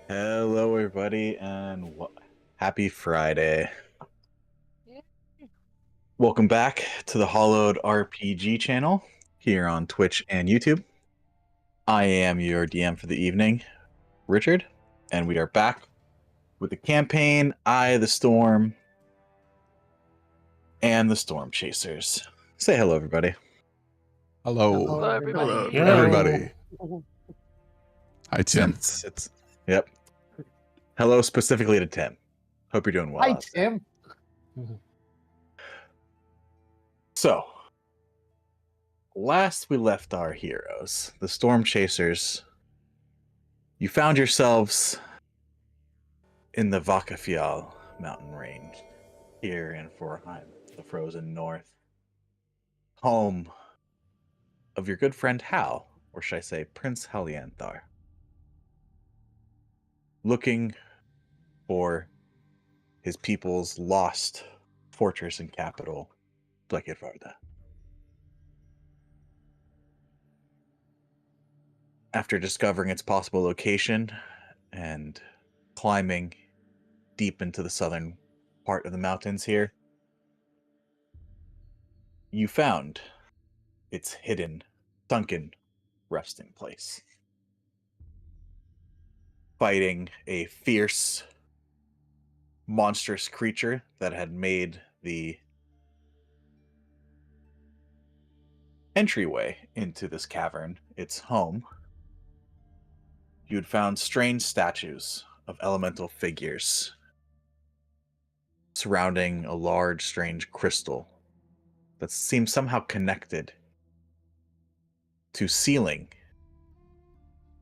Hello, everybody, and happy Friday. Yeah. Welcome back to the Hollowed RPG channel here on Twitch and YouTube. I am your DM for the evening, Richard, and we are back with the campaign Eye the Storm and the Storm Chasers. Say hello, everybody. Hello. Hello, everybody. Hello, everybody. Hi, Tim. Yep. Hello specifically to Tim. Hope you're doing well. Hi, Tim. So, last we left our heroes, the Storm Chasers, you found yourselves in the Vakafial mountain range here in Forheim, the frozen north, home of your good friend Hal, or should I say Prince Halianthar, looking for his people's lost fortress and capital, Blekivarda. After discovering its possible location and climbing deep into the southern part of the mountains here, you found its hidden, sunken resting place. Fighting a fierce, monstrous creature that had made the entryway into this cavern its home, you had found strange statues of elemental figures surrounding a large, strange crystal that seemed somehow connected to ceiling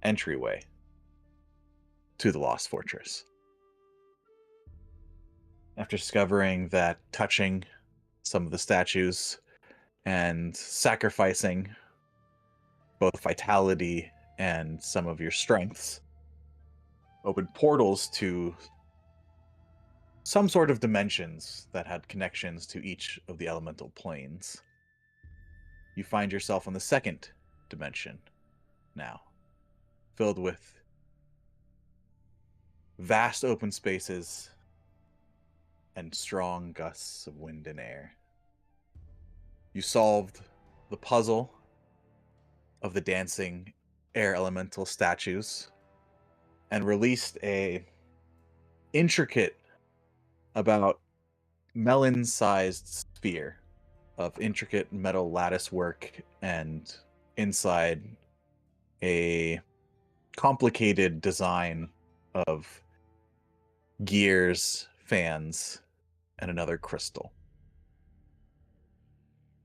entryway to the Lost Fortress. After discovering that touching some of the statues and sacrificing both vitality and some of your strengths opened portals to some sort of dimensions that had connections to each of the elemental planes. You find yourself on the second dimension now, filled with vast open spaces and strong gusts of wind and air. You solved the puzzle of the dancing air elemental statues and released a intricate, about melon-sized sphere of intricate metal lattice work, and inside a complicated design of gears, fans, and another crystal.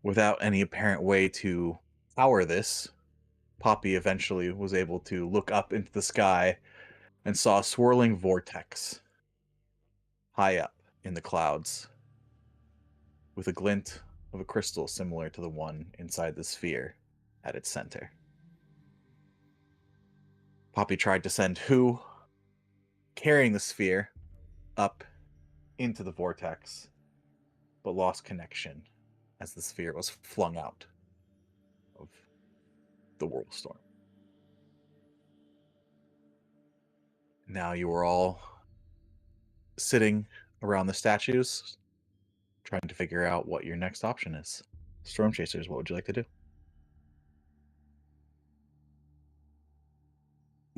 Without any apparent way to power this, Poppy eventually was able to look up into the sky and saw a swirling vortex high up in the clouds, with a glint of a crystal similar to the one inside the sphere at its center. Poppy tried to send Who, carrying the sphere, up into the vortex, but lost connection as the sphere was flung out of the world storm. Now you are all sitting around the statues, trying to figure out what your next option is. Storm Chasers, what would you like to do?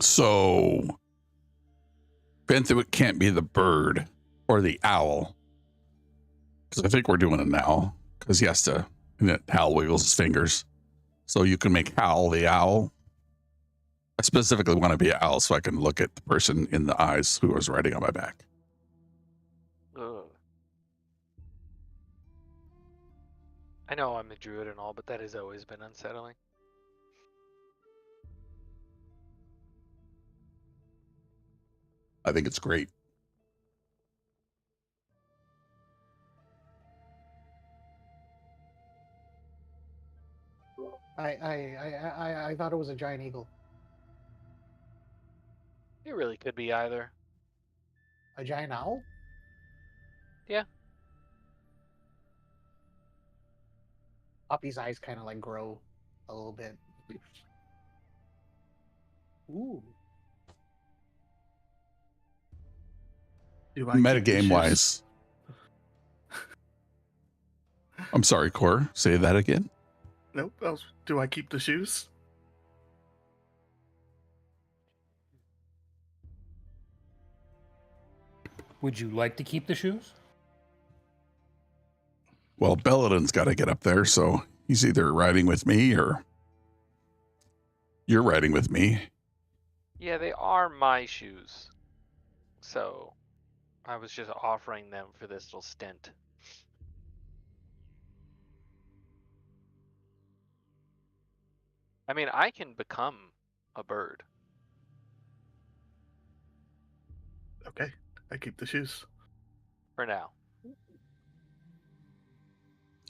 So, Benthic can't be the bird or the owl, because I think we're doing an owl, because he has to, and then Hal wiggles his fingers. So you can make Hal the owl. I specifically want to be an owl so I can look at the person in the eyes who is riding on my back. Ugh. I know I'm a druid and all, but that has always been unsettling. I think it's great. I thought it was a giant eagle. It really could be either. A giant owl? Yeah. Poppy's eyes kind of like grow a little bit. Ooh. Do I keep the Metagame shoes? wise. I'm sorry, Core. Say that again. Nope. Do I keep the shoes? Would you like to keep the shoes? Well, Belladon's got to get up there, so he's either riding with me or you're riding with me. Yeah, they are my shoes. So I was just offering them for this little stint. I mean, I can become a bird. Okay. I keep the shoes. For now.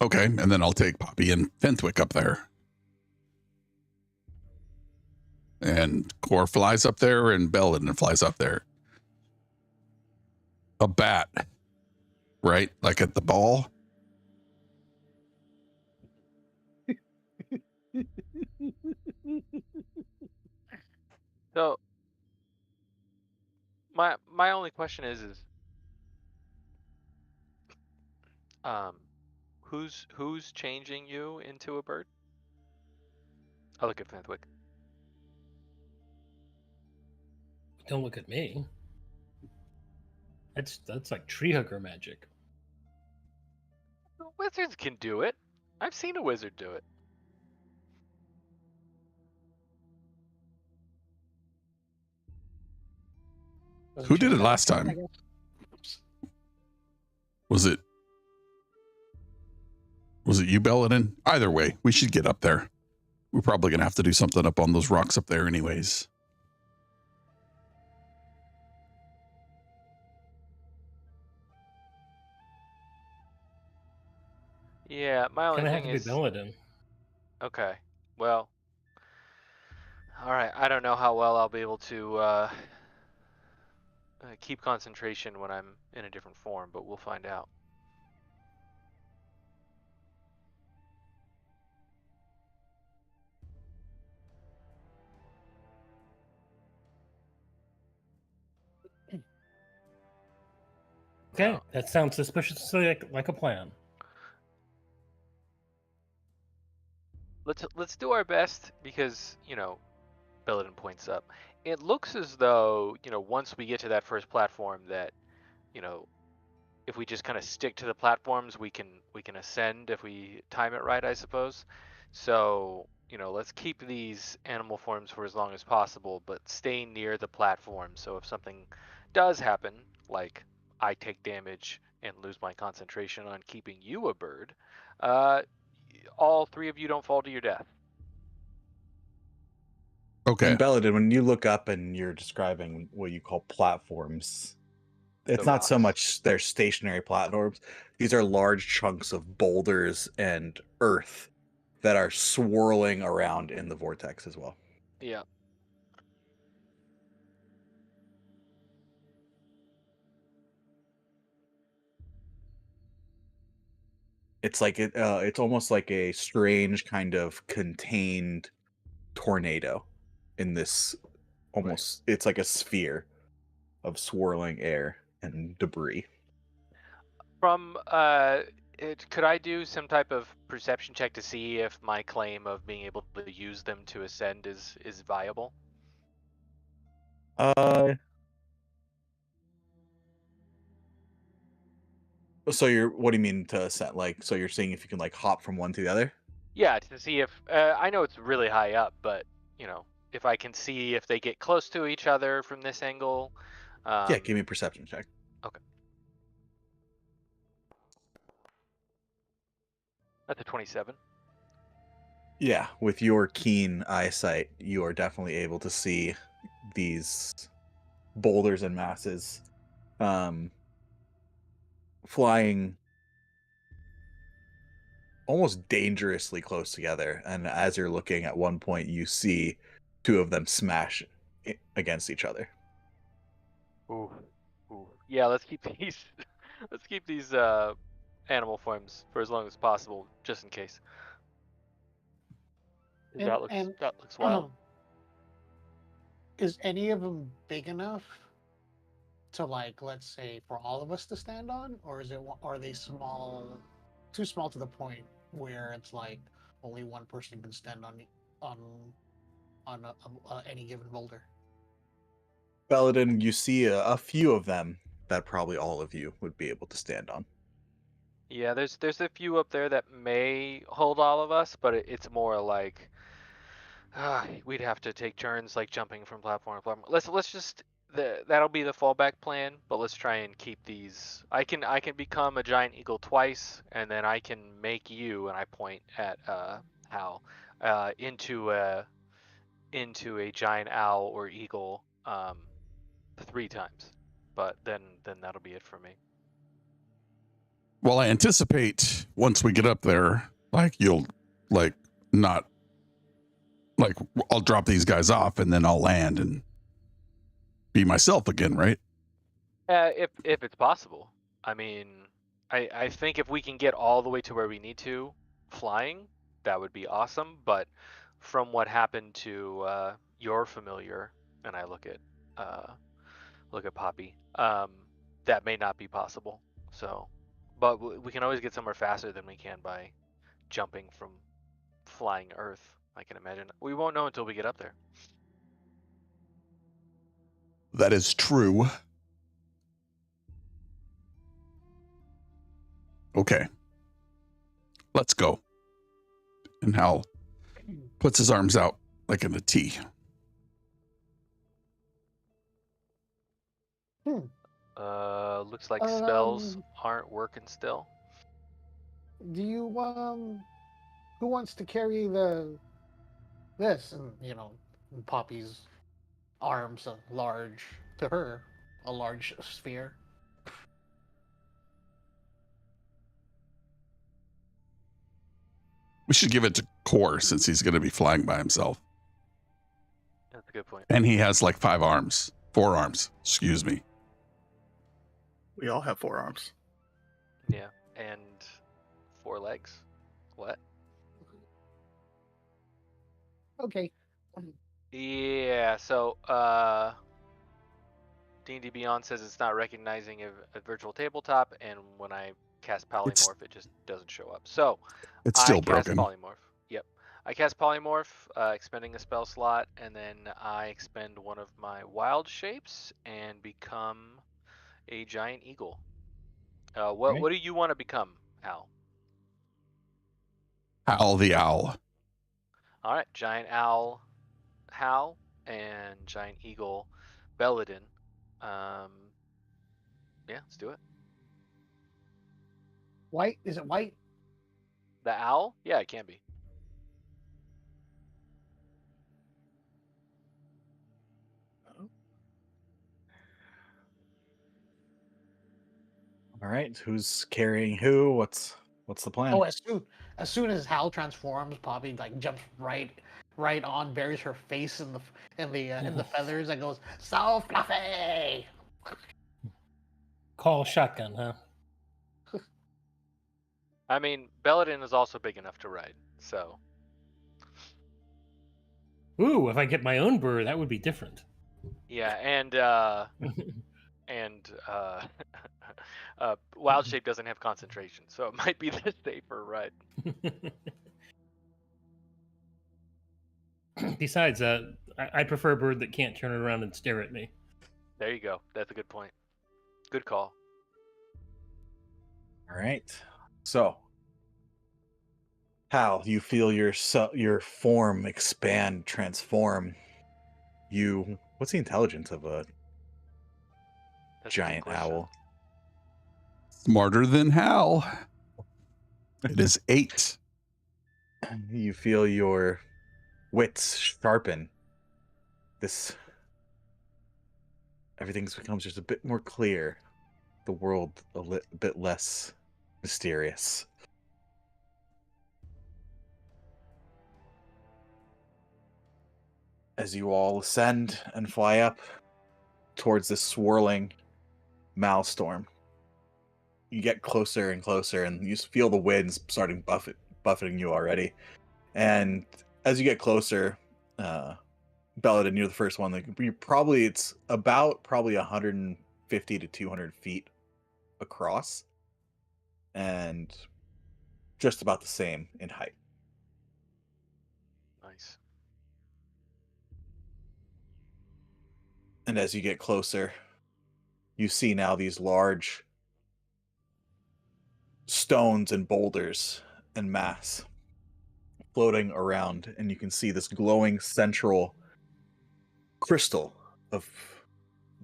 Okay, and then I'll take Poppy and Fenthwick up there. And Core flies up there and Belladon flies up there. A bat, right? Like at the ball. So my only question is who's changing you into a bird? I'll look at Fenthwick. Don't look at me. That's like tree hugger magic. Wizards can do it. I've seen a wizard do it. Doesn't Who did change it last anything, I time? guess. Was it you, Belladon? Either way, we should get up there. We're probably going to have to do something up on those rocks up there anyways. Yeah, my only Gonna have thing to be is Belladon. okay. Well, all right. I don't know how well I'll be able to keep concentration when I'm in a different form, but we'll find out. Okay, Now, that sounds suspiciously like a plan. let's do our best because Belladon points up. It looks as though once we get to that first platform that if we just kind of stick to the platforms, we can ascend if we time it right, I suppose. So let's keep these animal forms for as long as possible, but stay near the platform. So if something does happen, like I take damage and lose my concentration on keeping you a bird, all three of you don't fall to your death. Okay. And Belladon, when you look up and you're describing what you call platforms, it's The not so rocks. much they're stationary platforms. These are large chunks of boulders and earth that are swirling around in the vortex as well. Yeah. It's like it's almost like a strange kind of contained tornado in this almost it's like a sphere of swirling air and debris. From could I do some type of perception check to see if my claim of being able to use them to ascend is viable? So what do you mean to ascend? Like, so you're seeing if you can like hop from one to the other? Yeah, to see if I know it's really high up, but if I can see if they get close to each other from this angle. Yeah, give me a perception check. Okay. That's a 27. Yeah, with your keen eyesight, you are definitely able to see these boulders and masses flying almost dangerously close together. And as you're looking at one point, you see two of them smash against each other. Ooh. Ooh. Yeah, let's keep these let's keep these animal forms for as long as possible, just in case. That looks wild. Is any of them big enough to, like, let's say for all of us to stand on, or are they too small to the point where it's like only one person can stand on any given boulder? Belladin, you see a few of them that probably all of you would be able to stand on. Yeah, there's a few up there that may hold all of us, but it's more like we'd have to take turns like jumping from platform to platform. Let's just that'll be the fallback plan, but let's try and keep these. I can become a giant eagle twice, and then I can make you, and I point at Hal, into a giant owl or eagle 3 times. But then that'll be it for me. Well, I anticipate once we get up there, like you'll like not like I'll drop these guys off and then I'll land and be myself again, right? If it's possible. I mean, I think if we can get all the way to where we need to flying, that would be awesome. But from what happened to your familiar, and I look at Poppy, that may not be possible. So, but we can always get somewhere faster than we can by jumping from flying Earth. I can imagine. We won't know until we get up there. That is true. Okay. Let's go. And Hal puts his arms out like in a T. Looks like spells aren't working still. Do you who wants to carry this? And Poppy's arms are large to her, a large sphere. We should give it to Core since he's going to be flying by himself. That's a good point. And he has like 4 arms, excuse me. We all have 4 arms. Yeah, and 4 legs. What? Okay. Yeah, so D&D Beyond says it's not recognizing a virtual tabletop, and when I cast polymorph, it just doesn't show up. So It's still I cast broken. polymorph. Yep, I cast polymorph, expending a spell slot, and then I expend one of my wild shapes and become a giant eagle. What do you want to become, Al? Hal the Owl. All right, giant owl, Hal, and giant eagle, Belladin. Yeah, let's do it. White? Is it white? The owl? Yeah, it can be. All right, who's carrying who? What's the plan? Oh, as soon as Hal transforms, Poppy like jumps right on, buries her face in the feathers, and goes, "So fluffy." Call shotgun, huh? I mean, Belladin is also big enough to ride, so. Ooh, if I get my own bird, that would be different. Yeah, and Wild Shape doesn't have concentration, so it might be the safer ride. Besides, I prefer a bird that can't turn around and stare at me. There you go. That's a good point. Good call. All right. So, Hal, you feel your form expand, transform. What's the intelligence of a That's a good giant question. owl? Smarter than Hal. It is 8. You feel your wits sharpen. Everything becomes just a bit more clear. The world a bit less mysterious. As you all ascend and fly up towards this swirling maelstrom, you get closer and closer, and you just feel the winds starting buffeting you already. And as you get closer, Belladin, you're the first one. Like it's about 100 50 to 200 feet across, and just about the same in height. Nice. And as you get closer, you see now these large stones and boulders and mass floating around, and you can see this glowing central crystal of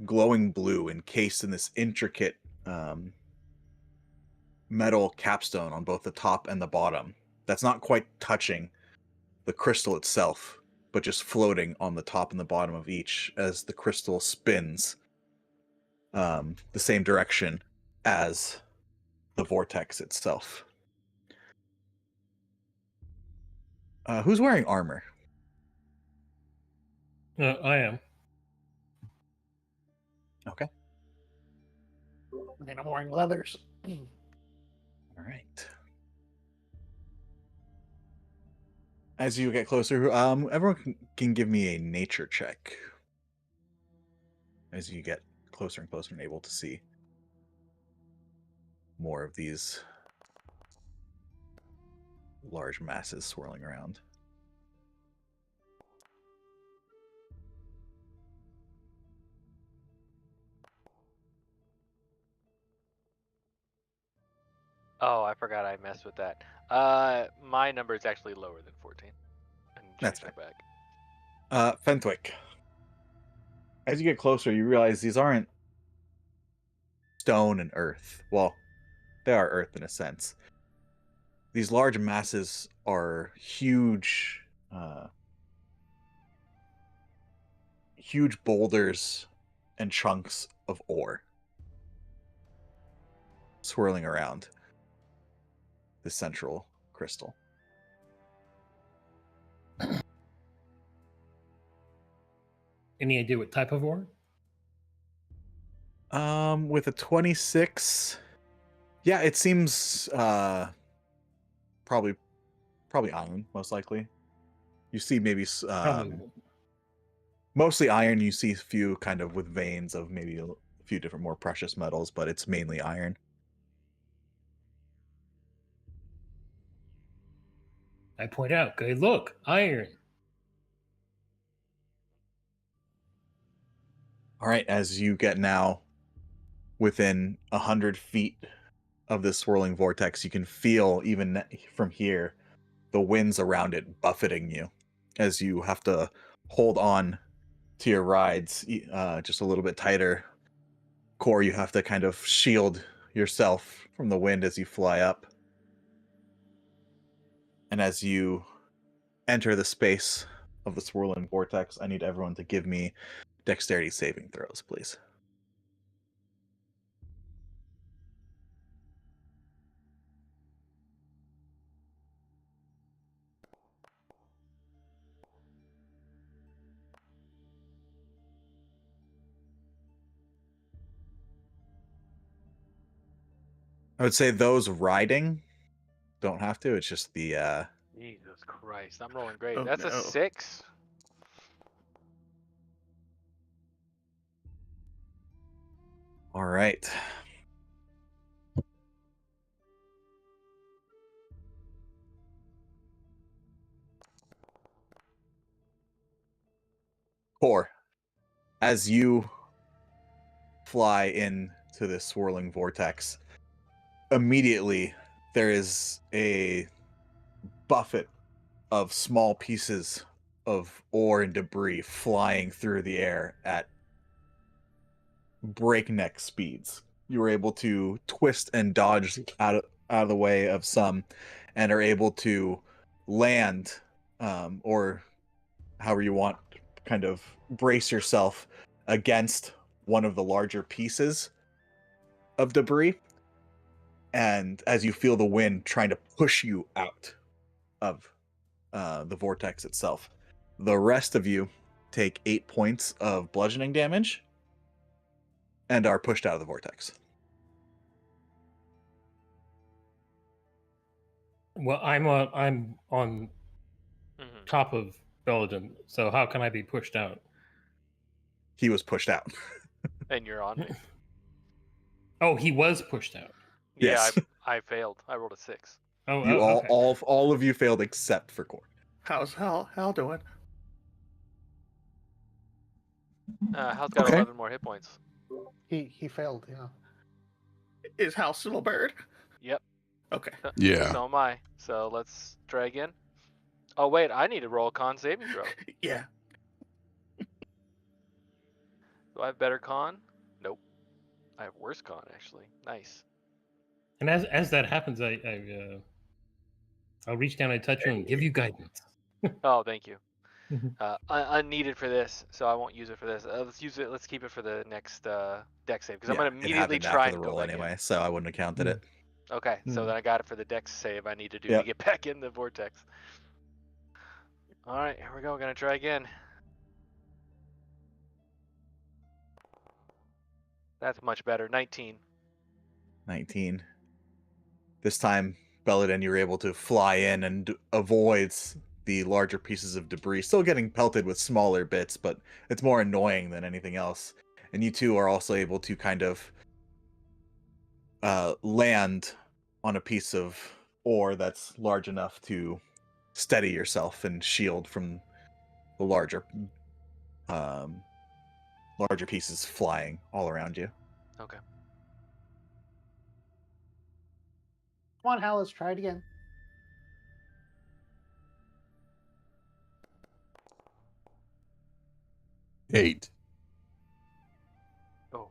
glowing blue encased in this intricate metal capstone on both the top and the bottom that's not quite touching the crystal itself, but just floating on the top and the bottom of each as the crystal spins the same direction as the vortex itself. Who's wearing armor? I am. Okay. I mean, I'm wearing leathers. All right. As you get closer, everyone can give me a nature check. As you get closer and closer and able to see more of these large masses swirling around. Oh, I forgot I messed with that. My number is actually lower than 14. And That's changed it back. Fentwick. As you get closer, you realize these aren't stone and earth. Well, they are earth in a sense. These large masses are huge, huge boulders and chunks of ore swirling around the central crystal. Any idea what type of ore? With a 26, yeah, it seems probably iron, most likely. You see maybe mostly iron. You see a few kind of with veins of maybe a few different more precious metals, but it's mainly iron. I point out, okay, look, iron. All right, as you get now within 100 feet of this swirling vortex, you can feel even from here the winds around it buffeting you as you have to hold on to your rides just a little bit tighter. Core, you have to kind of shield yourself from the wind as you fly up. And as you enter the space of the swirling vortex, I need everyone to give me dexterity saving throws, please. I would say those riding don't have to. It's just the Jesus Christ, I'm rolling great. Oh, That's no. a 6. all right. Core, as you fly into this swirling vortex, immediately there is a buffet of small pieces of ore and debris flying through the air at breakneck speeds. You were able to twist and dodge out of the way of some and are able to land or however you want, kind of brace yourself against one of the larger pieces of debris. And as you feel the wind trying to push you out of the vortex itself, the rest of you take 8 points of bludgeoning damage and are pushed out of the vortex. Well, I'm on Mhm. top of Belgium, so how can I be pushed out? He was pushed out. And you're on me. Oh, he was pushed out. Yeah, Yes. I failed. I rolled a 6. Oh, You okay. all of you failed except for Core. How's Hal doing? Hal's got Okay. 11 more hit points. He failed. Yeah. Is Hal still a bird? Yep. Okay. Yeah. So am I. So let's try again. Oh wait, I need to roll a con saving throw. Yeah. Do I have better con? Nope. I have worse con actually. Nice. And as that happens, I'll reach down and touch you and give you guidance. Oh, thank you. Mhm. Unneeded for this, so I won't use it for this. Let's use it. Let's keep it for the next deck save because I'm gonna It immediately happened try after and the go roll back anyway, so I wouldn't have counted it. in. Okay, so Mm. then I got it for the dex save I need to do Yep. to get back in the vortex. All right, here we go. Gonna try again. That's much better. 19. 19. This time, Belladin, you're able to fly in and avoids the larger pieces of debris. Still getting pelted with smaller bits, but it's more annoying than anything else. And you two are also able to kind of land on a piece of ore that's large enough to steady yourself and shield from the larger pieces flying all around you. Okay. Come on, Hal. Let's try it again. Eight. Oh.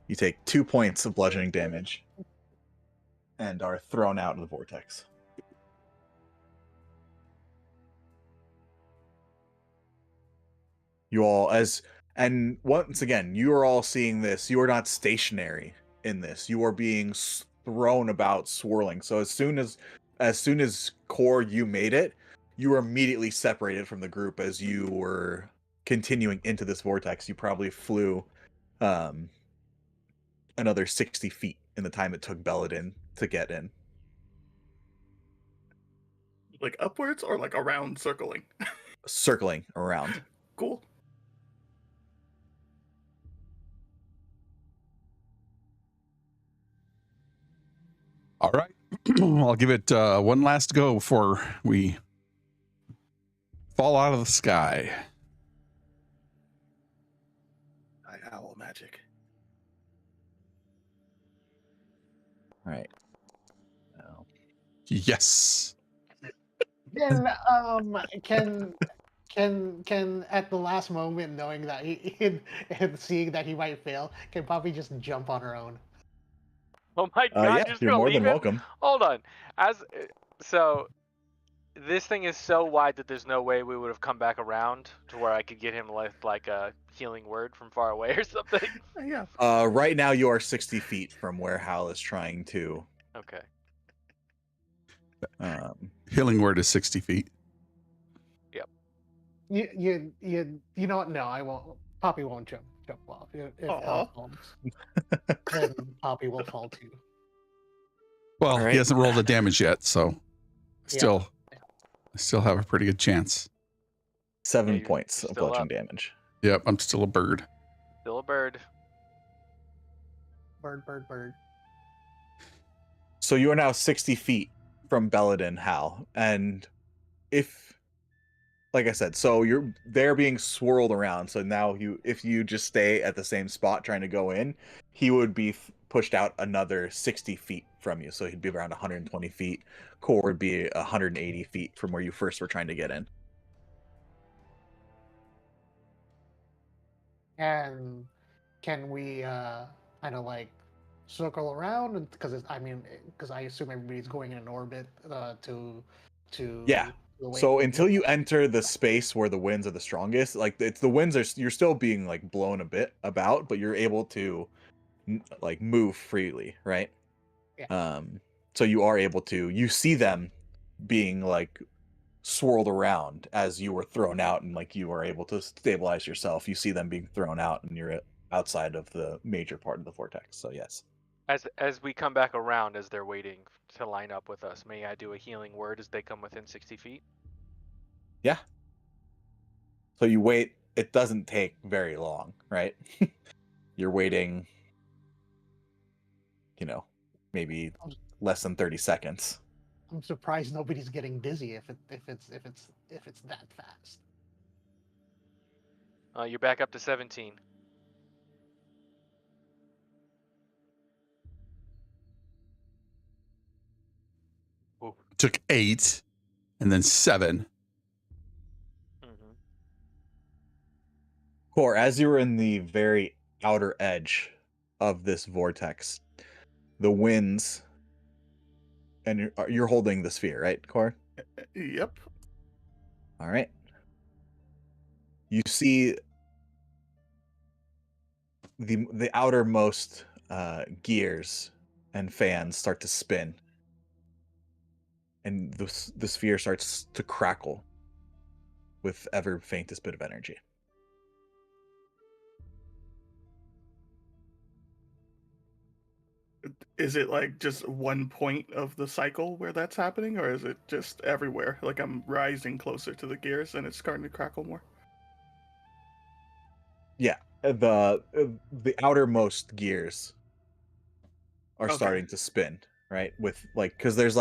You take 2 points of bludgeoning damage and are thrown out of the vortex. You all, and once again, you are all seeing this. You are not stationary in this. You are being thrown about, swirling. So as soon as Core, you made it, you were immediately separated from the group as you were continuing into this vortex. You probably flew another 60 feet in the time it took Belladin to get in. Like upwards or like around circling? Circling around. Cool. All right. I'll give it one last go before we fall out of the sky. Night owl magic. All right. Now, Yes. Then can at the last moment, knowing that and seeing that he might fail, can Poppy just jump on her own? Oh my God! yeah, You're just you're gonna more leave than him? welcome. Hold on. So this thing is so wide that there's no way we would have come back around to where I could get him like a healing word from far away or something. Yeah. Right now you are 60 feet from where Hal is trying to. Okay. Healing word is 60 feet. You know what? No, I won't. Poppy won't jump off. If Aw. Hal falls, then Poppy will fall too. Well, All right. he hasn't rolled the damage yet, so Yeah. I still have a pretty good chance. 7 you're points of still bludgeoning up. damage. Yep, I'm still a bird. Still a bird. Bird. So you are now 60 feet from Belladin, Hal. And like I said, so they're being swirled around. So now if you just stay at the same spot trying to go in, he would be pushed out another 60 feet from you. So he'd be around 120 feet. Core would be 180 feet from where you first were trying to get in. And can we kind of like circle around? Because I assume everybody's going in an orbit to Yeah. the So way- until you enter the space where the winds are the strongest, like the winds are, you're still being like blown a bit about, but you're able to like move freely, right? Yeah. So you are able to, you see them being like swirled around as you were thrown out, and like you are able to stabilize yourself. You see them being thrown out, and you're outside of the major part of the vortex. So yes. As we come back around, as they're waiting to line up with us, may I do a healing word as they come within 60 feet? Yeah. So you wait it doesn't take very long, right? You're waiting, maybe less than 30 seconds. I'm surprised nobody's getting dizzy if it's that fast. You're back up to 17. Took 8 and then 7. Mm-hmm. Core, as you were in the very outer edge of this vortex, the winds, and you're holding the sphere, right, Core? Yep. All right. You see the outermost gears and fans start to spin, and the sphere starts to crackle with ever faintest bit of energy. Is it like just one point of the cycle where that's happening, or is it just everywhere? Like I'm rising closer to the gears and it's starting to crackle more? Yeah, the outermost gears are Okay. starting to spin, right? With because there's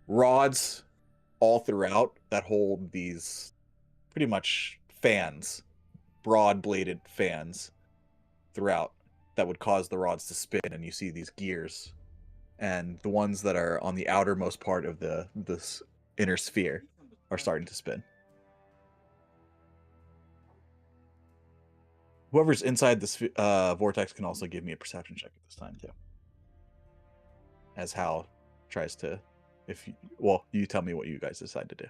rods all throughout that hold these pretty much fans, broad bladed fans throughout that would cause the rods to spin, and you see these gears, and the ones that are on the outermost part of this inner sphere are starting to spin. Whoever's inside this vortex can also give me a perception check at this time too, as Hal tries to, you tell me what you guys decide to do.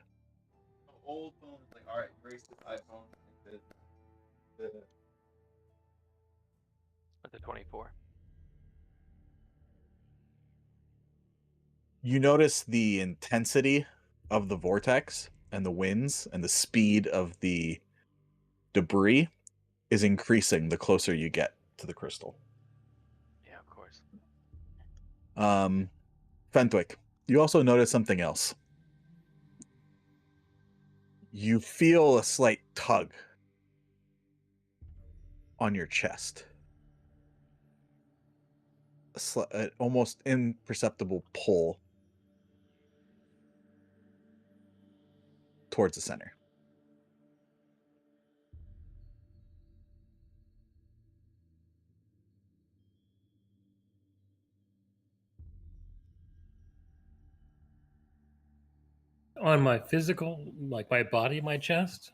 Old phone is like, all right, race this iPhone. At the 24. You notice the intensity of the vortex and the winds and the speed of the debris is increasing the closer you get to the crystal. Yeah, of course. Fenwick, you also notice something else. You feel a slight tug on your chest. An almost imperceptible pull towards the center. On my physical, like my body, my chest.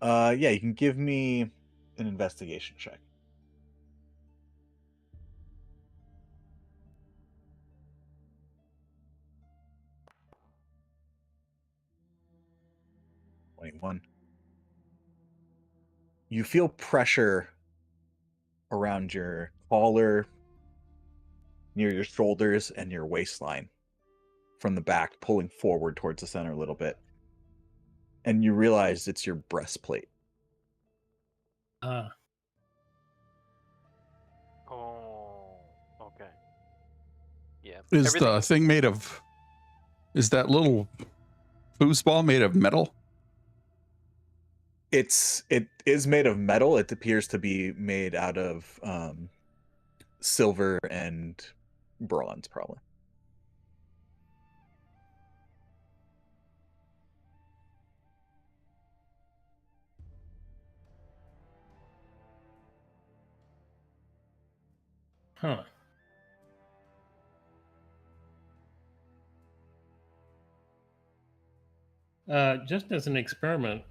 Yeah, you can give me an investigation check. $21. You feel pressure around your collar, near your shoulders, and your waistline from the back, pulling forward towards the center a little bit. And you realize it's your breastplate. Oh, okay. Yeah. Is the thing made of? Is that little foosball made of metal? It is made of metal. It appears to be made out of silver and bronze, probably. Huh. Just as an experiment,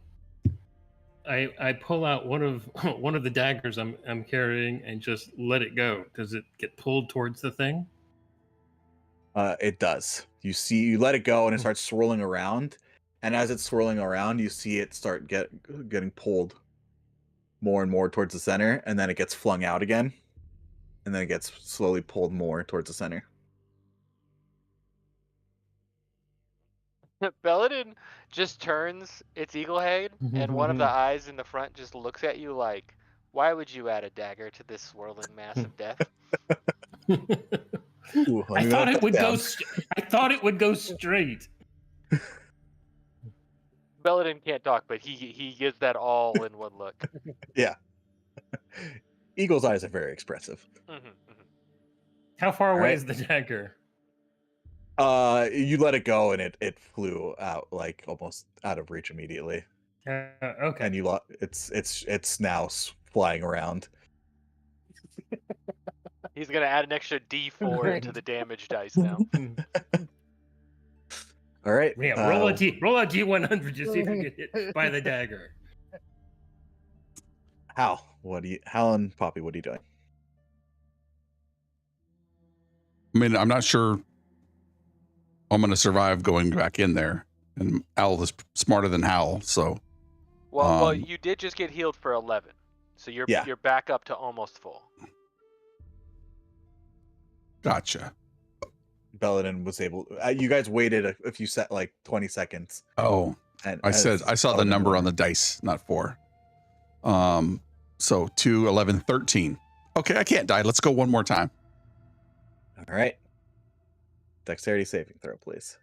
I pull out one of one of the daggers I'm carrying and just let it go. Does it get pulled towards the thing? It does. You let it go and it starts swirling around, and as it's swirling around, you see it start getting pulled more and more towards the center, and then it gets flung out again, and then it gets slowly pulled more towards the center. Belladin just turns its eagle head, and one of the eyes in the front just looks at you like, why would you add a dagger to this swirling mass of death? Ooh, I thought it would go. I thought it would go straight. Belladin can't talk, but he gives that all in one look. Yeah. Eagle's eyes are very expressive. How far All away right. is the dagger? You let it go and it flew out like almost out of reach immediately. Okay. And it's now flying around. He's gonna add an extra D4 Great. to the damage dice now. All right. Yeah, roll a D100 to see if you get hit by the dagger. Hal, Hal and Poppy, what are you doing? I mean, I'm not sure I'm going to survive going back in there. And Owl is smarter than Howl, so. Well, you did just get healed for 11, so you're back up to almost full. Gotcha. Belladin was able. You guys waited a few like 20 seconds. Oh, and I saw the number on the dice, not 4. So 2, 11, 13. Okay, I can't die. Let's go one more time. All right. Dexterity saving throw, please.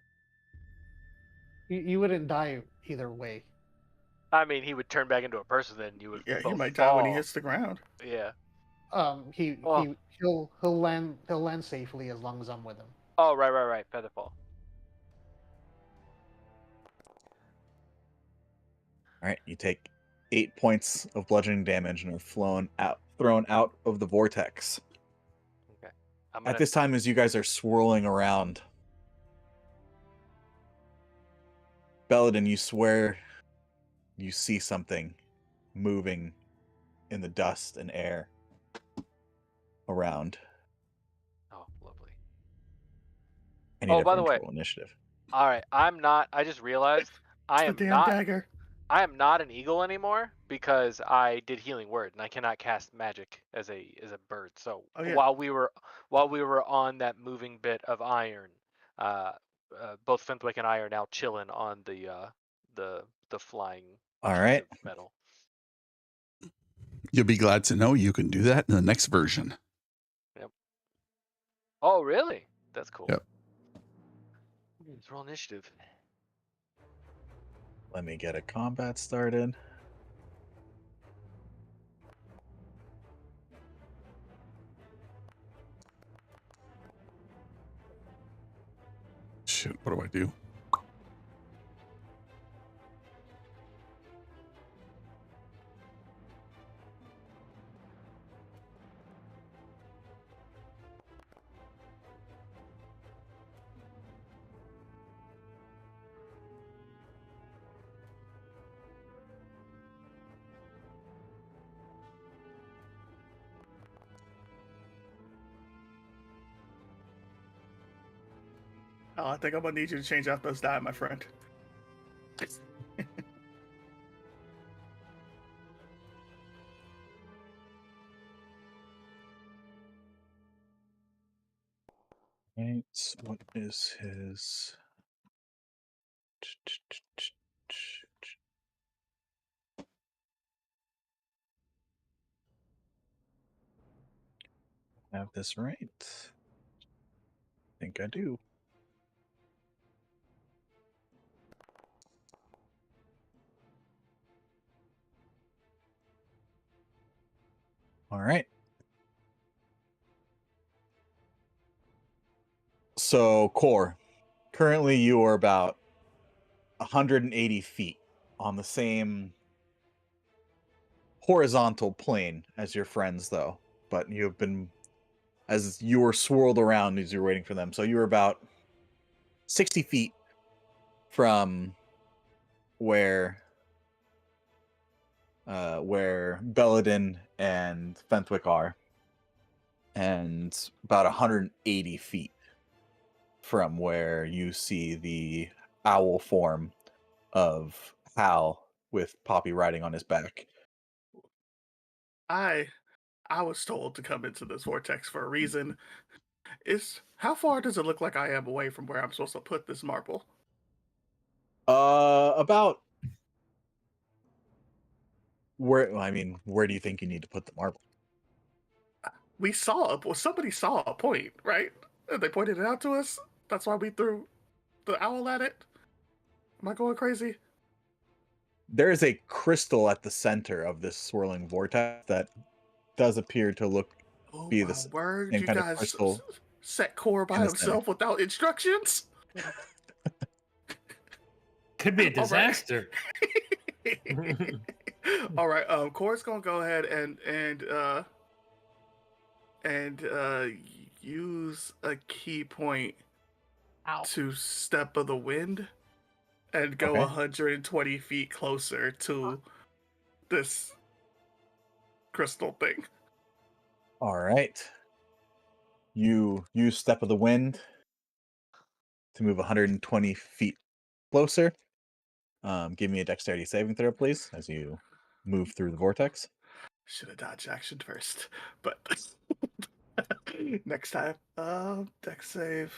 You wouldn't die either way. I mean, he would turn back into a person, then you would. Yeah, he both might die when he fall. hits the ground. Yeah. He'll land safely as long as I'm with him. Oh, right. Featherfall. All right, you take 8 points of bludgeoning damage and are thrown out of the vortex. Okay. At this time, as you guys are swirling around, Belladin, you swear you see something moving in the dust and air around. Oh, lovely. Oh, by the way, initiative. All right, I just realized I am not. Dagger. I am not an eagle anymore because I did healing word and I cannot cast magic as a bird. So while we were on that moving bit of iron, both Fenthwick and I are now chilling on the flying. All right. Metal. You'll be glad to know you can do that in the next version. Yep. Oh, really? That's cool. Yep. Let's roll initiative. Let me get a combat started. Shit, what do I do? Oh, I think I'm gonna need you to change out those die, my friend. Right, what is his? Have this right? I think I do. All right. So, Core, currently you are about 180 feet on the same horizontal plane as your friends, though. But you have been, as you were swirled around as you were waiting for them. So you were about 60 feet from where Belladin and Fenthwick are, and about 180 feet from where you see the owl form of Hal with Poppy riding on his back. I was told to come into this vortex for a reason. How far does it look like I am away from where I'm supposed to put this marble? About where? I mean, where do you think you need to put the marble? Somebody saw a point, right? And they pointed it out to us. That's why we threw the owl at it. Am I going crazy? there is a crystal at the center of this swirling vortex that does appear to Oh be my the word! same You kind of guys crystal set Core by in the center. himself without instructions. Could be a All right. disaster. All right. Core's gonna go ahead and use a key point Ow. to Step of the Wind and go Okay. 120 feet closer to this crystal thing. All right. You use Step of the Wind to move 120 feet closer. Give me a dexterity saving throw, please, as you move through the vortex. Should have dodged action first, but next time. Dex save.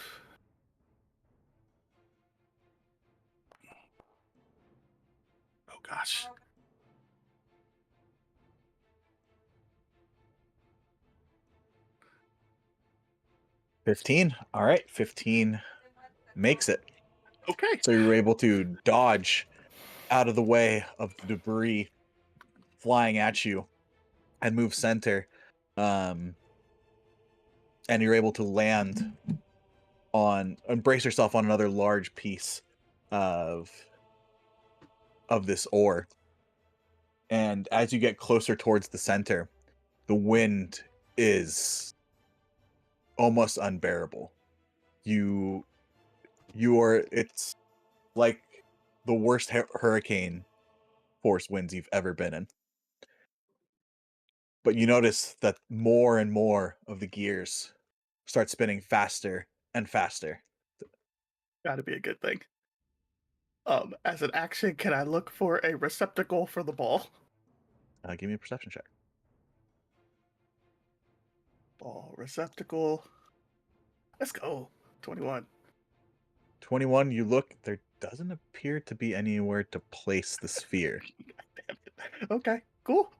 Oh gosh. $15. All right, 15 makes it. Okay. So you were able to dodge out of the way of the debris flying at you and move center. And you're able to land on and brace yourself on another large piece of this ore. And as you get closer towards the center, the wind is almost unbearable. It's like the worst hurricane force winds you've ever been in. But you notice that more and more of the gears start spinning faster and faster. Gotta be a good thing. As an action, can I look for a receptacle for the ball? Give me a perception check. Ball receptacle. Let's go. 21. 21, you look, there doesn't appear to be anywhere to place the sphere. Damn it. Okay, cool.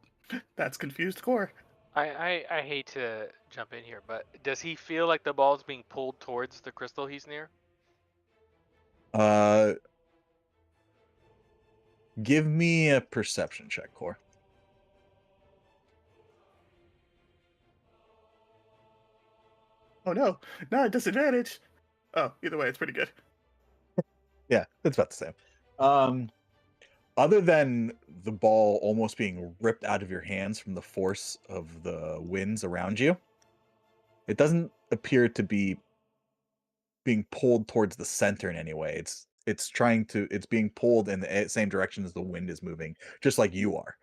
That's confused Core. I hate to jump in here, but does he feel like the ball's being pulled towards the crystal he's near? Give me a perception check, Core. Oh no, not a disadvantage. Oh, either way, it's pretty good. Yeah, it's about the same. Other than the ball almost being ripped out of your hands from the force of the winds around you, it doesn't appear to be being pulled towards the center in any way. It's being pulled in the same direction as the wind is moving, just like you are.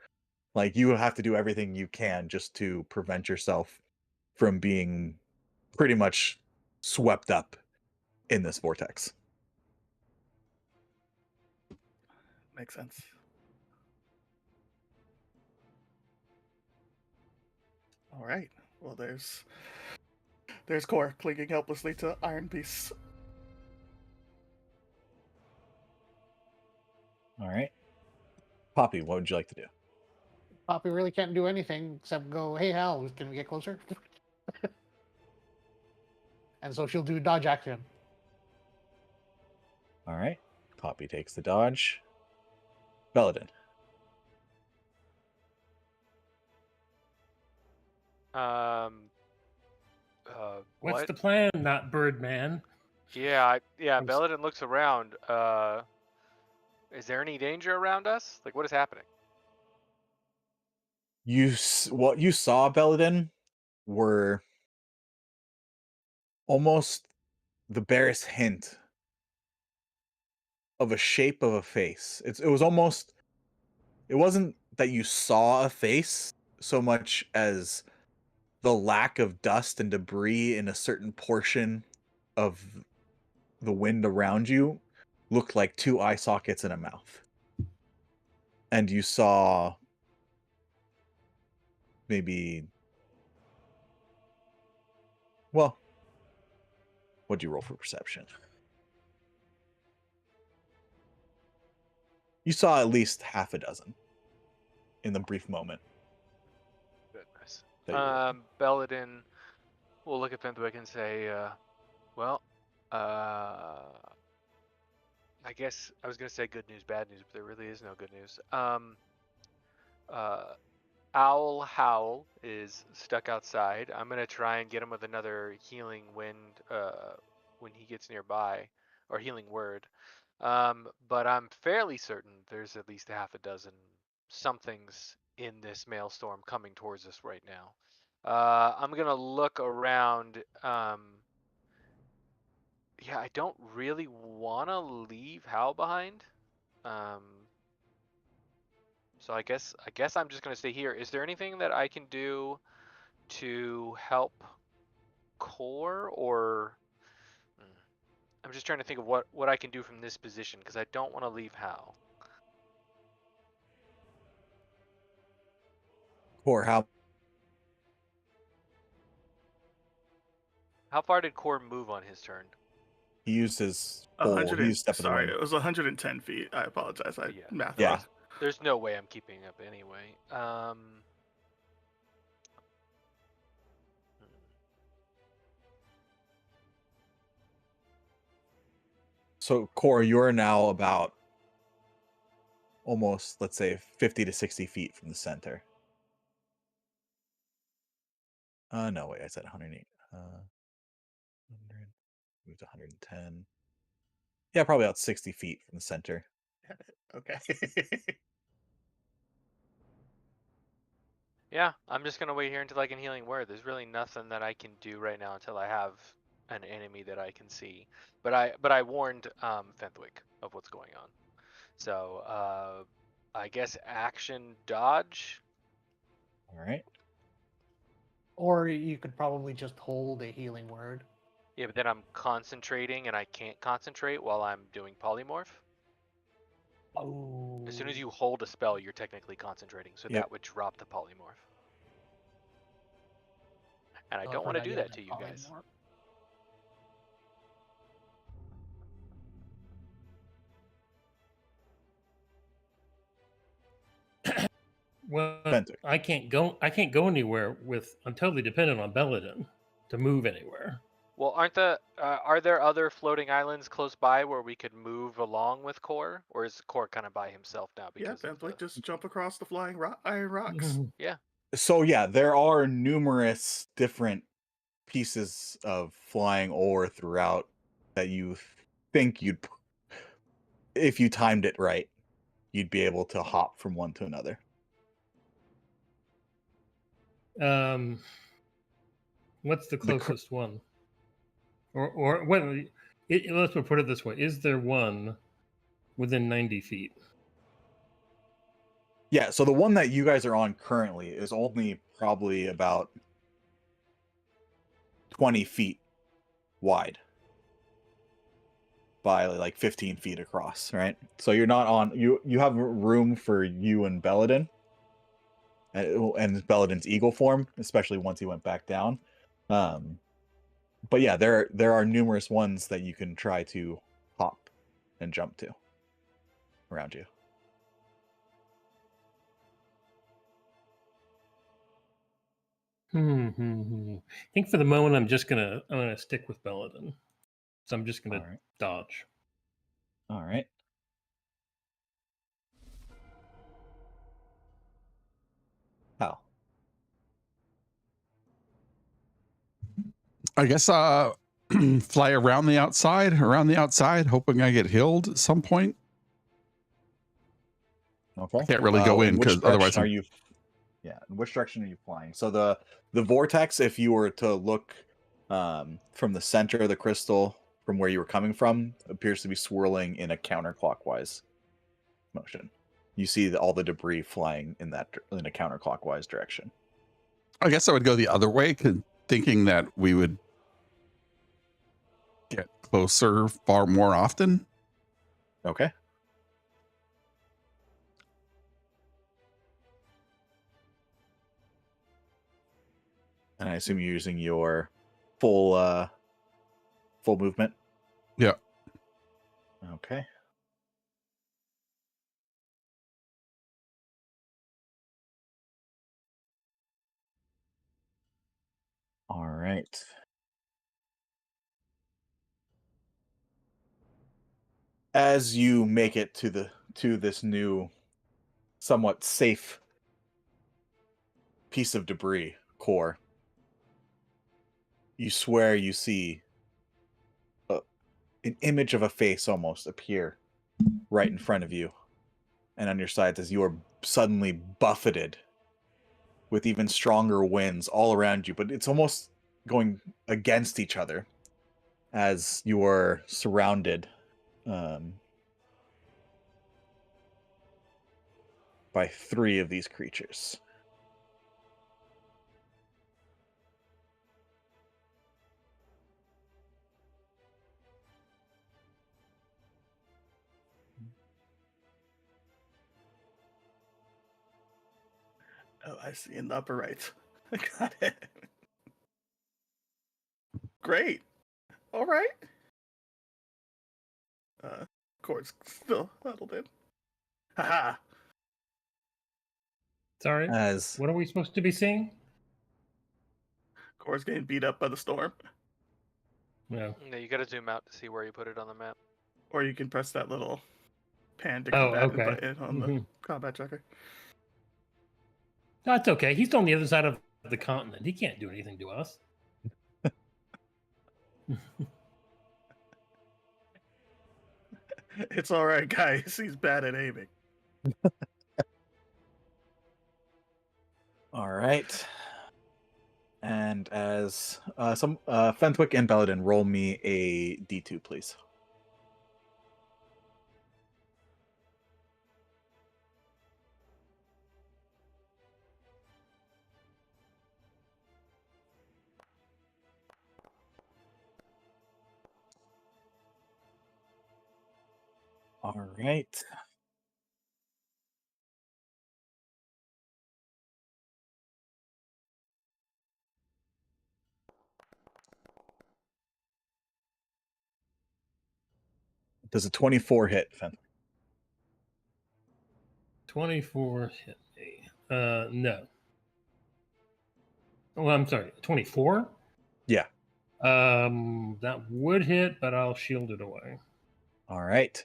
Like you have to do everything you can just to prevent yourself from being pretty much swept up in this vortex. Makes sense. All right. Well, there's Core clinging helplessly to Iron Piece. All right. Poppy, what would you like to do? Poppy really can't do anything except go, "Hey, Hal, can we get closer?" And so she'll do dodge action. All right. Poppy takes the dodge. Belladin. What's What? the plan, not Birdman? Yeah, I'm s- Belladin looks around. Is there any danger around us? Like, what is happening? What you saw, Belladin, were almost the barest hint of a shape of a face. It wasn't that you saw a face so much as the lack of dust and debris in a certain portion of the wind around you looked like two eye sockets and a mouth. And you saw maybe, well, what'd you roll for perception? You saw at least half a dozen in the brief moment. Goodness. that you were- Belladin will look at Fenthwick and say, well, I guess I was gonna say good news, bad news, but there really is no good news. Uh, Owl Howl is stuck outside. I'm gonna try and get him with another healing wind when he gets nearby, or healing word. But I'm fairly certain there's at least a half a dozen somethings in this maelstrom coming towards us right now. I'm gonna look around. Yeah, I don't really want to leave Hal behind. Um, so I guess I'm just gonna stay here. Is there anything that I can do to help Core, or I'm just trying to think of what I can do from this position because I don't want to leave Hal. Or how How far did Core move on his turn? he used his A full, hundred he and used step of the sorry, wind. it was 110 feet. I apologize. I Yeah. math Yeah. wrong. There's no way I'm keeping up anyway. So Core, you're now about almost, let's say, 50 to 60 feet from the center. No, wait, I said 108. 100 moved to 110. Yeah, probably about 60 feet from the center. Okay. Yeah, I'm just gonna wait here until I can healing word. There's really nothing that I can do right now until I have an enemy that I can see. But I warned Fenthwick of what's going on. So I guess action dodge. All right. Or you could probably just hold a healing word. Yeah, but then I'm concentrating and I can't concentrate while I'm doing polymorph. Oh. As soon as you hold a spell, you're technically concentrating, so Yep. that would drop the polymorph. And I Oh, don't want to forgot do you had that to you guys. polymorph. Well, Fentic. I can't go anywhere with. I'm totally dependent on Belladin to move anywhere. Well, are there other floating islands close by where we could move along with Core, or is Core kind of by himself now Yeah, because of the? Bentley, just jump across the flying iron rocks. Yeah. So yeah, there are numerous different pieces of flying ore throughout that you think if you timed it right, you'd be able to hop from one to another. What's the The cr- closest one? Or what? Let's put it this way: is there one within 90 feet? Yeah, so the one that you guys are on currently is only probably about 20 feet wide by like 15 feet across, right? So you're not on you have room for you and Belladin and Belladin's eagle form, especially once he went back down. But yeah, there are numerous ones that you can try to hop and jump to around you. I think for the moment I'm gonna stick with Belladin. So I'm just gonna All right. dodge. All right. How? I guess fly around the outside, hoping I get healed at some point. Okay. I can't really go in because otherwise are you? Yeah, in which direction are you flying? So the vortex, if you were to look from the center of the crystal, from where you were coming from, appears to be swirling in a counterclockwise motion. You see all the debris flying in a counterclockwise direction. I guess I would go the other way, thinking that we would get closer far more often. Okay. And I assume you're using your full movement. Yeah. Okay. All right. As you make it to this new, somewhat safe piece of debris core, you swear you see an image of a face almost appear right in front of you and on your sides as you are suddenly buffeted with even stronger winds all around you, but it's almost going against each other as you are surrounded by 3 of these creatures. Oh, I see in the upper right. I got it. Great. All right. Cord's still huddled in. Haha. Sorry. As What are we supposed to be seeing? Cord's getting beat up by the storm. No. No, you got to zoom out to see where you put it on the map. Or you can press that little pan to Oh, combat okay. button on the Mhm. combat tracker. That's okay. He's on the other side of the continent. He can't do anything to us. It's all right, guys. He's bad at aiming. all right. And as Fenwick and Belladin, roll me a D2, please. All right. Does a 24 hit, Fenwick? 24 hit me. No. Well, I'm sorry. 24? Yeah. That would hit, but I'll shield it away. All right.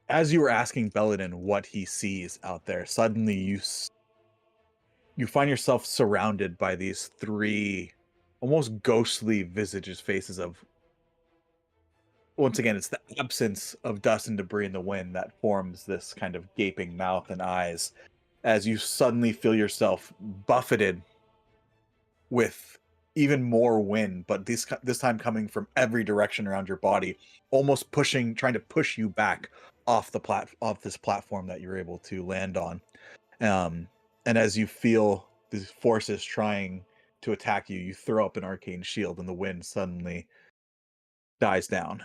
As you were asking Belladin what he sees out there, suddenly you find yourself surrounded by these 3 almost ghostly visages, faces of, once again, it's the absence of dust and debris in the wind that forms this kind of gaping mouth and eyes as you suddenly feel yourself buffeted with even more wind, but this time coming from every direction around your body, almost trying to push you back off this platform that you're able to land on. And as you feel these forces trying to attack you, you throw up an arcane shield, and the wind suddenly dies down.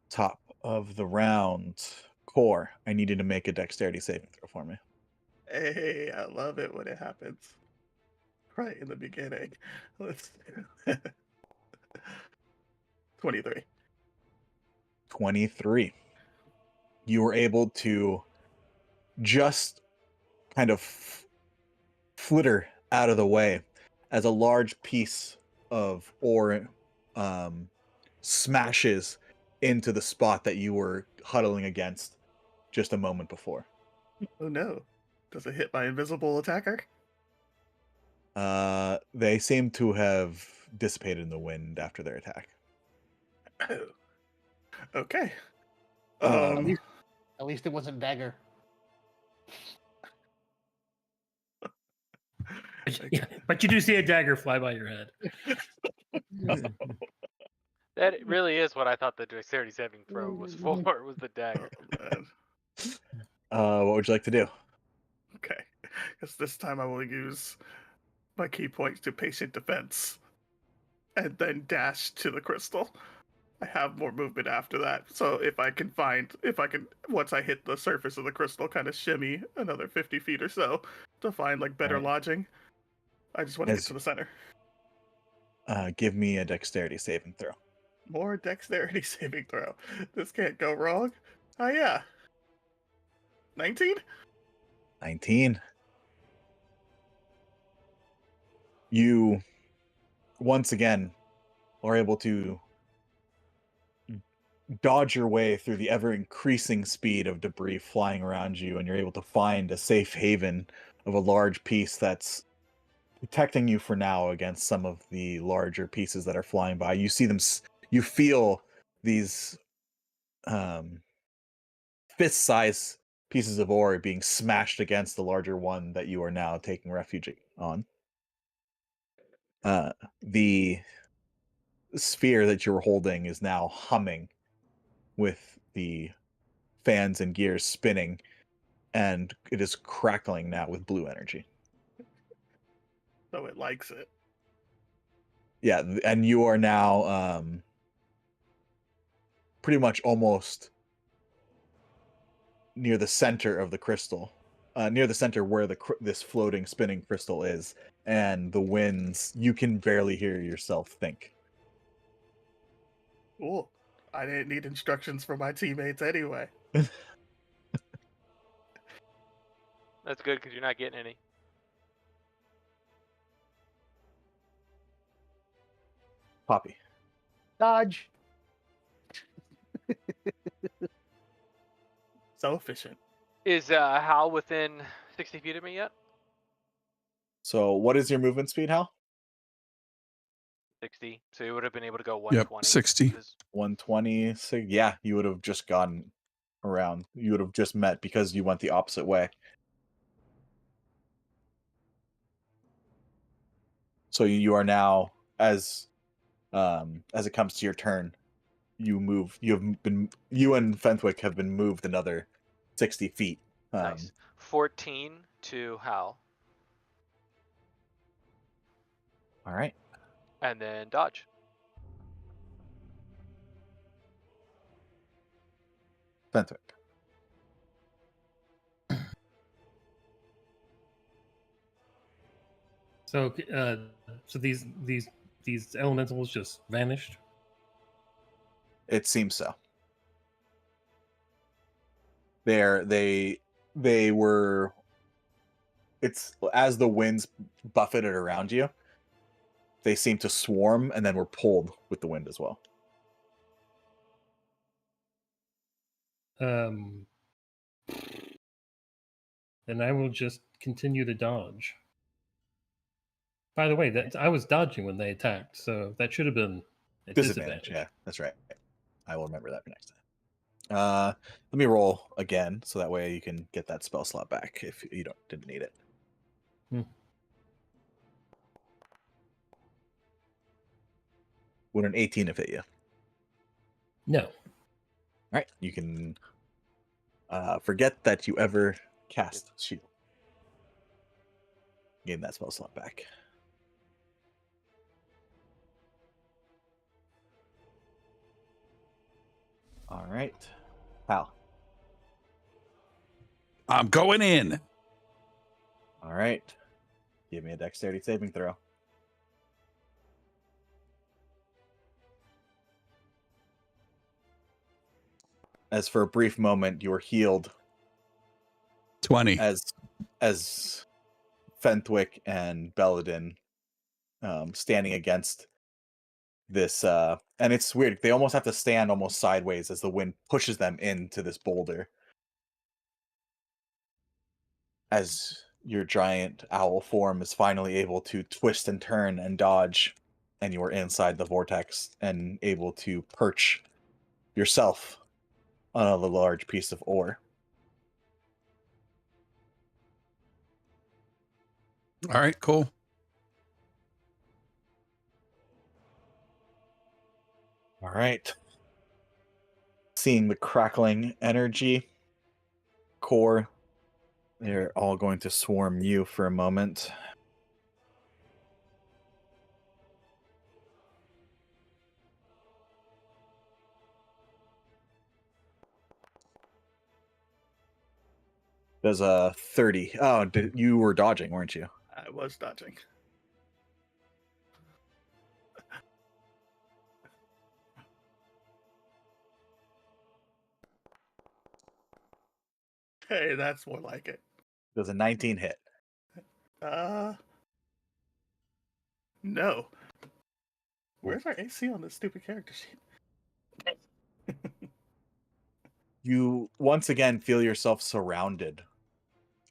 Top of the round, Core. I need you to make a dexterity saving throw for me. Hey, I love it when it happens. Right in the beginning. Let's 23. 23. You were able to just kind of flitter out of the way as a large piece of ore smashes into the spot that you were huddling against just a moment before. Oh no. Does it hit my invisible attacker? They seem to have dissipated in the wind after their attack. Oh. Okay. Um, At least it wasn't dagger. But you do see a dagger fly by your head. That really is what I thought the dexterity saving throw was for, was the dagger. Oh, man. what would you like to do? Okay. Because this time I will use my key points to patient defense and then dash to the crystal. I have more movement after that. So if I can, once I hit the surface of the crystal, kind of shimmy another 50 feet or so to find like better Right. lodging. I just want to get to the center. Give me a dexterity saving throw. More dexterity saving throw. This can't go wrong. Oh, yeah. 19? 19. You once again are able to dodge your way through the ever increasing speed of debris flying around you, and you're able to find a safe haven of a large piece that's protecting you for now against some of the larger pieces that are flying by. You see them, you feel these fist-sized pieces of ore being smashed against the larger one that you are now taking refuge on. The sphere that you're holding is now humming with the fans and gears spinning, and it is crackling now with blue energy. So it likes it. Yeah, and you are now pretty much almost near the center of the crystal, near the center where this floating, spinning crystal is, and the winds, you can barely hear yourself think. Cool. I didn't need instructions from my teammates anyway. That's good because you're not getting any. Poppy. Dodge. So efficient. Is Hal within 60 feet of me yet? So what is your movement speed, Hal? 60. So you would have been able to go Yep, 120. 60. 120. So yeah, you would have just gone around. You would have just met because you went the opposite way. So you are now, as it comes to your turn, you and Fenthwick have been moved another 60 feet. Nice. 14 to Hal. All right. And then dodge. Fenthwick. So, so these elementals just vanished. It seems so. They were. It's as the winds buffeted around you, they seem to swarm and then were pulled with the wind as well. Then I will just continue to dodge. By the way, that I was dodging when they attacked, so that should have been a Disadvantage. Yeah, that's right. I will remember that for next time. Let me roll again, so that way you can get that spell slot back if you didn't need it. Would an 18 have hit you? No. All right, you can forget that you ever cast shield. Gain that spell slot back. All right, Hal. I'm going in. All right, give me a dexterity saving throw. As for a brief moment, you are healed 20. as Fenthwick and Belladin standing against this, and it's weird. They almost have to stand almost sideways as the wind pushes them into this boulder. As your giant owl form is finally able to twist and turn and dodge, and you are inside the vortex and able to perch yourself on a large piece of ore. All right, cool. All right. Seeing the crackling energy core, they're all going to swarm you for a moment. There's a 30. Oh, you were dodging, weren't you? I was dodging. Hey, that's more like it. Does a 19 hit? No. Where's our AC on this stupid character sheet? You once again feel yourself surrounded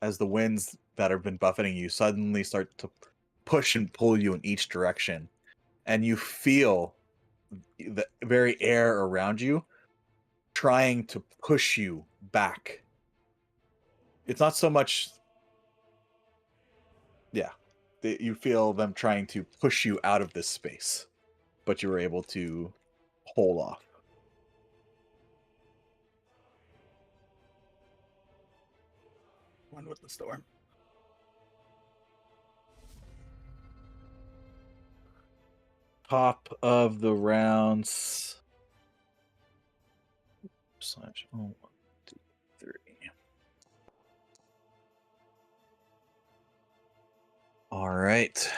as the winds that have been buffeting you suddenly start to push and pull you in each direction. And you feel the very air around you trying to push you back. It's not so much... Yeah. You feel them trying to push you out of this space, but you were able to hold off. One with the storm. Top of the rounds. Slash. Oh, 1, 2, 3. All right.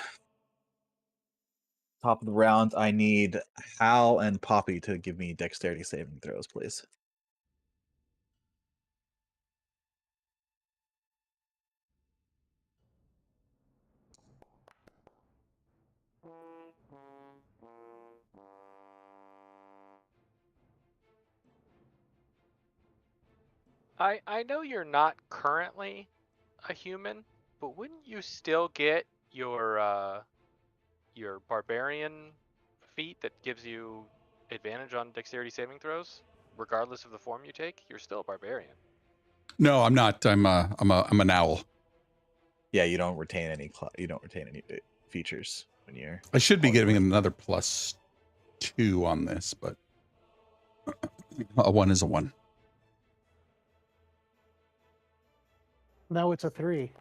Top of the round, I need Hal and Poppy to give me dexterity saving throws, please. I know you're not currently a human, but wouldn't you still get your barbarian feat that gives you advantage on dexterity saving throws, regardless of the form you take? You're still a barbarian. No, I'm not. I'm an owl. Yeah, you don't retain any features when you're... I should be Oh, giving you're right. another +2 on this, but a 1 is a 1. No, it's a 3.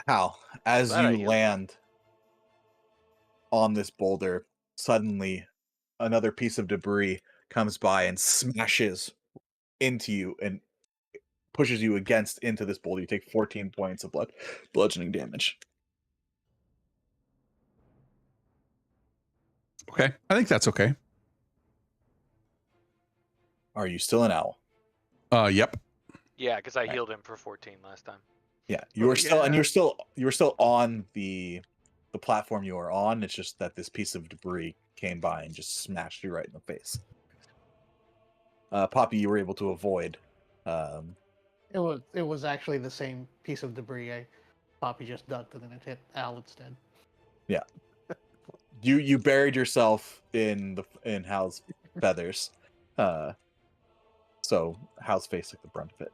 Hal, as Glad I you healed you. land on this boulder, suddenly another piece of debris comes by and smashes into you and pushes you into this boulder. You take 14 points of bludgeoning damage. Okay, I think that's okay. Are you still an owl? Yep. Yeah, because I Right. healed him for 14 last time. Yeah, you were still, and yeah. you were still on the platform you were on. It's just that this piece of debris came by and just smashed you right in the face. Poppy, you were able to avoid. It was actually the same piece of debris. Poppy just ducked and then it hit Al instead. Yeah, you buried yourself in Hal's feathers, so Hal's face took the brunt of it.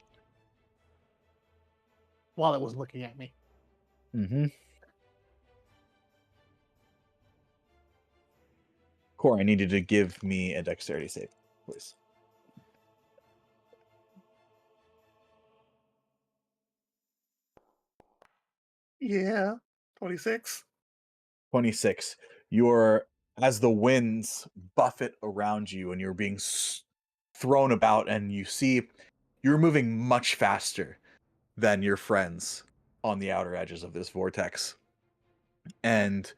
While it was looking at me. Mm-hmm. Core, I need you to give me a dexterity save, please. Yeah. 26. 26. As the winds buffet around you and you're being thrown about, and you see you're moving much faster than your friends on the outer edges of this vortex. And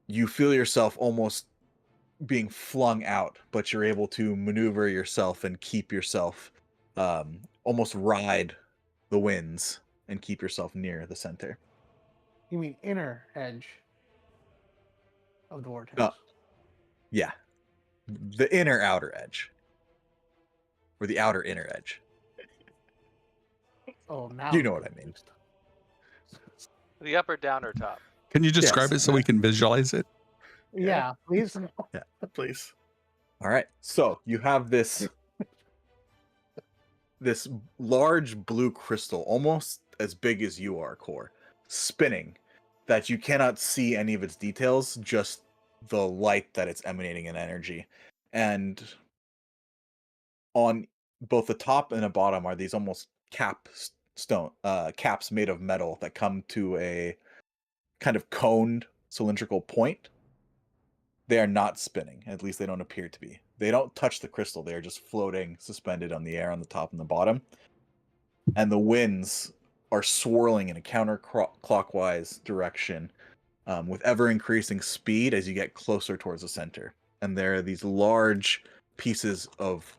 you feel yourself almost being flung out, but you're able to maneuver yourself and keep yourself, almost ride the winds and keep yourself near the center. You mean inner edge of the vortex? No. Yeah. The inner outer edge. Or the outer inner edge. Oh, now You know what I mean. The upper, down, or top? Can you describe Yes. it so we can visualize it? Yeah, please. Please. All right. So you have this large blue crystal, almost as big as you are, Core, spinning, that you cannot see any of its details, just the light that it's emanating in energy. And on both the top and the bottom are these almost caps made of metal that come to a kind of coned cylindrical point. They are not spinning, at least they don't appear to be. They don't touch the crystal, they are just floating, suspended on the air on the top and the bottom. And the winds are swirling in a counterclockwise direction, with ever increasing speed as you get closer towards the center. And there are these large pieces of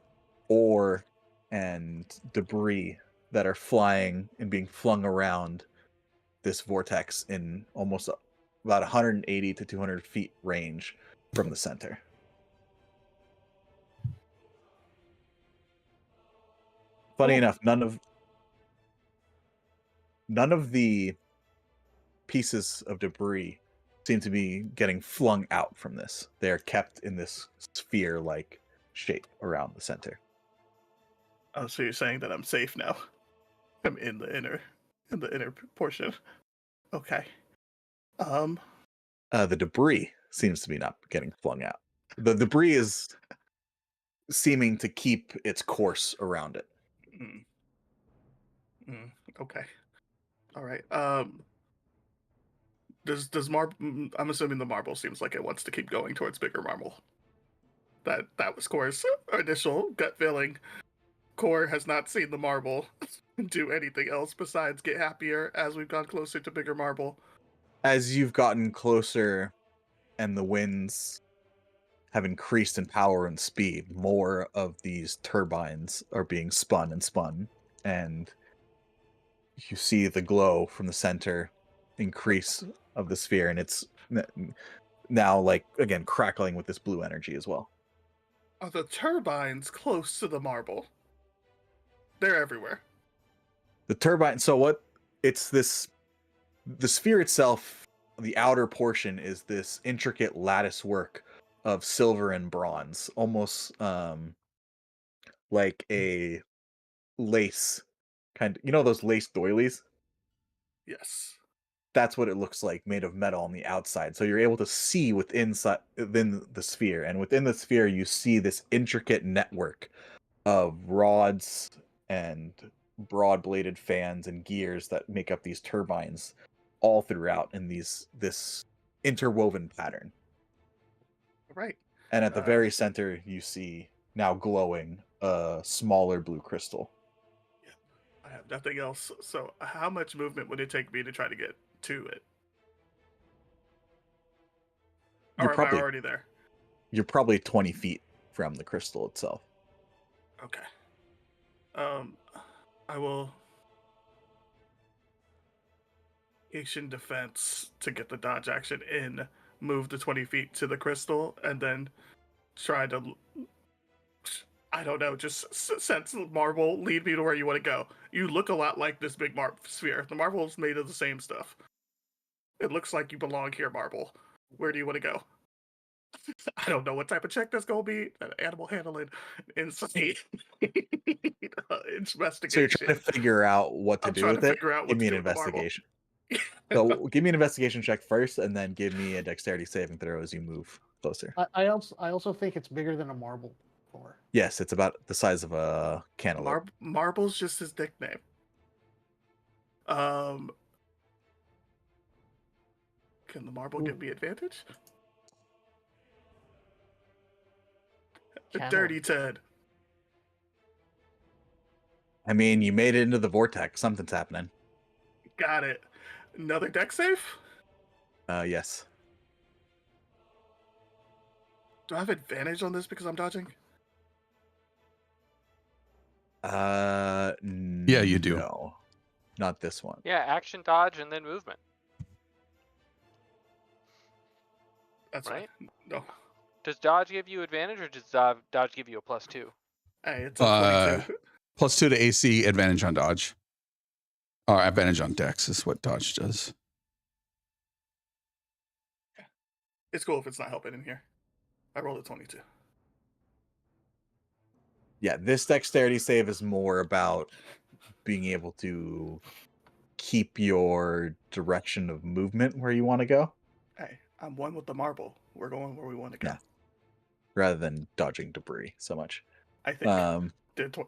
ore and debris that are flying and being flung around this vortex in almost about 180 to 200 feet range from the center. Funny enough, none of the pieces of debris seem to be getting flung out from this. They are kept in this sphere-like shape around the center. Oh, so you're saying that I'm safe now? I'm in the inner portion. Okay. The debris seems to be not getting flung out. The debris is seeming to keep its course around it. Okay. All right. Does marble? I'm assuming the marble seems like it wants to keep going towards bigger marble. That was Core's initial gut feeling. Core has not seen the marble do anything else besides get happier as we've gone closer to bigger marble. As you've gotten closer and the winds have increased in power and speed, more of these turbines are being spun, and you see the glow from the center increase of the sphere, and it's now, like, again, crackling with this blue energy as well. Are the turbines close to the marble? They're everywhere. The turbine, so what, it's this, the sphere itself, the outer portion is this intricate lattice work of silver and bronze, almost like a lace kind of, you know, those lace doilies? Yes. That's what it looks like, made of metal on the outside. So you're able to see within the sphere, and within the sphere you see this intricate network of rods and broad-bladed fans and gears that make up these turbines all throughout in this interwoven pattern. Right. And at the very center you see, now glowing, a smaller blue crystal. I have nothing else. So how much movement would it take me to try to get to it? Or am I already there? You're probably 20 feet from the crystal itself. Okay. I will action defense to get the dodge action in, move the 20 feet to the crystal, and then try to, I don't know, just sense the marble, lead me to where you want to go. You look a lot like this big sphere. The marble is made of the same stuff. It looks like you belong here, marble. Where do you want to go? I don't know what type of check that's going to be. Animal handling, insight, investigation. So you're trying to figure out what to do with it? Give me an investigation. So give me an investigation check first, and then give me a dexterity saving throw as you move closer. I also think it's bigger than a marble core. Yes, it's about the size of a cantaloupe. Marble's just his nickname. Can the marble give me advantage? A dirty 10. I mean, you made it into the vortex. Something's happening. Got it. Another deck save? Yes. Do I have advantage on this because I'm dodging? Yeah, you do. No, not this one. Yeah, action, dodge, and then movement. That's right. No. Does dodge give you advantage, or does dodge give you a +2? Hey, it's a 22. +2 to AC, advantage on dodge. Or advantage on dex is what dodge does. It's cool if it's not helping in here. I rolled a 22. Yeah, this dexterity save is more about being able to keep your direction of movement where you want to go. Hey, I'm one with the marble. We're going where we want to go. Yeah. Rather than dodging debris so much. I think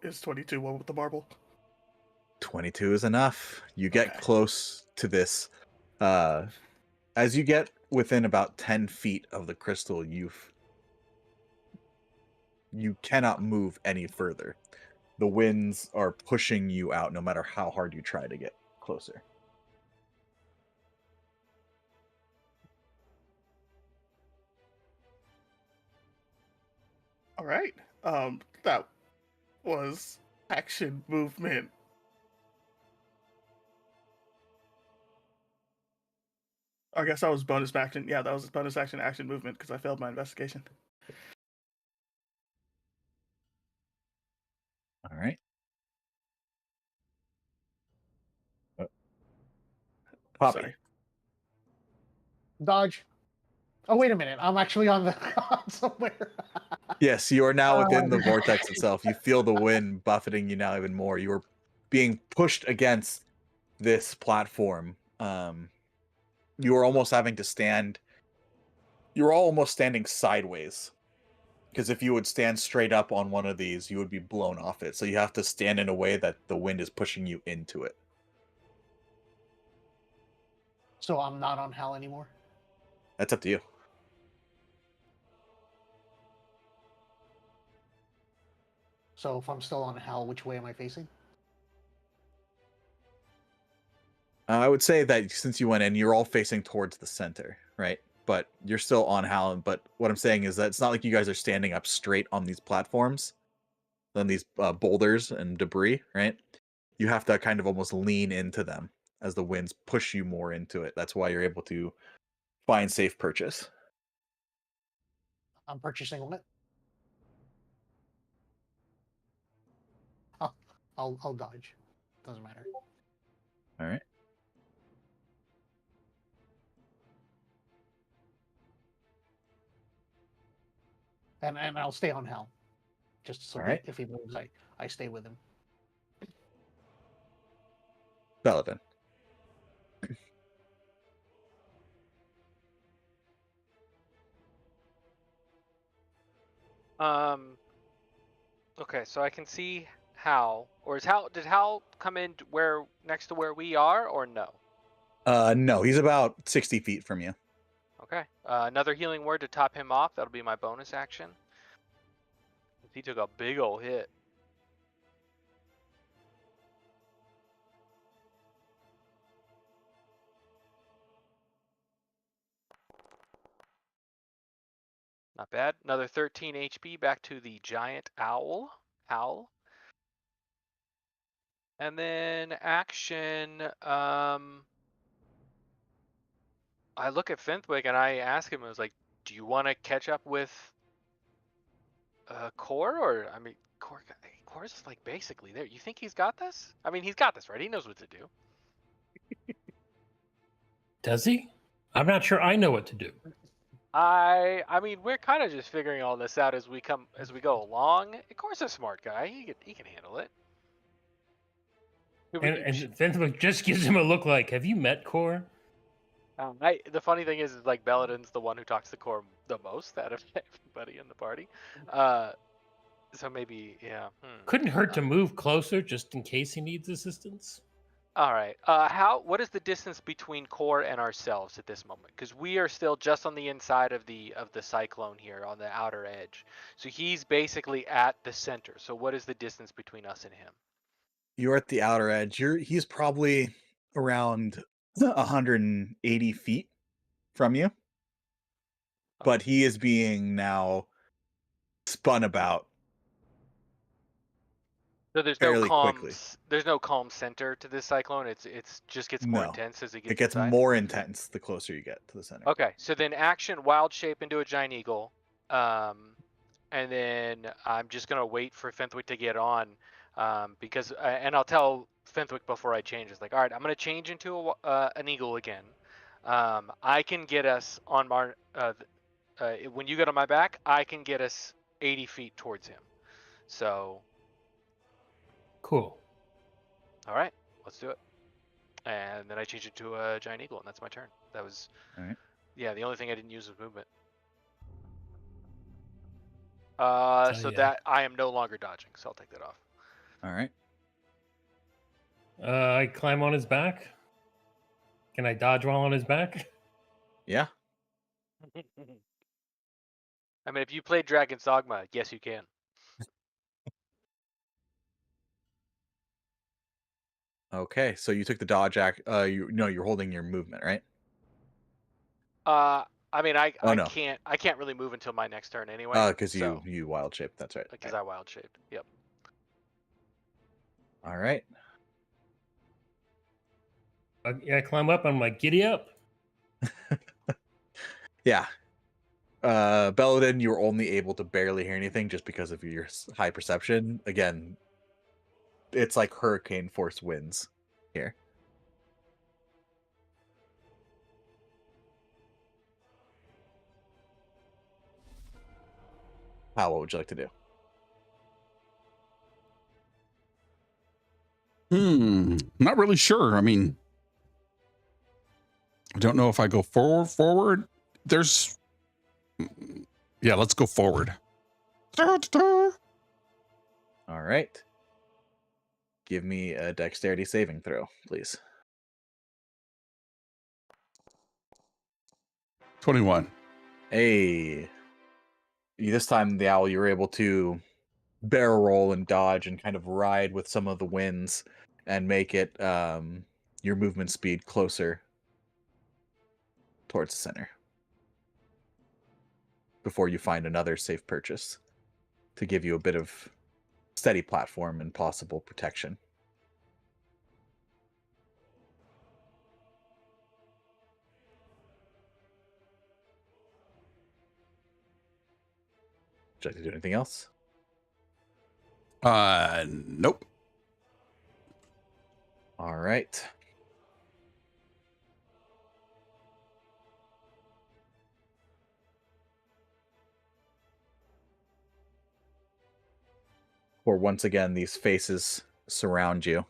is 22 one with the marble? 22 is enough. You get close to this. As you get within about 10 feet of the crystal, you cannot move any further. The winds are pushing you out no matter how hard you try to get closer. All right. That was action movement. I guess that was bonus action. Yeah, that was bonus action movement because I failed my investigation. All right. Poppy. Sorry. Dodge. Oh, wait a minute. I'm actually on the somewhere. Yes, you are now within the vortex itself. You feel the wind buffeting you now even more. You are being pushed against this platform. You are almost having to stand. You're all almost standing sideways. Because if you would stand straight up on one of these, you would be blown off it. So you have to stand in a way that the wind is pushing you into it. So I'm not on Hal anymore. That's up to you. So if I'm still on Hal, which way am I facing? I would say that since you went in, you're all facing towards the center, right? But you're still on Hal. But what I'm saying is that it's not like you guys are standing up straight on these platforms, on these boulders and debris, right? You have to kind of almost lean into them as the winds push you more into it. That's why you're able to find safe purchase. I'm purchasing on it. I'll dodge. Doesn't matter. All right. And I'll stay on Hal. Just so All right. if he moves, I stay with him. Belavan. Okay, so I can see Hal, or did Hal come in next to where we are, or no? No, he's about 60 feet from you. Okay, another healing word to top him off. That'll be my bonus action. He took a big old hit. Not bad. Another 13 HP back to the giant owl. And then action, I look at Fenthwick and I ask him, I was like, do you want to catch up with Core? Or, I mean, Core's like basically there. You think he's got this? I mean, he's got this, right? He knows what to do. Does he? I'm not sure I know what to do. I mean, we're kind of just figuring all this out as we go along. Core's a smart guy. He can handle it. And Fenthwick just gives him a look like, have you met Core? The funny thing is like Belladin's the one who talks to Core the most out of everybody in the party. So maybe, yeah. Couldn't hurt to move closer just in case he needs assistance. All right. What is the distance between Core and ourselves at this moment? Because we are still just on the inside of the cyclone here, on the outer edge. So he's basically at the center. So what is the distance between us and him? You're at the outer edge. He's probably around 180 feet from you. But he is being now spun about. So there's fairly no calm. quickly. There's no calm center to this cyclone. It's just gets more intense as it gets. It gets inside. more intense the closer you get to the center. Okay, so then action wild shape into a giant eagle, and then I'm just gonna wait for Fenthwick to get on, because and I'll tell Fenthwick before I change. It's like, all right, I'm gonna change into an eagle again. I can get us on my when you get on my back, I can get us 80 feet towards him. So. Cool. All right, let's do it. And then I change it to a giant eagle, and that's my turn. That was. All right. Yeah, the only thing I didn't use was movement. So that I am no longer dodging, so I'll take that off. All right. I climb on his back. Can I dodge while on his back? Yeah. I mean, if you played Dragon's Dogma, yes, you can. Okay, so you took the dodge act. You're holding your movement, right? I mean, Oh, no. I can't really move until my next turn anyway. Because so, you wild shaped. That's right. because Okay. I wild shaped. Yep. All right. I climb up. I'm like, giddy up. Yeah. Belladin, you were only able to barely hear anything just because of your high perception. Again, it's like hurricane force winds here. How? What would you like to do? Not really sure. I mean, I don't know if I go forward. There's, yeah, let's go forward. All right. Give me a dexterity saving throw, please. 21. Hey. This time, the owl, you were able to barrel roll and dodge and kind of ride with some of the winds and make it your movement speed closer towards the center before you find another safe purchase to give you a bit of steady platform and possible protection. Would you like to do anything else? Nope. All right. Or once again, these faces surround you.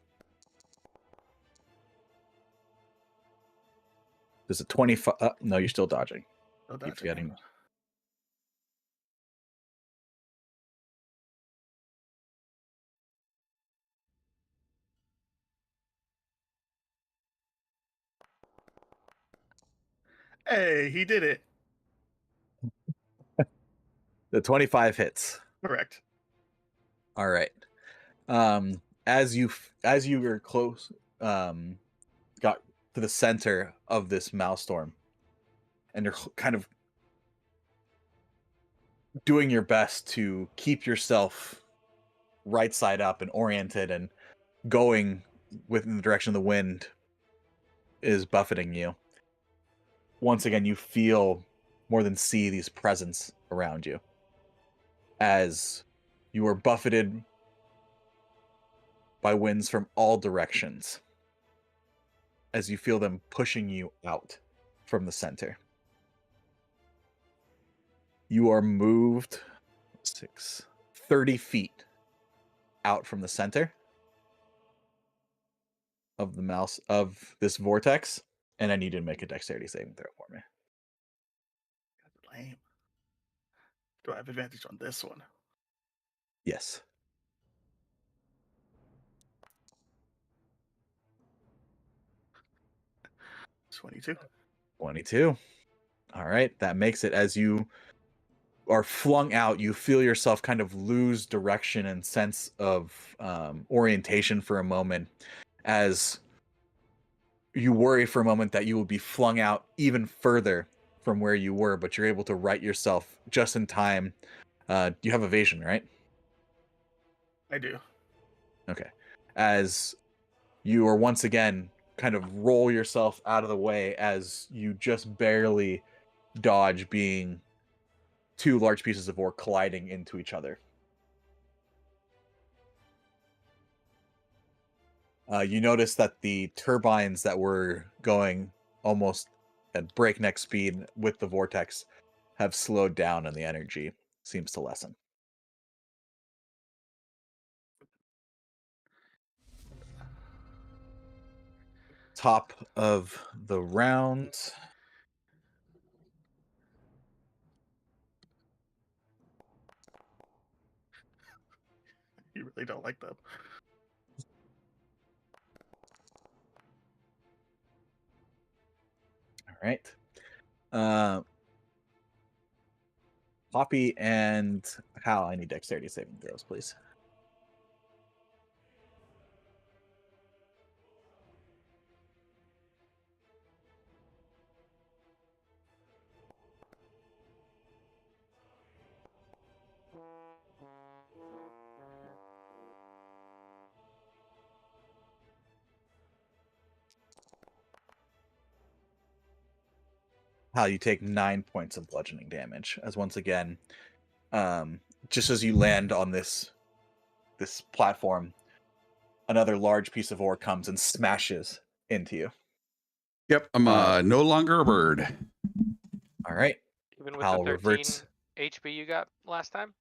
There's a 25. No, you're still dodging. No Keep dodging. forgetting. Hey, he did it. The 25 hits. Correct. All right. As you were close, got to the center of this mouse storm, and you're kind of doing your best to keep yourself right side up and oriented and going within the direction the wind is buffeting you. Once again, you feel more than see these presence around you as you are buffeted by winds from all directions, as you feel them pushing you out from the center. You are moved 30 feet out from the center of the mouse of this vortex, and I need you to make a dexterity saving throw for me. Lame. Do I have advantage on this one? Yes. 22. 22. All right, that makes it. As you are flung out, you feel yourself kind of lose direction and sense of orientation for a moment, as you worry for a moment that you will be flung out even further from where you were, but you're able to right yourself just in time. You have evasion, right? I do. Okay. As you are once again kind of roll yourself out of the way as you just barely dodge being two large pieces of ore colliding into each other. You notice that the turbines that were going almost at breakneck speed with the vortex have slowed down and the energy seems to lessen. Top of the round. You really don't like them. All right. Poppy and Hal, I need dexterity saving throws, please. how you take 9 points of bludgeoning damage. As once again, just as you land on this platform, another large piece of ore comes and smashes into you. Yep, I'm no longer a bird. All right. Even with Hal the 13 reverts. HP you got last time?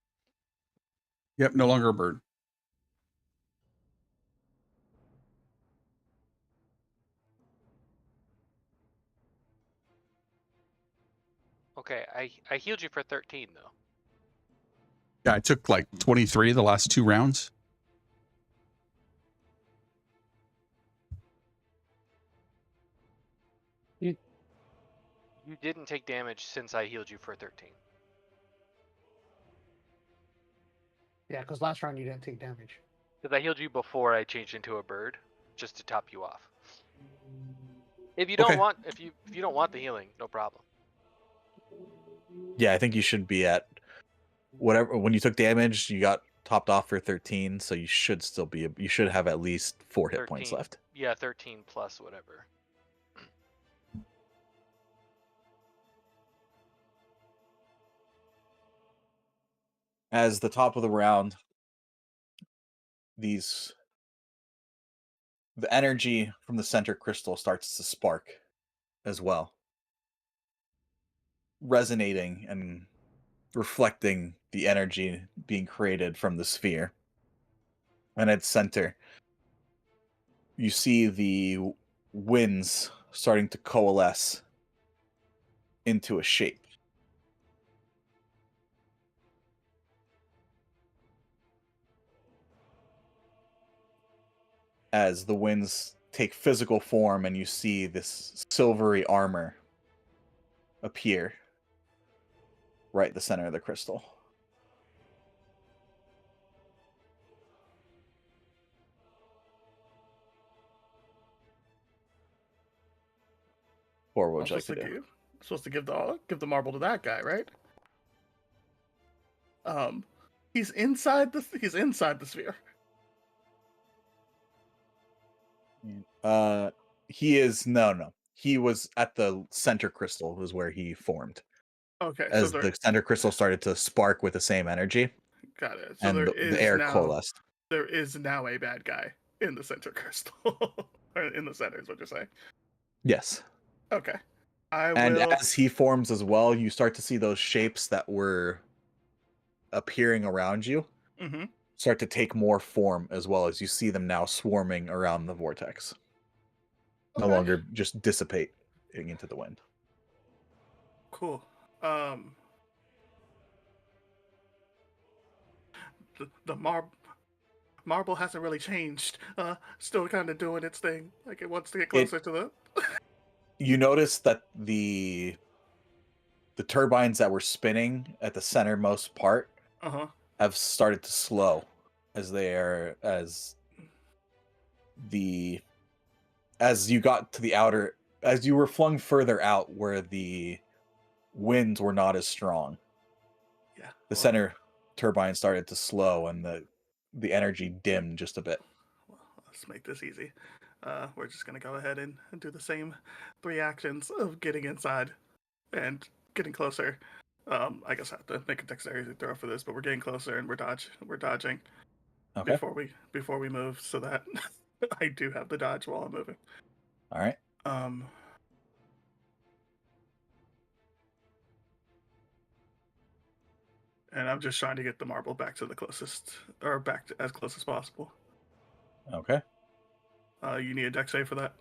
Yep, no longer a bird. Okay, I healed you for 13 though. Yeah, I took like 23 the last 2 rounds. You didn't take damage since I healed you for 13. Yeah, because last round you didn't take damage. Because I healed you before I changed into a bird, just to top you off. If you don't Okay. want, if you don't want the healing, no problem. Yeah, I think you should be at whatever. When you took damage, you got topped off for 13, so you should still be. You should have at least 4 hit points 13. left. Yeah, 13 plus whatever. As the top of the round, the energy from the center crystal starts to spark as well, resonating and reflecting the energy being created from the sphere. And at center, you see the winds starting to coalesce into a shape. As the winds take physical form and you see this silvery armor appear right at the center of the crystal. Or what would you like to do? Supposed to give the marble to that guy, right? He's inside the sphere. He is no. He was at the center crystal was where he formed. Okay, As the center crystal started to spark with the same energy. Got it. So and the air coalesced. There is now a bad guy in the center crystal. Or in the center is what you're saying. Yes. Okay. As he forms as well, you start to see those shapes that were appearing around you start to take more form as well, as you see them now swarming around the vortex. No longer just dissipating into the wind. Cool. The marble hasn't really changed. Still kind of doing its thing. Like it wants to get closer to the. You notice that the turbines that were spinning at the centermost part have started to slow as you got to the outer, as you were flung further out where the winds were not as strong. Yeah. The center turbine started to slow and the energy dimmed just a bit. Well, let's make this easy. We're just gonna go ahead and do the same 3 actions of getting inside and getting closer. I guess I have to make a dexterity throw for this, but we're getting closer and we're dodging. Okay. Before we move, so that I do have the dodge while I'm moving. All right. And I'm just trying to get the marble back to the closest, or back to as close as possible. Okay. You need a dex save for that?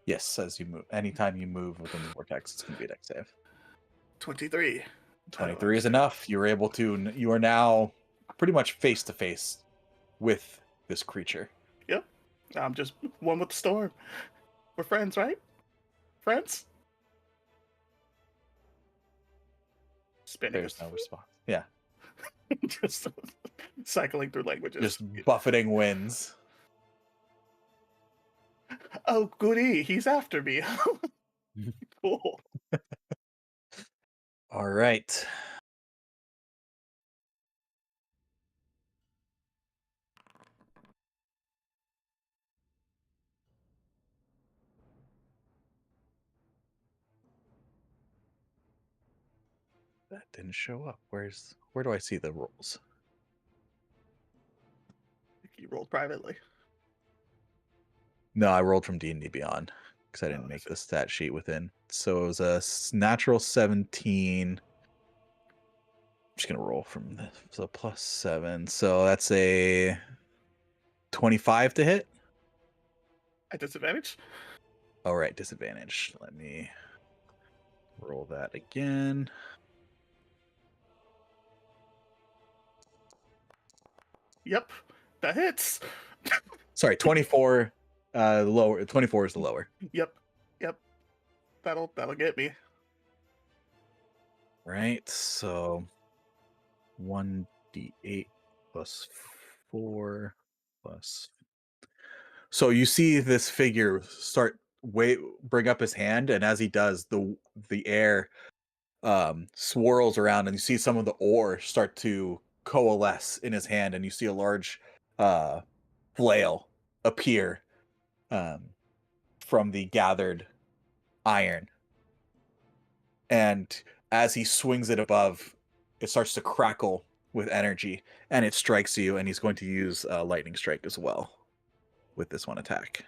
Yes, as you move. Anytime you move within the vortex, it's going to be a dex save. 23. 23 is enough. You are now pretty much face to face with this creature. Yep. I'm just one with the storm. We're friends, right? Friends? Spinning. There's no response. Yeah. Just cycling through languages. Just buffeting winds. Oh, goody. He's after me. Cool. All right. That didn't show up. Where do I see the rolls? You rolled privately. No, I rolled from D&D Beyond because I didn't Oh, I make see. the stat sheet within. So it was a natural 17. I'm just gonna roll from this. So +7. So that's a 25 to hit. At disadvantage? All right, disadvantage. Let me roll that again. Yep. That hits. Sorry, 24. Lower. 24 is the lower. Yep. Yep. That'll get me. Right. So 1d8 plus 4 plus. So you see this figure start bring up his hand, and as he does, the air swirls around, and you see some of the ore start to coalesce in his hand, and you see a large flail appear from the gathered iron. And as he swings it above, it starts to crackle with energy, and it strikes you, and he's going to use lightning strike as well with this one attack.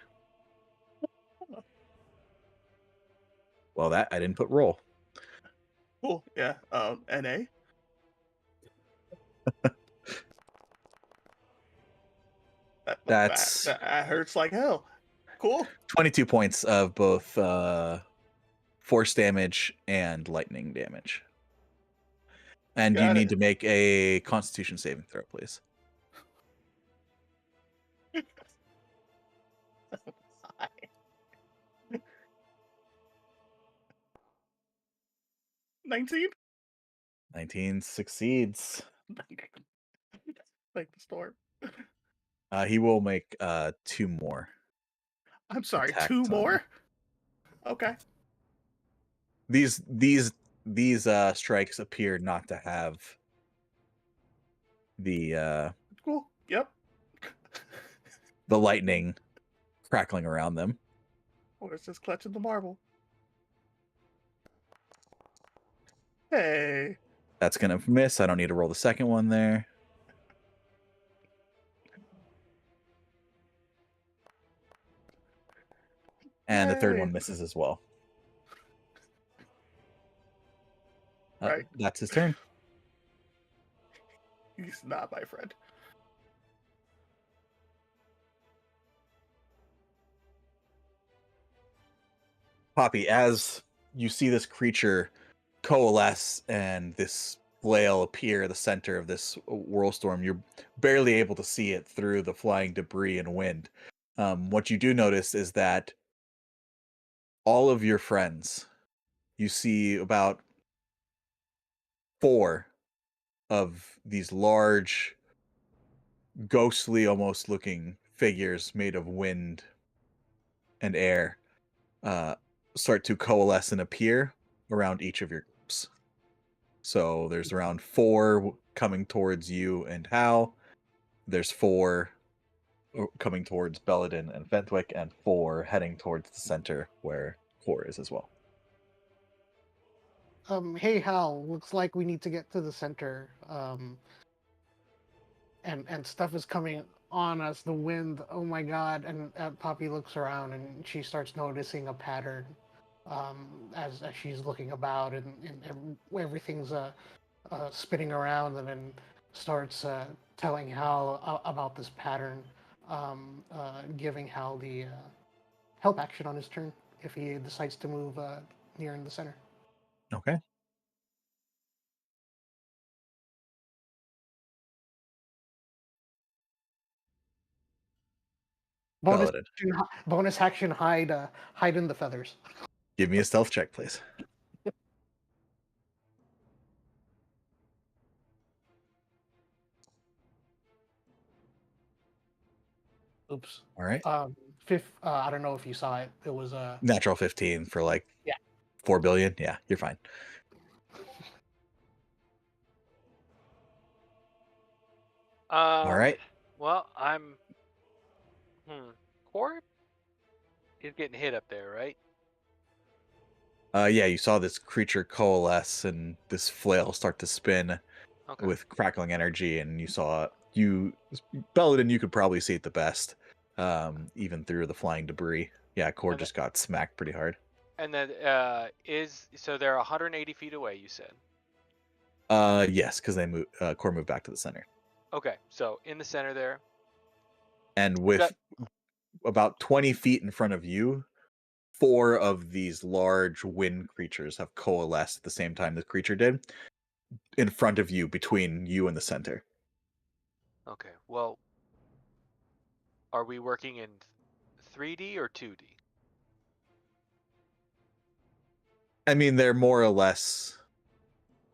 Well, that I didn't put roll. Cool. Yeah. NA. That's That hurts like hell. Cool. 22 points of both force damage and lightning damage. And you Got need it. to make a Constitution saving throw, please. Hi. 19? 19 succeeds. Like the storm. He will make 2 more I'm sorry, attacks 2 on you. more? Okay. These strikes appear not to have the Cool. Yep. lightning crackling around them. Or it's just clutching the marble. Hey. That's gonna miss. I don't need to roll the second one there. And the third Yay. one misses as well. Right. That's his turn. He's not my friend. Poppy, as you see this creature coalesce and this flail appear at the center of this whirlstorm, you're barely able to see it through the flying debris and wind. What you do notice is that all of your friends, you see about 4 of these large, ghostly almost looking figures made of wind and air start to coalesce and appear around each of your groups. So there's around 4 coming towards you and Hal. There's 4 coming towards Belladin and Fentwick, and 4 heading towards the center where Core is as well. Hey Hal, looks like we need to get to the center. And stuff is coming on us, the wind, oh my god. And Poppy looks around and she starts noticing a pattern as she's looking about, and everything's spinning around, and then starts telling Hal about this pattern, giving Hal the help action on his turn if he decides to move near in the center. Okay. Bonus Belladin. action, bonus action, hide in the feathers. Give me a stealth check, please. Oops. All right. I don't know if you saw it. It was Natural 15 for like Yeah. 4 billion. Yeah, you're fine. All right. Well, I'm. Core is getting hit up there, right? Yeah, you saw this creature coalesce and this flail start to spin Okay. with crackling energy, and you saw Belladin, you could probably see it the best, even through the flying debris. Yeah, Core And just got smacked pretty hard. And then so they're 180 feet away, you said. Yes, because they Core moved back to the center, Okay, so in the center there. and you with got- about 20 feet in front of you, 4 of these large wind creatures have coalesced at the same time the creature did, in front of you, between you and the center. Okay, well, are we working in 3D or 2D? I mean, they're more or less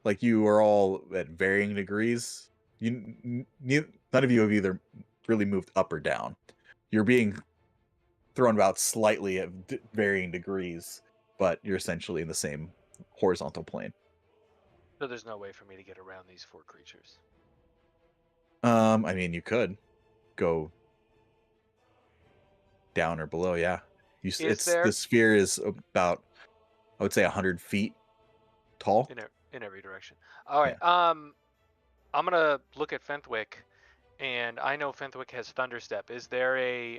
like you are all at varying degrees. None of you have either really moved up or down. You're being thrown about slightly at varying degrees, but you're essentially in the same horizontal plane. So there's no way for me to get around these 4 creatures. I mean, you could go down or below. Yeah, the sphere is about, I would say, 100 feet tall. In every direction. All right. Yeah. I'm gonna look at Fenthwick, and I know Fenthwick has Thunderstep. Is there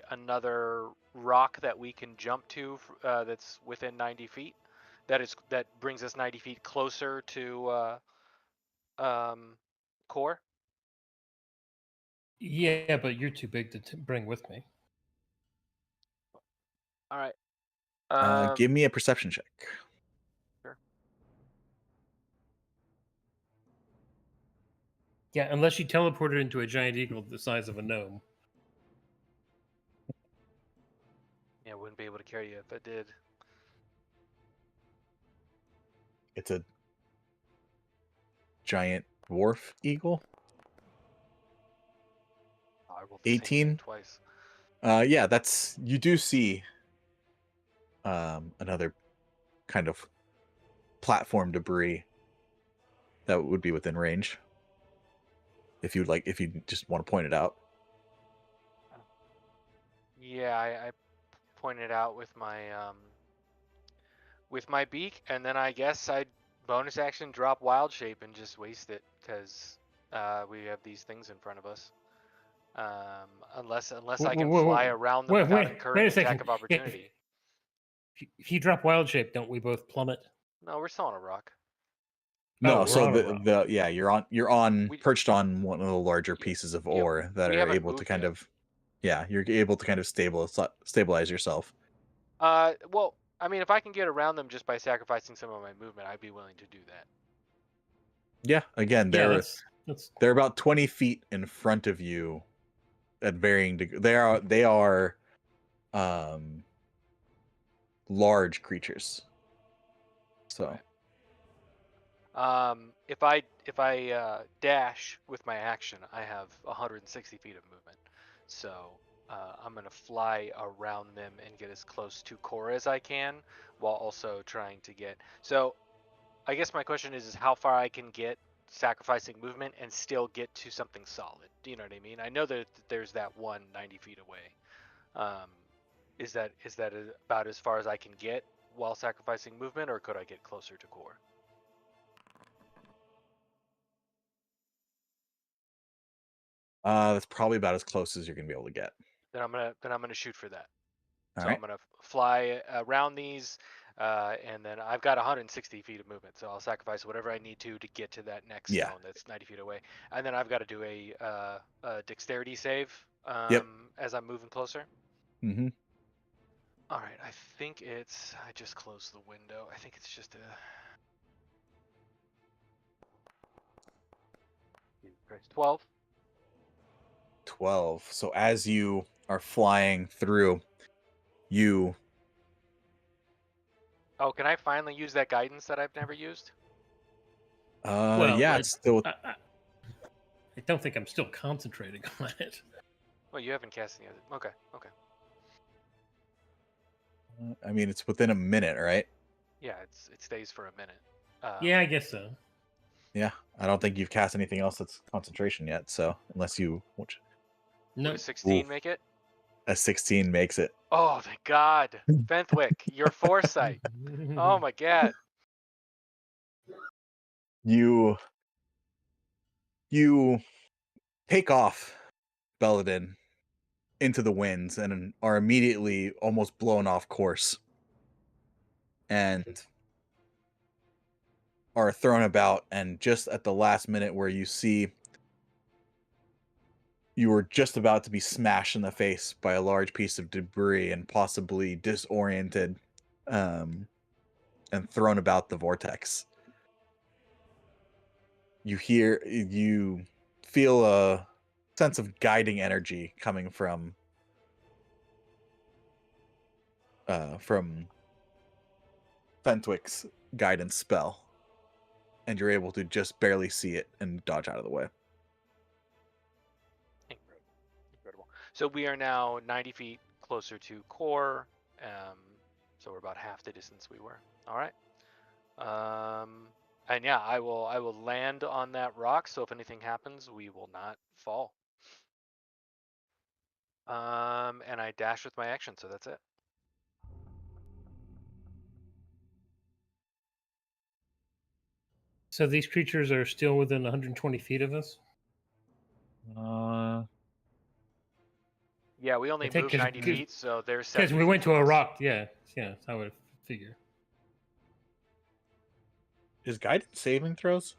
another rock that we can jump to that's within 90 feet? That brings us 90 feet closer to Core. Yeah, but you're too big to bring with me. All right. Give me a perception check. Sure. Yeah, unless you teleported into a giant eagle the size of a gnome. Yeah, I wouldn't be able to carry you if I did. It's a giant dwarf eagle. Oh, I rolled the same thing 18? twice. Yeah, you do see another kind of platform debris that would be within range. If you just want to point it out. Yeah, I pointed out with my beak, and then I guess I'd bonus action drop wild shape and just waste it because we have these things in front of us. Unless I can fly around them without incurring attack of opportunity. If you drop wild shape, don't we both plummet? No, we're still on a rock. No, Oh, so we're on a rock. yeah, you're perched on one of the larger pieces of ore that we are haven't able to moved kind yet. of, yeah, you're able to kind of stabilize yourself. Well, I mean, if I can get around them just by sacrificing some of my movement, I'd be willing to do that. Yeah, again, that's they're about 20 feet in front of you at varying degrees. They are large creatures. So if I dash with my action, I have 160 feet of movement. So I'm gonna fly around them and get as close to Core as I can, while also trying to get. So I guess my question is how far I can get sacrificing movement and still get to something solid. Do you know what I mean? I know that there's that one 90 feet away. Is that about as far as I can get while sacrificing movement, or could I get closer to Core? that's probably about as close as you're gonna be able to get. Then I'm gonna shoot for that. All So right. I'm gonna fly around these, and then I've got 160 feet of movement, so I'll sacrifice whatever I need to get to that next zone that's 90 feet away, and then I've got to do a dexterity save as I'm moving closer. Mm-hmm. All right, I think it's. I just closed the window. I think it's just a. 12. 12. So as you are flying through, you. Oh, can I finally use that guidance that I've never used? Yeah, it's still. I don't think I'm still concentrating on it. Well, you haven't cast any other. Okay. I mean, it's within a minute, right? Yeah, it stays for a minute. Yeah, I guess so. Yeah, I don't think you've cast anything else that's concentration yet. So unless you, no, 16 make it. A 16 makes it. Oh, thank God. Fenthwick, your foresight. Oh my God. You take off, Belladin, into the winds and are immediately almost blown off course and are thrown about, and just at the last minute where you see you were just about to be smashed in the face by a large piece of debris and possibly disoriented and thrown about the vortex. You feel a sense of guiding energy coming from Fentwick's guidance spell, and you're able to just barely see it and dodge out of the way. Incredible. So we are now 90 feet closer to core. So we're about half the distance we were. All right. And yeah, I will land on that rock. So if anything happens, we will not fall. And I dash with my action. So that's it. So these creatures are still within 120 feet of us? Yeah, we only moved 90 feet, so there's 70 Because we feet went to from a us. rock, yeah. Yeah, I would figure. Is guidance saving throws?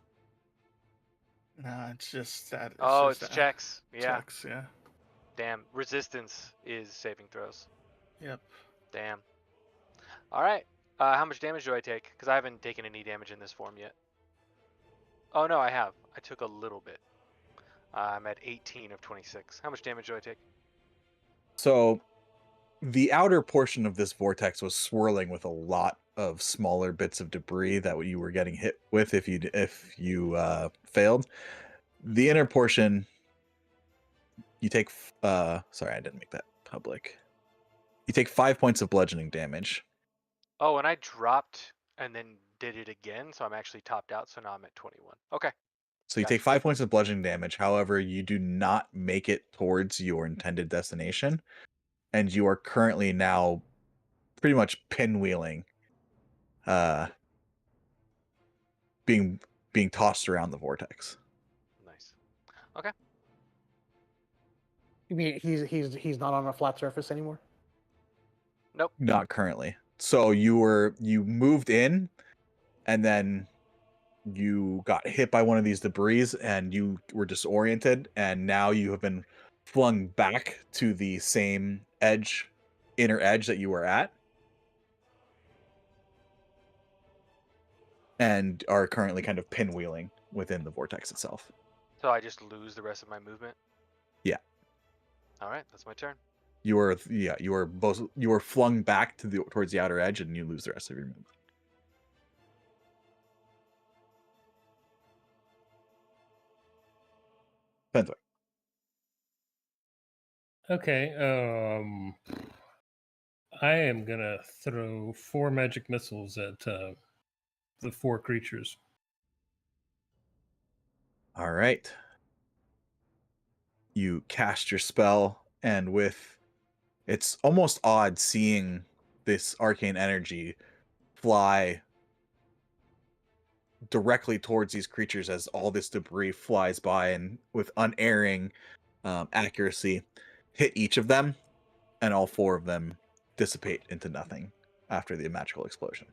Nah, it's just that. Oh, just it's checks. Yeah. Checks, yeah. Damn. Resistance is saving throws. Yep. Damn. All right. How much damage do I take? Because I haven't taken any damage in this form yet. Oh, no, I have. I took a little bit. I'm at 18 of 26. How much damage do I take? So the outer portion of this vortex was swirling with a lot of smaller bits of debris that you were getting hit with if you failed. The inner portion, you take sorry, I didn't make that public. You take 5 points of bludgeoning damage. Oh, and I dropped and then did it again, so I'm actually topped out, so now I'm at 21. Okay. So you take 5 points of bludgeoning damage. However, you do not make it towards your intended destination, and you are currently now pretty much pinwheeling, being tossed around the vortex. Nice. Okay. You mean he's not on a flat surface anymore? Nope. Not currently. So you moved in, and then you got hit by one of these debris, and you were disoriented, and now you have been flung back to the same inner edge that you were at, and are currently kind of pinwheeling within the vortex itself. So I just lose the rest of my movement? Yeah. All right, that's my turn. You were flung back towards the outer edge, and you lose the rest of your movement. Fenwick. Okay, I am gonna throw 4 magic missiles at the 4 creatures. All right. You cast your spell, and it's almost odd seeing this arcane energy fly directly towards these creatures as all this debris flies by, and with unerring accuracy hit each of them, and all 4 of them dissipate into nothing after the magical explosion.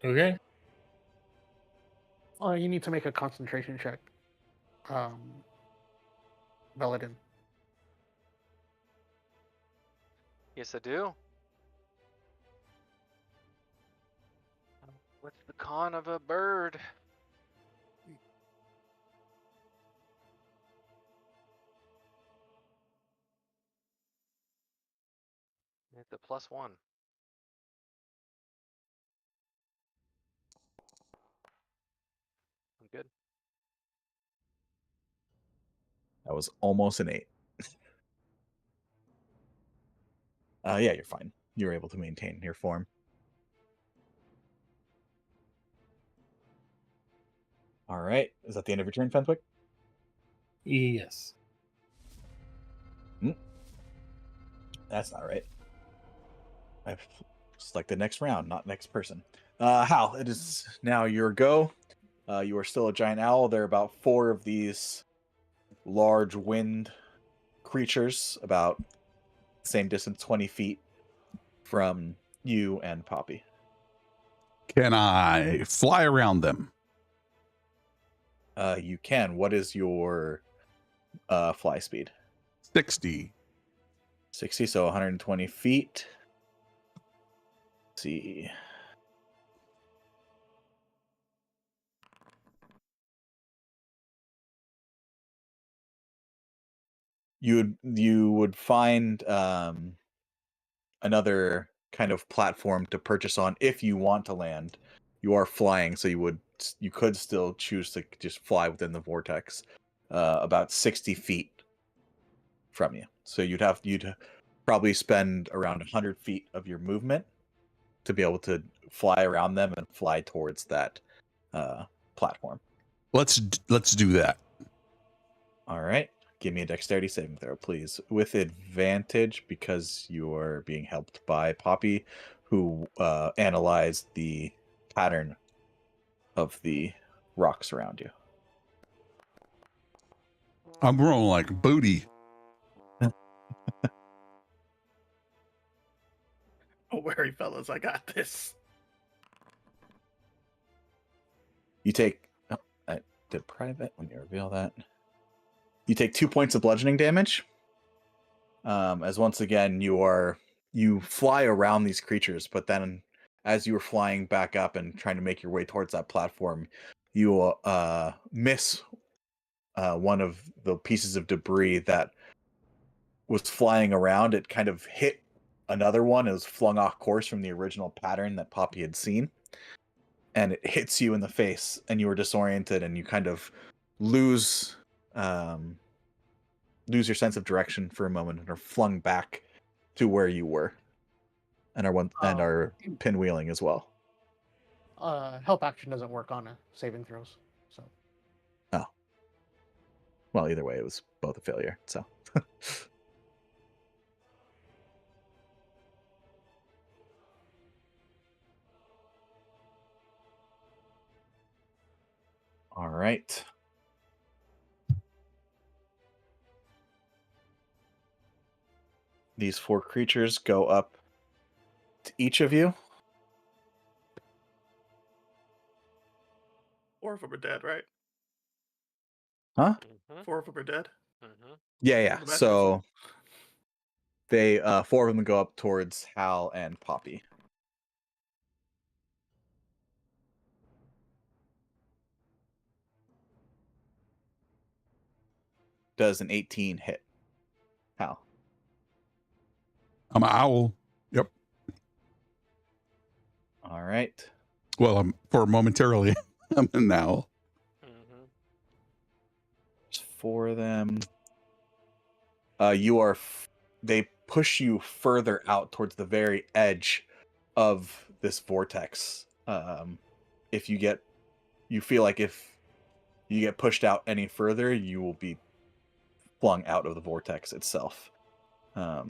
Okay. You need to make a concentration check. Belladin. Yes, I do. What's the con of a bird? It's a +1. I'm good. That was almost an 8. Yeah, you're fine. You're able to maintain your form. All right. Is that the end of your turn, Fenwick? Yes. That's not right. I've selected next round, not next person. Hal, it is now your go. You are still a giant owl. There are about 4 of these large wind creatures, about the same distance, 20 feet from you and Poppy. Can I fly around them? You can. What is your fly speed? 60. 60, so 120 feet. Let's see. You would find another kind of platform to purchase on if you want to land. You are flying, so you could still choose to just fly within the vortex, about 60 feet from you. So you'd probably spend around 100 feet of your movement to be able to fly around them and fly towards that platform. Let's do that. All right. Give me a dexterity saving throw, please, with advantage because you are being helped by Poppy, who analyzed the pattern of the rocks around you. I'm rolling like booty. Don't worry, fellas, I got this. You take... Oh, I did private. Let me reveal that. You take 2 points of bludgeoning damage. As once again, you fly around these creatures, but then as you were flying back up and trying to make your way towards that platform, you miss one of the pieces of debris that was flying around. It kind of hit another one. It was flung off course from the original pattern that Poppy had seen. And it hits you in the face, and you were disoriented, and you kind of lose your sense of direction for a moment and are flung back to where you were. And are pinwheeling as well. Help action doesn't work on saving throws. So. Oh. Well, either way, it was both a failure, so... All right. These 4 creatures go up to each of you. 4 of them are dead, right? Huh? Mm-hmm. 4 of them are dead. Mm-hmm. Yeah. The So they 4 of them go up towards Hal and Poppy. Does an 18 hit? Hal. I'm an owl. Yep. All right. Well, for momentarily, I'm an owl. Mm-hmm. There's 4 of them. They push you further out towards the very edge of this vortex. If you feel like if you get pushed out any further, you will be flung out of the vortex itself. Yeah.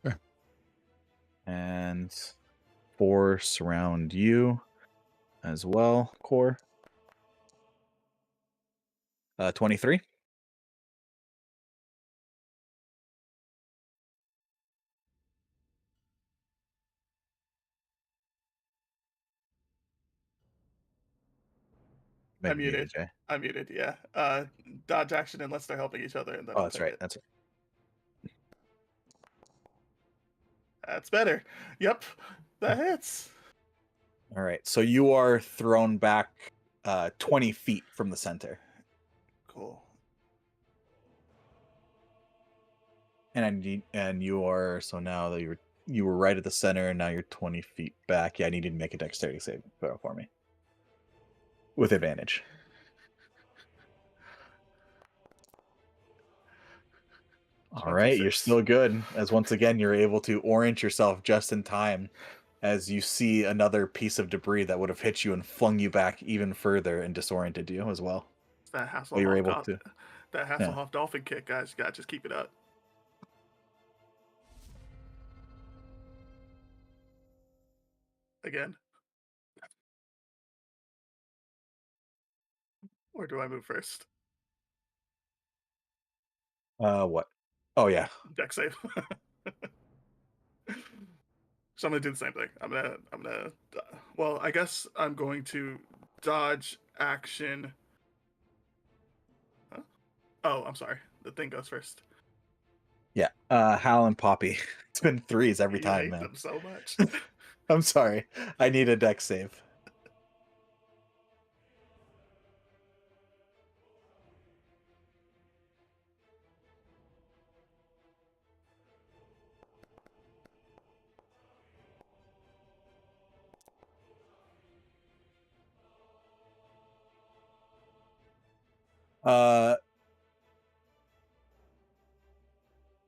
Okay. And 4 surround you as well, Core. 23. I'm Maybe muted. AJ. I'm muted, yeah. Dodge action unless they're helping each other, and then Oh, I'll that's take right. it. That's right. That's better. Yep, that hits. All right. So you are thrown back 20 feet from the center. Cool. And you are, so now that you were right at the center, and now you're 20 feet back. Yeah, I need you to make a dexterity save throw for me. With advantage. All right, you're 26. still good, as once again you're able to orient yourself just in time as you see another piece of debris that would have hit you and flung you back even further and disoriented you as well. That But you're Hasselhoff, able to. that Yeah. Hasselhoff dolphin kick, guys. You gotta just keep it up. Again. Or do I move first? What? Oh yeah. Deck save. So I'm gonna do the same thing. Well, I guess I'm going to dodge action. Huh? Oh, I'm sorry. The thing goes first. Yeah. Hal and Poppy. It's been threes every You time, hate man. them so much. I'm sorry. I need a deck save. Uh,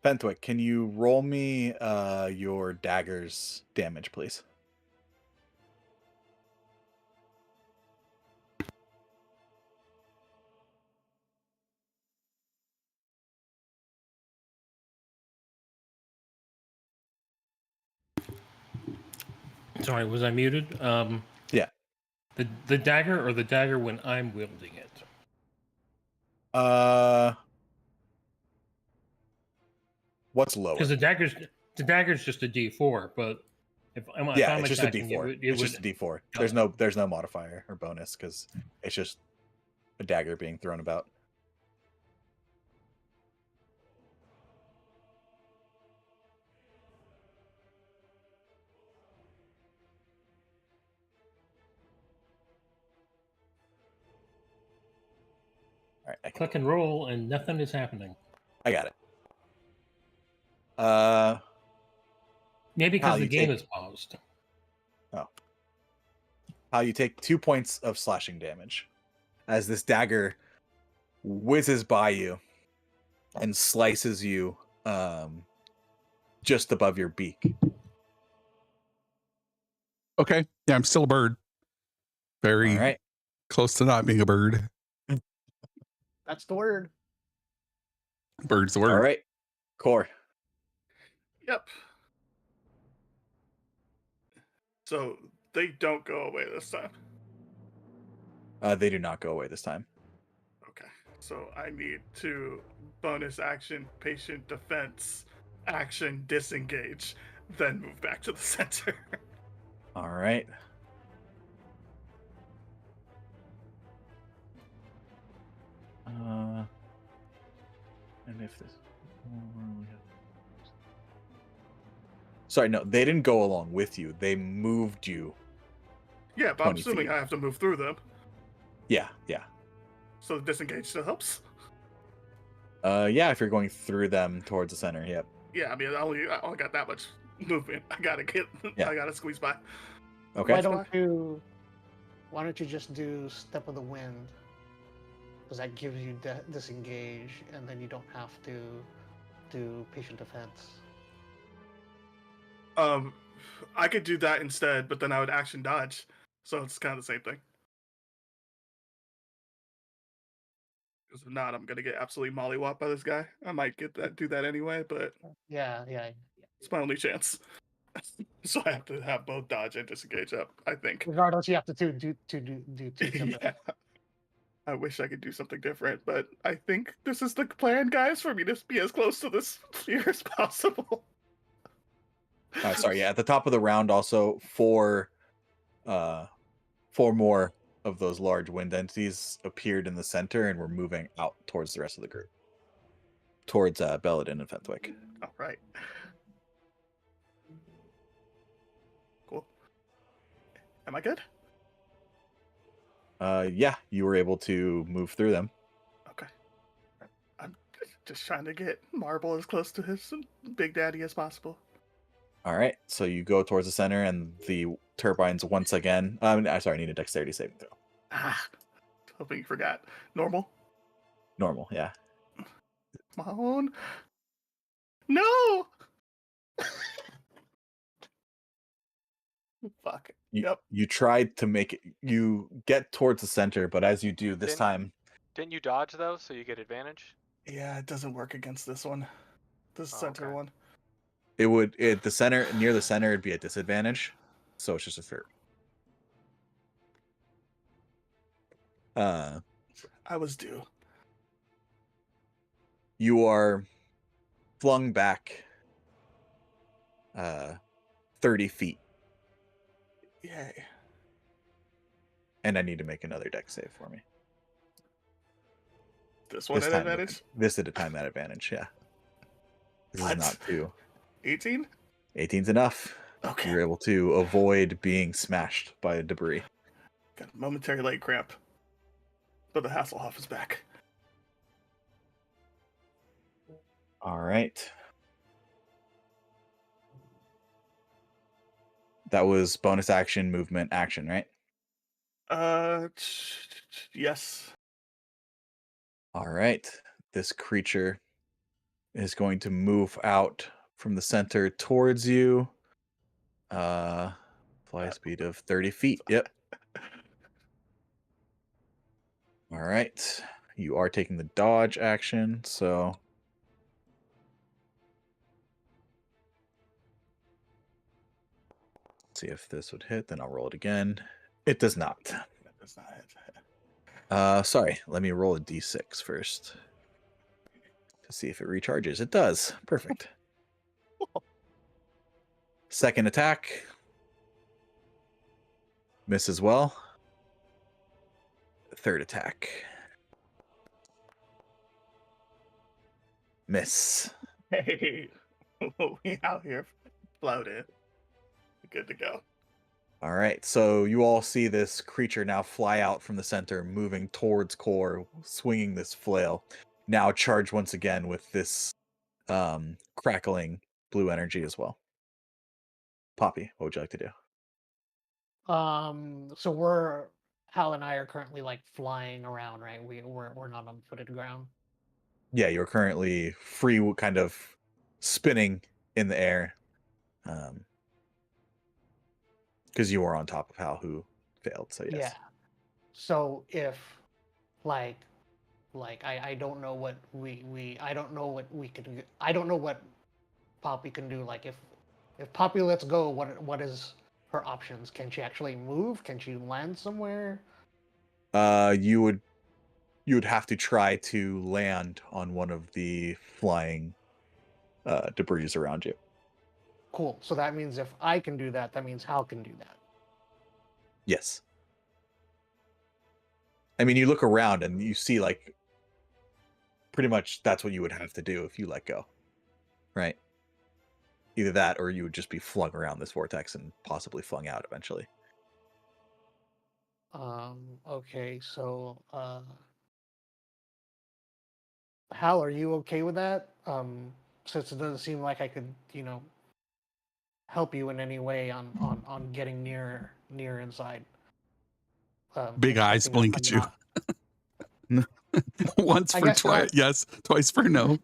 Fentwick, can you roll me your dagger's damage, please? Sorry, was I muted? Yeah. The dagger or the dagger when I'm wielding it? What's lower? Because the dagger's just a D4, but if I'm It's just a attacking D4. it It's just a D4. There's no modifier or bonus because it's just a dagger being thrown about. All right, click and roll, and nothing is happening. I got it. Maybe because Hal, the you game take- is paused. Oh. Hal, you take 2 points of slashing damage as this dagger whizzes by you and slices you just above your beak. Okay. Yeah, I'm still a bird. Very All right. close to not being a bird. That's the word. Bird's the word. All right. Core. Yep. So they don't go away this time. They do not go away this time. Okay. So I need to bonus action, patient defense, action, disengage, then move back to the center. All right. And if this. Sorry, no, they didn't go along with you. They moved you. Yeah, but I'm 20 assuming feet. I have to move through them. Yeah. So the disengage still helps. Yeah, if you're going through them towards the center, yep. Yeah, I mean, I only got that much movement. I gotta squeeze by. Okay. Why don't you just do Step of the Wind? Because that gives you disengage, and then you don't have to do patient defense. I could do that instead, but then I would action dodge, so it's kind of the same thing. Because if not, I'm gonna get absolutely mollywopped by this guy. I might do that anyway, but Yeah. it's my only chance. So I have to have both dodge and disengage up, I think. Regardless, you have to do two separate. Yeah. I wish I could do something different, but I think this is the plan, guys, for me to be as close to this sphere as possible. Sorry, yeah. At the top of the round, also four more of those large wind entities appeared in the center and were moving out towards the rest of the group, towards Belladin and Fentwick. All right. Cool. Am I good? Yeah, you were able to move through them. Okay. I'm just trying to get Marble as close to his Big Daddy as possible. All right, so you go towards the center, and the turbines once again. I need a dexterity saving throw. Hoping you forgot. Normal. Normal, yeah. Come on. No. Fuck. Yep. You tried to make it. You get towards the center, but as you do this time, Didn't you dodge though, so you get advantage? Yeah, it doesn't work against this one. The center okay. one. it would the center near the center it'd be a disadvantage. So it's just a third. I was due. You are flung back 30 feet, Yay. and I need to make another deck save for me. This one at advantage? This at a time at advantage, yeah. This What? is not 2. 18? 18's enough. Okay. You're able to avoid being smashed by debris. Got a momentary leg cramp. But the Hasselhoff is back. All right. That was bonus action, movement, action, right? Yes. All right. This creature is going to move out from the center towards you. Fly speed of 30 feet. Yep. All right. You are taking the dodge action, so see if this would hit, then I'll roll it again. It does not. That does not hit. Sorry, let me roll a d6 first to see if it recharges. It does. Perfect. Second attack. Miss as well. Third attack. Miss. Hey, we out here floated. Good to go. All right, so you all see this creature now fly out from the center, moving towards Core, swinging this flail. Now charge once again with this crackling blue energy as well. Poppy, what would you like to do? So Hal and I are currently like flying around, right? We're not on footed ground. Yeah, you're currently free, kind of spinning in the air, because you were on top of Hal, who failed. So yes. Yeah. So if like I don't know what I don't know what we could I don't know what Poppy can do. Like if Poppy lets go, what is her options? Can she actually move? Can she land somewhere? You would have to try to land on one of the flying debris around you. Cool. So that means if I can do that, that means Hal can do that. Yes. I mean, you look around and you see, like, pretty much that's what you would have to do if you let go, right? Either that or you would just be flung around this vortex and possibly flung out eventually. Okay, so Hal, are you okay with that? Since it doesn't seem like I could, help you in any way on getting near inside. Big I eyes think blink I'm at you. not- Once I for guess twice, not. yes. Twice for no.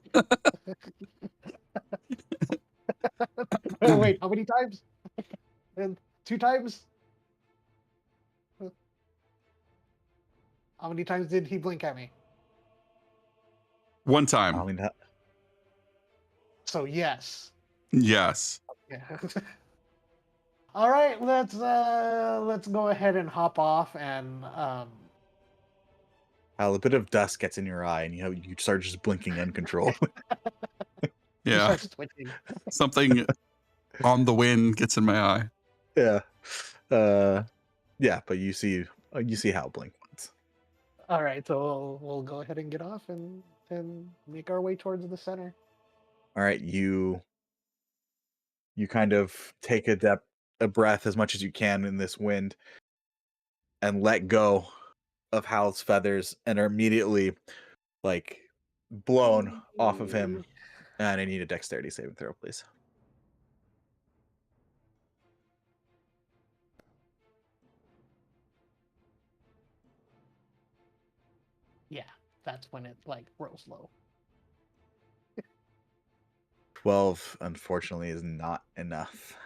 Oh, wait, how many times? And 2 times? How many times did he blink at me? One I time. mean, So yes. Yes. Yeah. All right, let's go ahead and hop off and a bit of dust gets in your eye and you start just blinking uncontrollably. he Yeah. starts twitching. Something on the wind gets in my eye. Yeah. Yeah, but you see Hal blink once. All right, so we'll go ahead and get off and make our way towards the center. All right, you kind of take a breath as much as you can in this wind and let go of Hal's feathers and are immediately like blown off of him. And I need a dexterity saving throw, please. Yeah, that's when it like rolls low. 12, unfortunately, is not enough.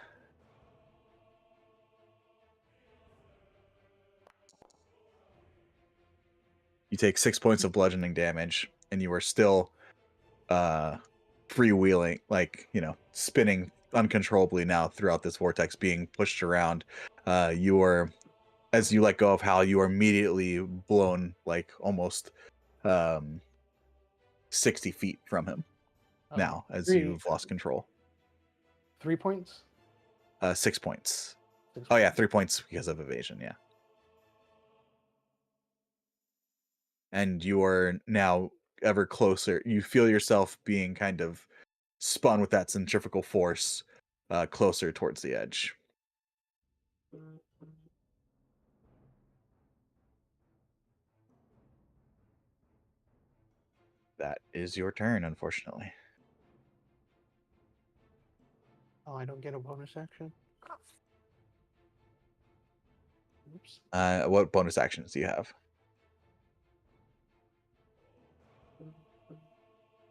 You take 6 points of bludgeoning damage, and you are still freewheeling, like, spinning uncontrollably now throughout this vortex, being pushed around. You are, as you let go of Hal, you are immediately blown like almost 60 feet from him now, as you've lost control. 3 points? 6 points. 6 Oh yeah, points. 3 points because of evasion, yeah. And you are now ever closer. You feel yourself being kind of spun with that centrifugal force closer towards the edge. That is your turn, unfortunately. Oh, I don't get a bonus action? Oops. What bonus actions do you have?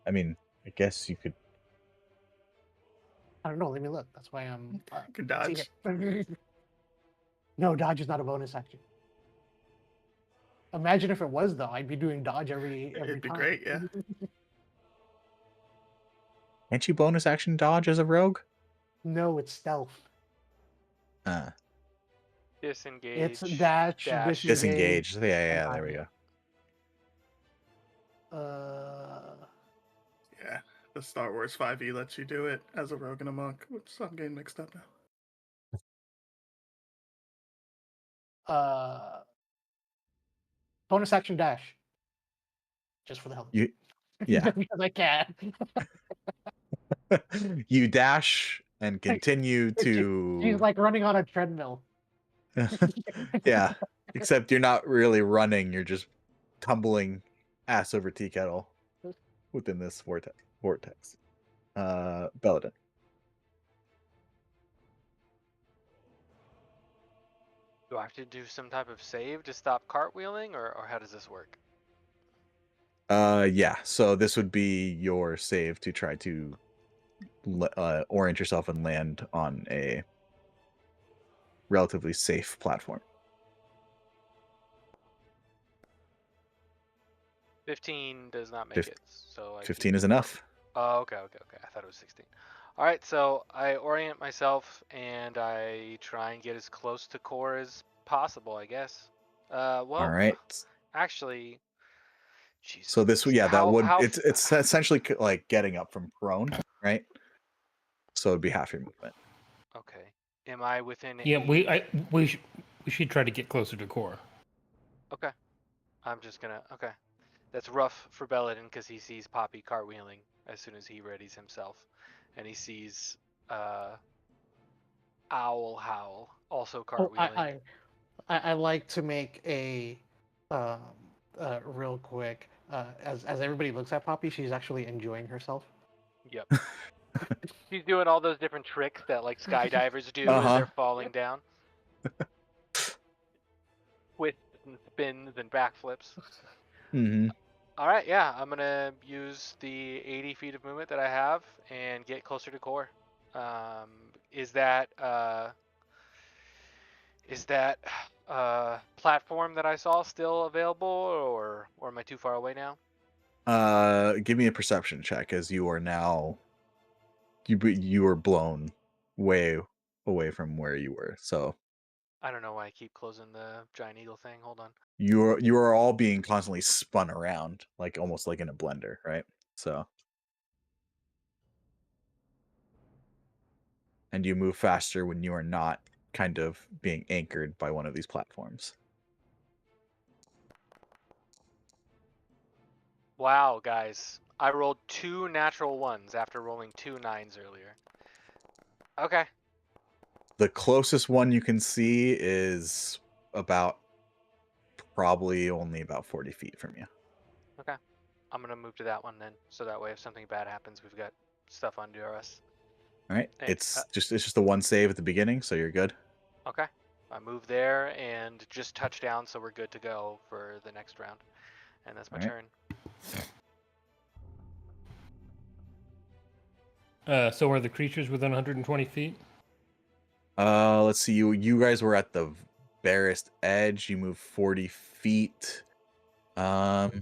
I mean, I guess you could. I don't know. Let me look. That's why I'm. You can dodge. No, dodge is not a bonus action. Imagine if it was, though. I'd be doing dodge every It'd be time. great, yeah. Can't you bonus action dodge as a rogue? No, it's stealth. Disengage. It's dash, dash. Disengage. Yeah, and there we go. Yeah, the Star Wars 5e lets you do it as a rogue and a monk, which I'm getting mixed up now. Bonus action dash. Just for the hell of it. Yeah. Because I can. You dash and continue to. She's like running on a treadmill. Yeah, except you're not really running. You're just tumbling ass over tea kettle within this vortex. Belladin. Do I have to do some type of save to stop cartwheeling, or how does this work? Yeah. So this would be your save to try to orient yourself and land on a relatively safe platform. 15 does not make it, so 15 is enough. Oh, okay. I thought it was 16. All right, so I orient myself and I try and get as close to core as possible, I guess. Well, All right. actually, Jesus. So this, Christ. yeah, that would how it's essentially like getting up from prone, right? So it'd be half your movement. Okay. Am I within? Yeah, we should try to get closer to core. Okay. I'm just gonna. Okay. That's rough for Belladin because he sees Poppy cartwheeling as soon as he readies himself, and he sees Owl Howl also cartwheeling. I like to make a real quick as everybody looks at Poppy, she's actually enjoying herself. Yep. She's doing all those different tricks that like skydivers do as Uh-huh. they're falling down. Twists and spins and backflips. Mm-hmm. All right, yeah, I'm gonna use the 80 feet of movement that I have and get closer to core. Is that platform that I saw still available, or am I too far away now? Give me a perception check, as you are now you were blown way away from where you were. So I don't know why I keep closing the giant eagle thing. Hold on. you are all being constantly spun around, like almost like in a blender, right? So, and you move faster when you are not kind of being anchored by one of these platforms. Wow, guys. I rolled 2 natural ones after rolling 2 9s earlier. Okay. The closest one you can see is probably only about 40 feet from you. Okay. I'm going to move to that one then, so that way if something bad happens, we've got stuff under us. All right. Hey, It's just the one save at the beginning, so you're good. Okay. I move there and just touch down, so we're good to go for the next round. And that's my All right. turn. So are the creatures within 120 feet? Let's see. You guys were at the barest edge. You moved 40 feet. It's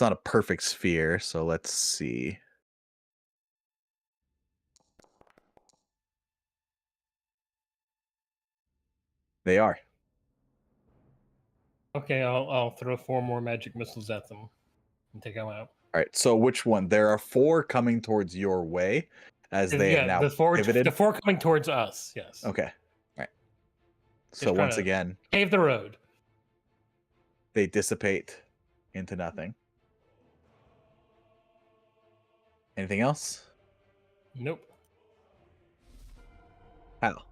not a perfect sphere, so let's see. They are. Okay, I'll throw 4 more magic missiles at them and take them out. All right. So which one? There are 4 coming towards your way, as they have now the 4 pivoted. the 4 coming towards us. Yes. Okay. All right. So Just trying once to again, pave the road. they dissipate into nothing. Anything else? Nope. How?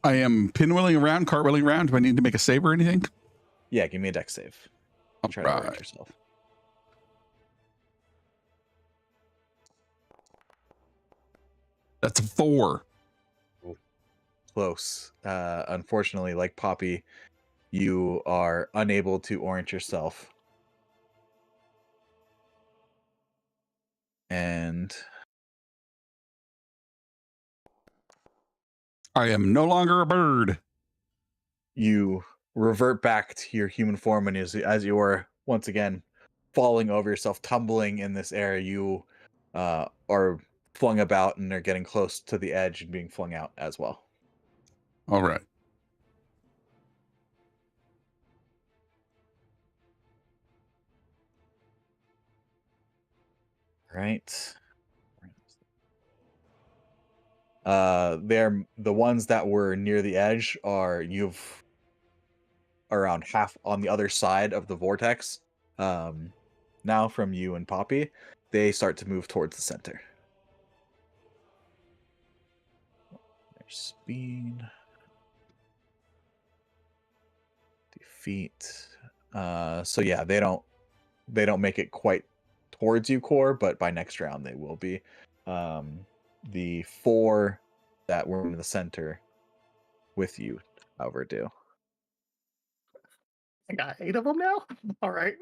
I am pinwheeling around, cartwheeling around. Do I need to make a save or anything? Yeah, give me a dex save. All Try to orient right. yourself. That's a 4. Close. Unfortunately, like Poppy, you are unable to orient yourself. And I am no longer a bird. you revert back to your human form, and as you are once again falling over yourself, tumbling in this area, you are flung about and are getting close to the edge and being flung out as well. All right. Right. They're the ones that were near the edge you've around half on the other side of the vortex. Now from you and Poppy, they start to move towards the center. Their speed, defeat. So yeah, they don't make it quite towards you, Core, but by next round they will be. The 4 that were in the center with you, however, do. I got 8 of them now. All right.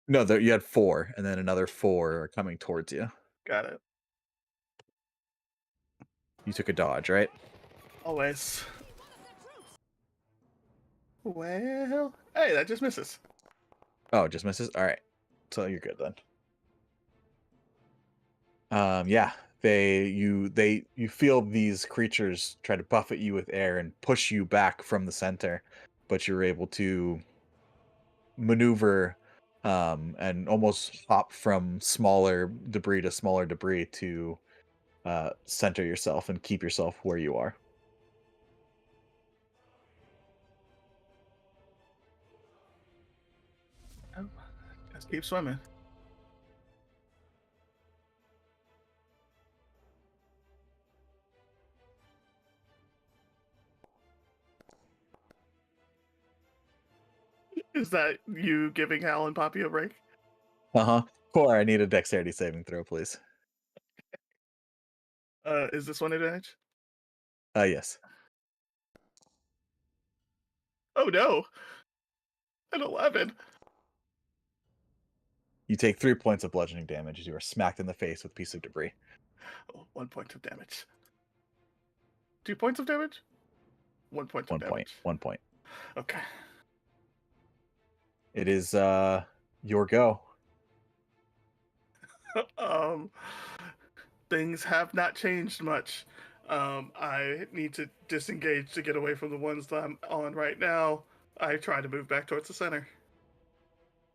No, you had 4, and then another 4 are coming towards you. Got it. You took a dodge, right? Always. Well, hey, that just misses. Oh, it just misses? All right. So you're good then. Yeah, you feel these creatures try to buffet you with air and push you back from the center, but you're able to maneuver and almost hop from smaller debris to smaller debris to center yourself and keep yourself where you are. Oh, just keep swimming. Is that you giving Hal and Poppy a break? Core, I need a dexterity saving throw, please. Is this one advantage? Yes. Oh no! An 11. You take 3 points of bludgeoning damage as you are smacked in the face with a piece of debris. Oh, 1 point of damage. 2 points of damage? 1 point of 1 point. damage. 1 point. Okay. It is your go. Things have not changed much. I need to disengage to get away from the ones that I'm on right now. I try to move back towards the center.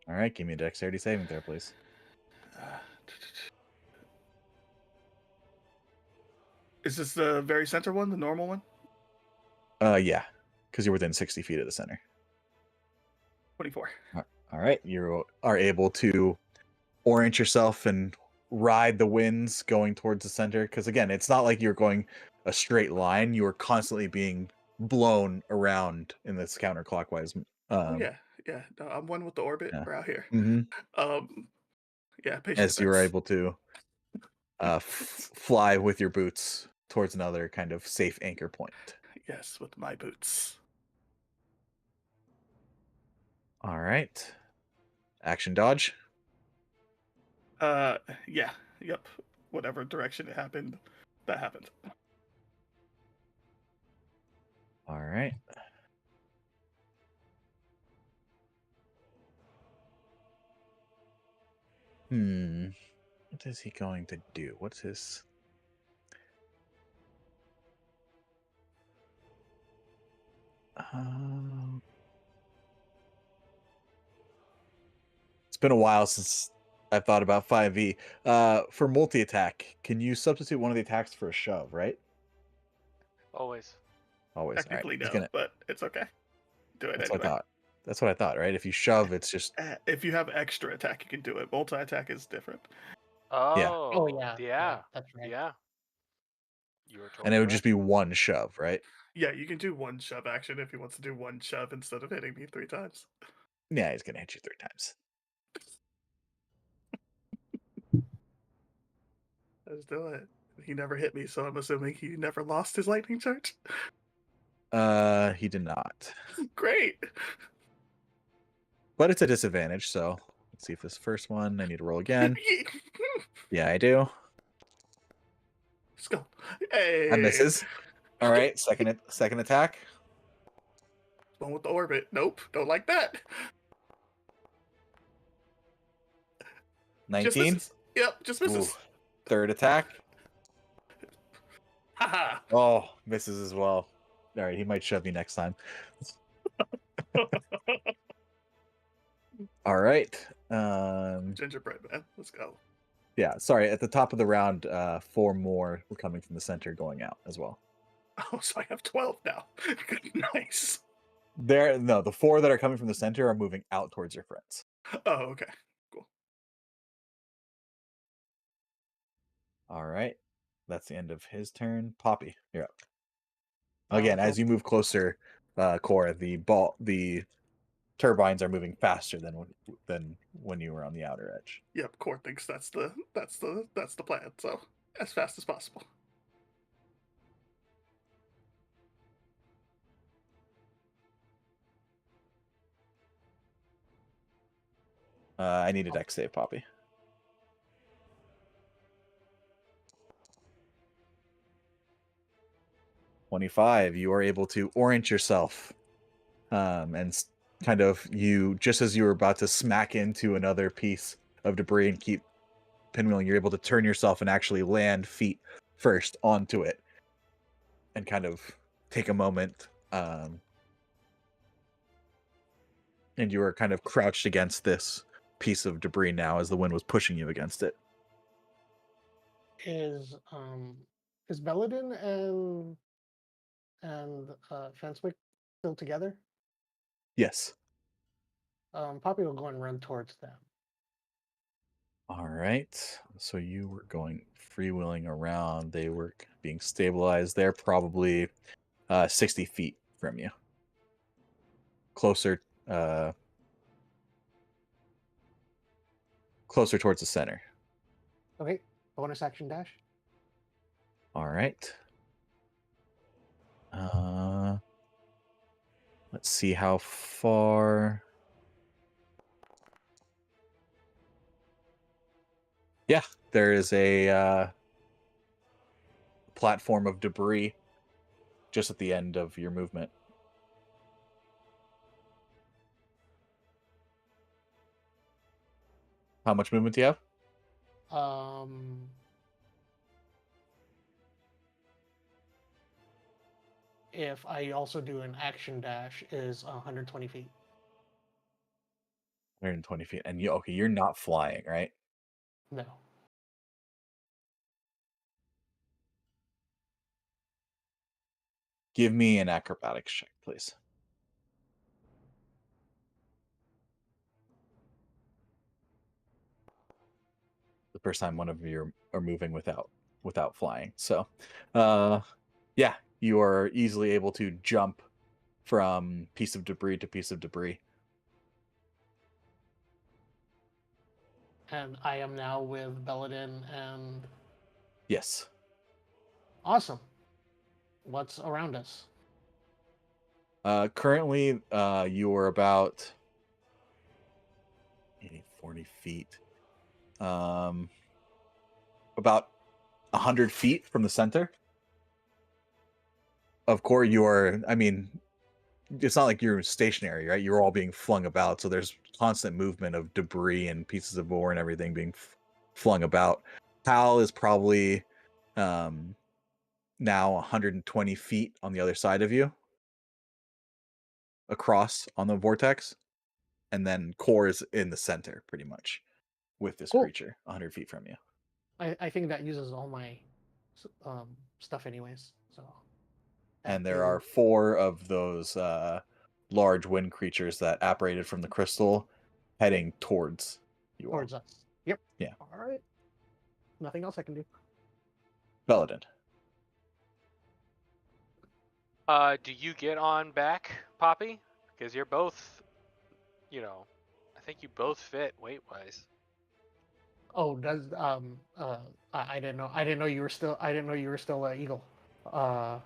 All right, give me a dexterity saving throw, please. Is this the very center one, the normal one? Yeah, because you're within 60 feet of the center. 24. All right, you are able to orient yourself and ride the winds going towards the center. Because again, it's not like you're going a straight line. You are constantly being blown around in this counterclockwise. Yeah. No, I'm one with the orbit. Yeah. We're out here. Mm-hmm. Yeah, patient As you are defense. able to fly with your boots towards another kind of safe anchor point. Yes, with my boots. All right. Action dodge. Yeah, yep. Whatever direction it happened, that happened. All right. What is he going to do? What's his... It's been a while since I've thought about 5e. For multi-attack, can you substitute one of the attacks for a shove, right? Always. Always. All right. Technically, He's no, gonna... but it's okay. Do it That's what I anyway. thought. That's what I thought, right? If you shove, it's just... If you have extra attack, you can do it. Multi-attack is different. Oh. Oh yeah. Yeah. That's right. Yeah. You were And totally it would right. just be one shove, right? Yeah, you can do one shove action if he wants to do one shove instead of hitting me 3 times. Yeah, he's gonna hit you 3 times. Let's do it. He never hit me, so I'm assuming he never lost his lightning charge. He did not. Great. But it's a disadvantage, so let's see if this first one I need to roll again. Yeah, I do. Let's go. Hey. That misses. All right, second attack. One with the orbit. Nope, don't like that. 19. Just misses. Yep, just misses. Ooh. Third attack. Haha. Oh, misses as well. All right, he might shove me next time. All right. Gingerbread man. Let's go. Yeah, sorry. At the top of the round, 4 more were coming from the center, going out as well. Oh, so I have 12 now. Nice. The 4 that are coming from the center are moving out towards your friends. Oh, okay. Cool. All right, that's the end of his turn. Poppy, you're up. Again, as you move closer, Cora, the turbines are moving faster than when you were on the outer edge. Yep, Core thinks that's the plan. So as fast as possible. I need a dex save, Poppy. 25. You are able to orient yourself, and kind of just as you were about to smack into another piece of debris and keep pinwheeling, you're able to turn yourself and actually land feet first onto it, and kind of take a moment. And you are kind of crouched against this piece of debris now as the wind was pushing you against it. Is Belladin and Fenswick still together? Yes. Poppy will go and run towards them. All right. So you were going freewheeling around. They were being stabilized. They're probably 60 feet from you. Closer towards the center. Okay. Bonus action dash. All right. Let's see how far. Yeah, there is a platform of debris just at the end of your movement. How much movement do you have? If I also do an action dash, is 120 feet. 120 feet. And you're not flying, right? No. Give me an acrobatics check, please. The first time one of you are moving without flying. So, yeah, you are easily able to jump from piece of debris to piece of debris. And I am now with Belladin and... Yes. Awesome. What's around us? Currently, you are about 40 feet. About 100 feet from the center of core, it's not like you're stationary, right? You're all being flung about, so there's constant movement of debris and pieces of ore and everything being flung about. Hal is probably now 120 feet on the other side of you, across on the vortex, and then core is in the center pretty much with this Cool. creature 100 feet from you. I think that uses all my stuff anyways. So. And that there are is 4 of those large wind creatures that apparated from the crystal heading towards you towards all. us. Yep. Yeah. All right. Nothing else I can do. Belladin. Do you get on back, Poppy? Because you're both, I think you both fit weight-wise. Oh, does I didn't know. I didn't know you were still. I didn't know you were still an eagle. Yup.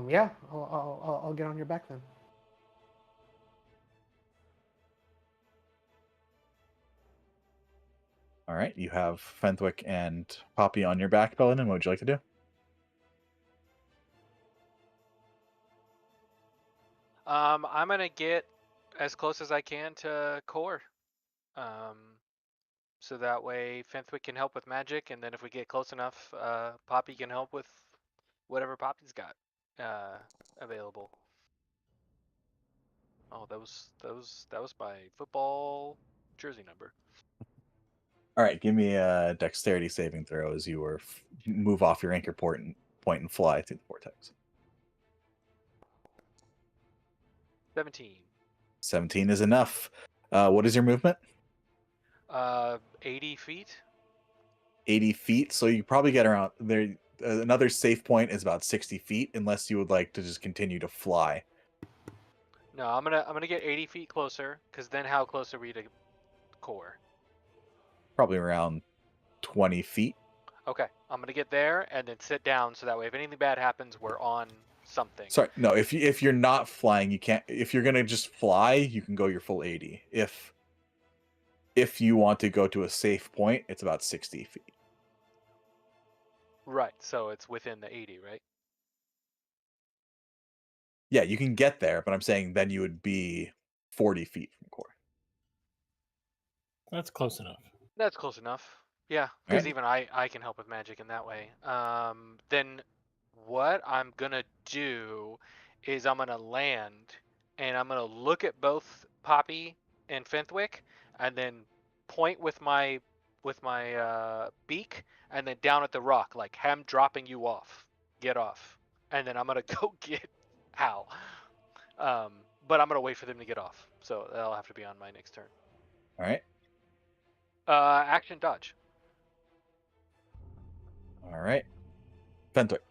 Yeah. I'll get on your back then. All right, you have Fenthwick and Poppy on your back, Belladin. What would you like to do? I'm gonna get as close as I can to Core. So that way Fenthwick can help with magic, and then if we get close enough, Poppy can help with whatever Poppy's got available. Oh, that was my football jersey number. All right, give me a dexterity saving throw as you move off your anchor point and fly through the vortex. 17. 17 is enough. What is your movement? 80 feet. 80 feet. So you probably get around there. Another safe point is about 60 feet, unless you would like to just continue to fly. No, I'm gonna get 80 feet closer, because then how close are we to Core? Probably around 20 feet. Okay, I'm gonna get there and then sit down, so that way if anything bad happens, we're on something. Sorry, no. If you're not flying, you can't. If you're gonna just fly, you can go your full 80. If you want to go to a safe point, it's about 60 feet. Right, so it's within the 80, right? Yeah, you can get there, but I'm saying then you would be 40 feet from core. That's close enough. That's close enough. Yeah, because Right. even I can help with magic in that way. Then what I'm gonna do is I'm gonna land and I'm gonna look at both Poppy and Fenthwick and then point with my beak and then down at the rock, like, I'm dropping you off. Get off. And then I'm gonna go get Hal. But I'm gonna wait for them to get off. So that'll have to be on my next turn. All right. Action dodge. All right. Fenthwick.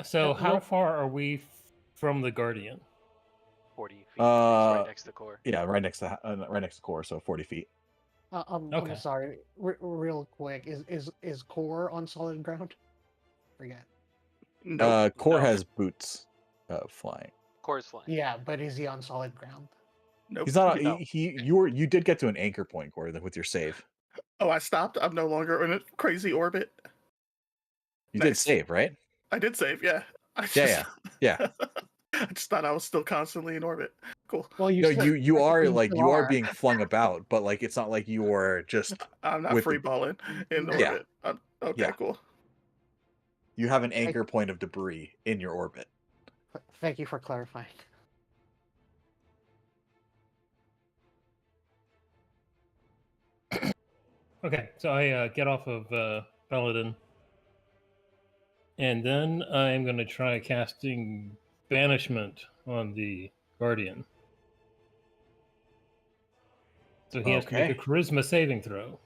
So how Well- far are we from the Guardian? 40 feet. He's right Uh, next to the core. Yeah, right next to core, so 40 feet. I'm Okay. sorry. Real quick, is core on solid ground? Forget. Nope. Core No. has boots of flying. Core is flying. Yeah, but is he on solid ground? Nope. He's not. No. You did get to an anchor point, Core, with your save. Oh, I stopped. I'm no longer in a crazy orbit. You did Nice. save, right? I did save. Yeah. Yeah. I just thought I was still constantly in orbit. Cool. Well, No, still- you are you like still you are being flung about, but like it's not like you are just. I'm not With the- free balling in Yeah. orbit. Okay, Yeah. cool. You have an anchor point of debris in your orbit. Thank you for clarifying. Okay, so I get off of Paladin. And then I'm going to try casting Banishment on the Guardian. So he has to make a Okay. charisma saving throw.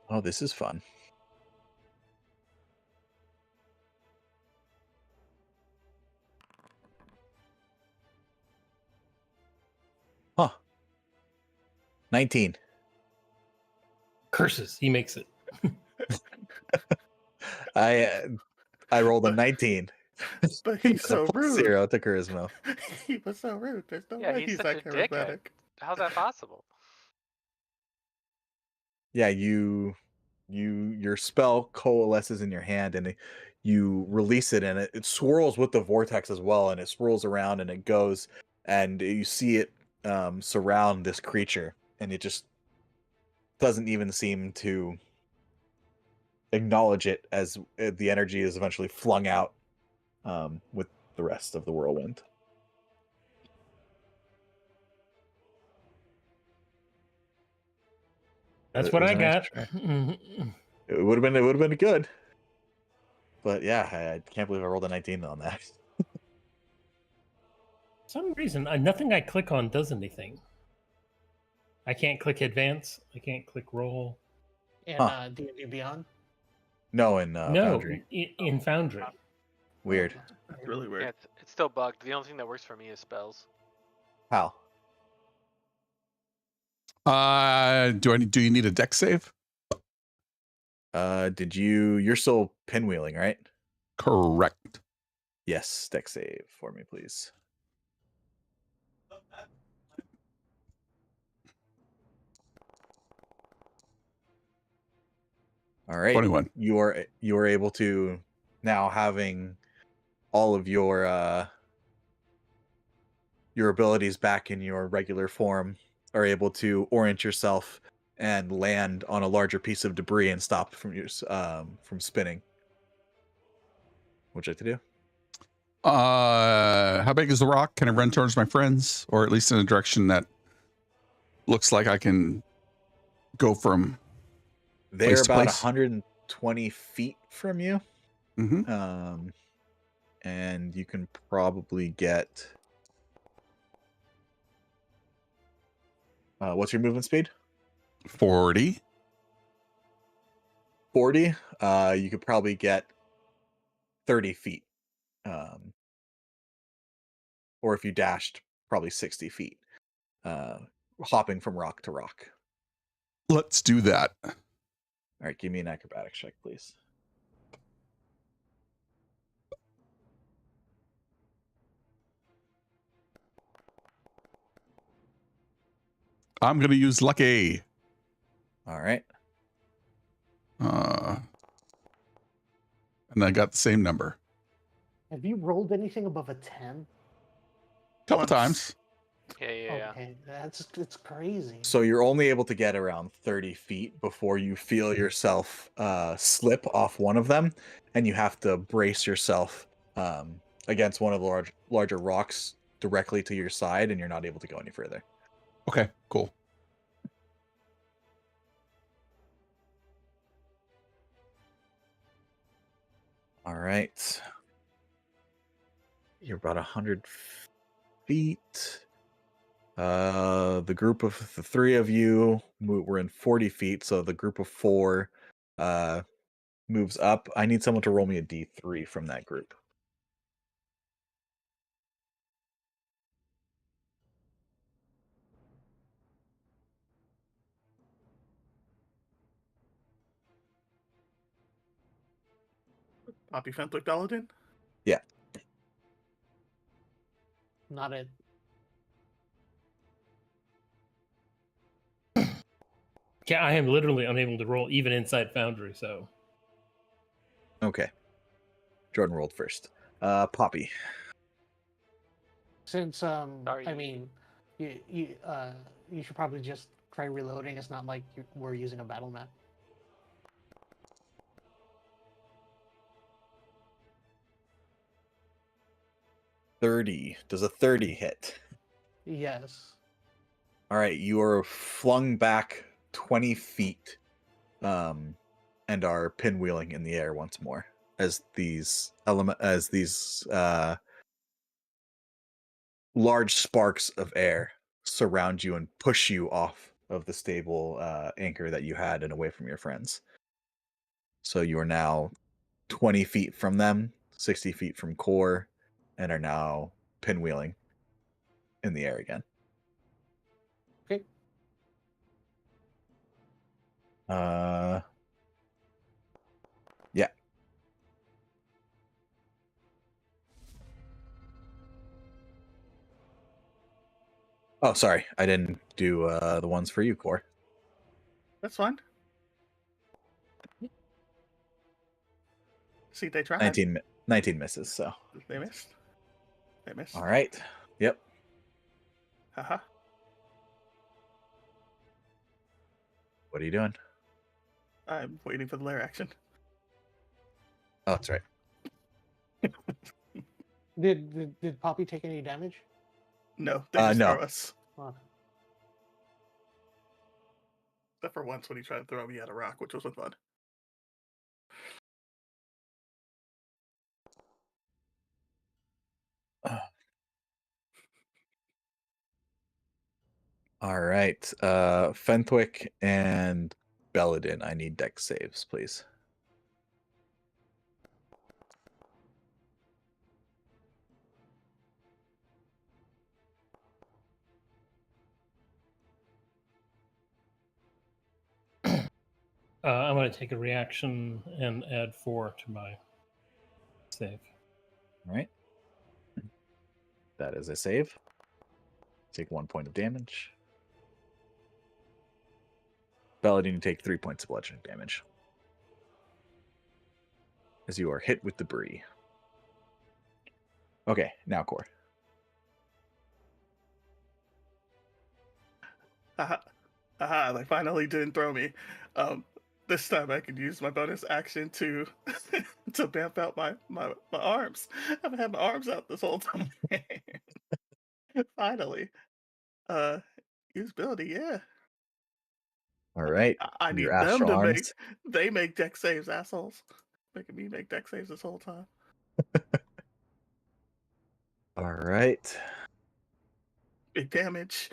Oh, this is fun. Huh. 19. Curses, he makes it. I rolled a 19. But he's so rude. 0 to charisma. He was so rude. There's no Yeah, way he's he's such that a dickhead. charismatic. How's that possible? Yeah, your spell coalesces in your hand, and you release it, and it swirls with the vortex as well, and it swirls around, and it goes, and you see it surround this creature, and it just doesn't even seem to acknowledge it as the energy is eventually flung out with the rest of the whirlwind. That's It what was I a nice got. try. It would have been good, but yeah, I can't believe I rolled a 19 on that. For some reason, nothing I click on does anything. I can't click advance. I can't click roll. And Huh. D&D Beyond. No, in No, Foundry. in Foundry. Weird. That's really weird. Yeah, it's still bugged. The only thing that works for me is spells. How? Do you need a deck save? You're still pinwheeling, right? Correct. Yes, deck save for me, please. All right. 21. You are able to, now having all of your abilities back in your regular form, are able to orient yourself and land on a larger piece of debris and stop from from spinning. What'd you like to do? How big is the rock? Can I run towards my friends, or at least in a direction that looks like I can go from? They're Place to about place? 120 feet from you. Mm-hmm. And you can probably get. What's your movement speed? 40. 40. You could probably get 30 feet. Or if you dashed, probably 60 feet. Hopping from rock to rock. Let's do that. All right, give me an acrobatics check, please. I'm going to use lucky. All right. And I got the same number. Have you rolled anything above a 10? Couple Once. times. Yeah. Okay, it's crazy. So you're only able to get around 30 feet before you feel yourself slip off one of them, and you have to brace yourself against one of the larger rocks directly to your side, and you're not able to go any further. Okay, cool. All right. You're about 100 feet. The group of the three of you were in 40 feet, so the group of 4 moves up. I need someone to roll me a d3 from that group. Poppy Fentwick Daladin? Yeah. Not it. Yeah, I am literally unable to roll even inside Foundry. So Okay. Jordan rolled first. Poppy. Since Sorry. I mean, you should probably just try reloading. It's not like we're using a battle map. Does a 30 hit? Yes. All right, you are flung back 20 feet and are pinwheeling in the air once more as these large sparks of air surround you and push you off of the stable anchor that you had and away from your friends. So you are now 20 feet from them, 60 feet from core, and are now pinwheeling in the air again. Okay. Yeah. Oh, sorry, I didn't do the ones for you, Core. That's fine. See, they tried. 19 misses. So They missed. They missed. all right. Yep. Haha. What are you doing? I'm waiting for the lair action. Oh, that's right. Did Poppy take any damage? No, they just no. throw us. Oh. Except for once when he tried to throw me at a rock, which was fun. All right. Fenthwick and Belladin, I need deck saves, please. I'm going to take a reaction and add 4 to my save. All right. That is a save. Take 1 point of damage. Belladin, you take 3 points of bludgeoning damage as you are hit with debris. Okay, now Core. Haha. Haha, they finally didn't throw me. This time I could use my bonus action to to bamf out my arms. I haven't had my arms out this whole time. Finally. Usability, yeah. All right. I need Your them astral to arms. they make deck saves, assholes. Making me make deck saves this whole time. All right. Big damage.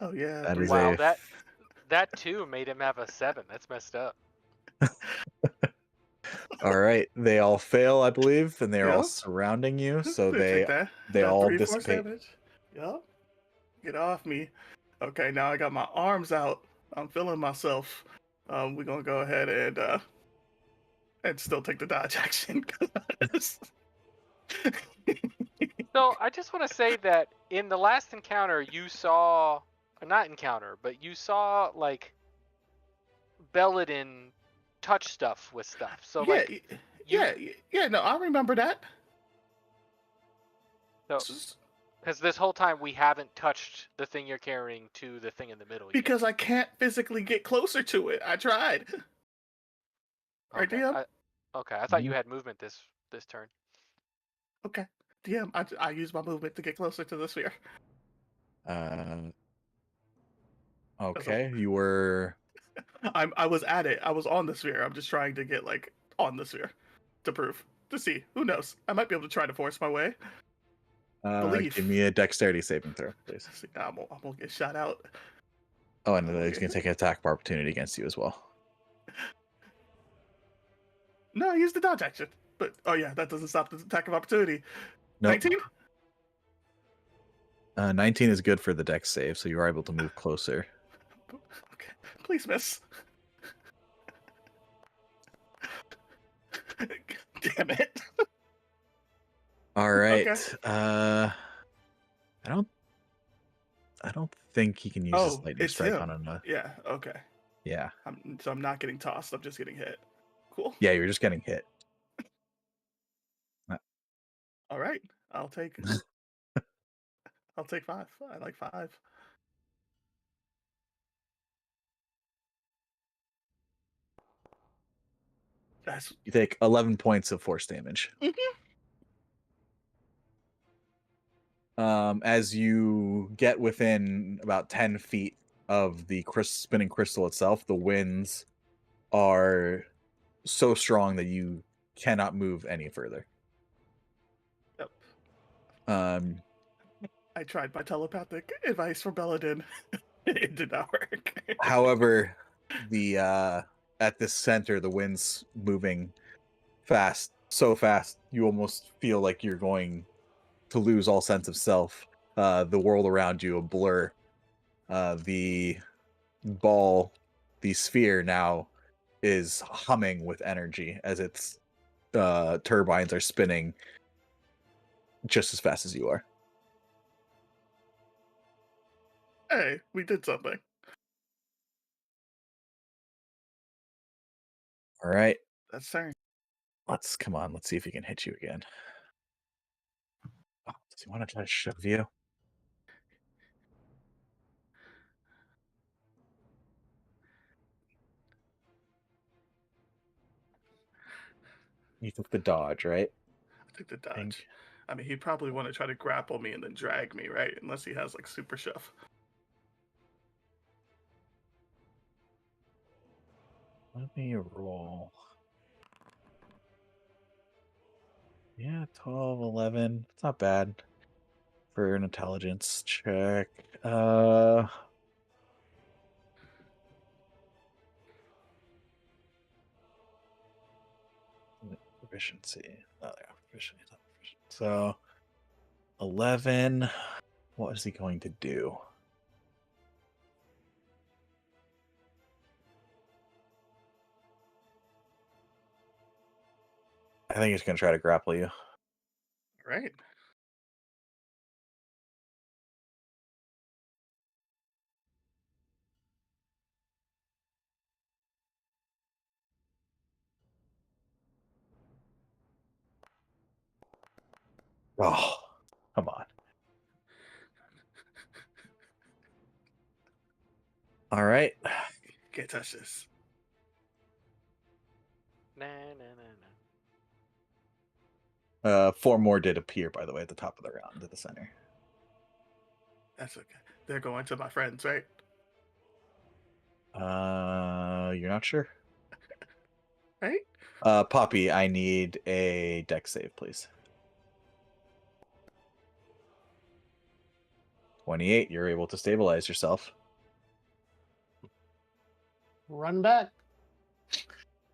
Oh yeah. That three is Wow, a that too made him have a 7. That's messed up. all right. They all fail, I believe, and they're all Yep. surrounding you, so Take they that all 3 force dissipate. damage. Yup. Get off me. Okay, now I got my arms out. I'm feeling myself. We're gonna go ahead and still take the dodge action. So I just want to say that in the last encounter, you saw, not encounter, but you saw like Belladin touch stuff with stuff. So yeah, like, yeah. No, I remember that. so because this whole time we haven't touched the thing you're carrying to the thing in the middle. Because I can't physically get closer to it. I tried. Right, Okay. DM? Okay, I thought you had movement this turn. Okay. DM, I use my movement to get closer to the sphere. Okay, you were. I was at it. I was on the sphere. I'm just trying to get like on the sphere to prove. To see. Who knows? I might be able to try to force my way. Believe. Give me a dexterity saving throw, please. See, I'm gonna get shot out. Oh, and he's going to take an attack of opportunity against you as well. No, I used the dodge action. But oh yeah, that doesn't stop the attack of opportunity. Nope. 19? 19 is good for the dex save, so you are able to move closer. Okay. Please miss. Damn it. All right. Okay. I don't think he can use his lightning it's strike him. on another. Yeah, okay. Yeah. So I'm not getting tossed, I'm just getting hit. Cool. Yeah, you're just getting hit. All right. I'll take 5. I like 5. That's You take 11 points of force damage. As you get within about 10 feet of the spinning crystal itself, the winds are so strong that you cannot move any further. Yep. I tried my telepathic advice for Belladin. It did not work. However, the at this center, the wind's moving fast, so fast you almost feel like you're going to lose all sense of self. The world around you a blur. The ball, the sphere now is humming with energy as its turbines are spinning just as fast as you are. Hey, we did something. All right. That's turn. Let's see if he can hit you again. Oh, does he want to try to shove you? You took the dodge, right? I took the I think. dodge. I mean, he'd probably want to try to grapple me and then drag me, right? Unless he has like super shove. Let me roll. Yeah, 12, 11. It's not bad for an intelligence check. Proficiency. Oh, yeah, proficiency. Not proficient. So 11. What is he going to do? I think he's going to try to grapple you. Right. Oh, come on. All right. Can't touch this. Nah, nah, nah, nah. 4 more did appear, by the way, at the top of the round at the center. That's okay. They're going to my friends, right? You're not sure? Right? Poppy, I need a dex save, please. 28, you're able to stabilize yourself. Run back.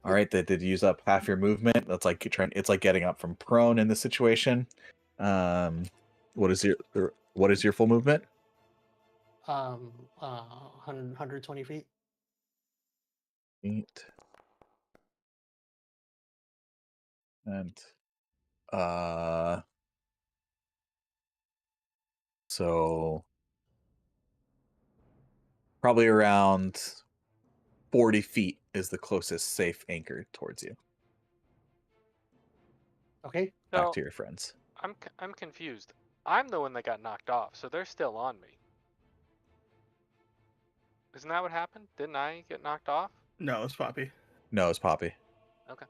All right, that did use up half your movement. That's like it's like getting up from prone in this situation. What is your full movement? 120 feet. Feet. And so probably around 40 feet is the closest safe anchor towards you. Okay. Back So to your friends. I'm confused. I'm the one that got knocked off, so they're still on me. Isn't that what happened? Didn't I get knocked off? No, it's Poppy. No, it's Poppy. Okay.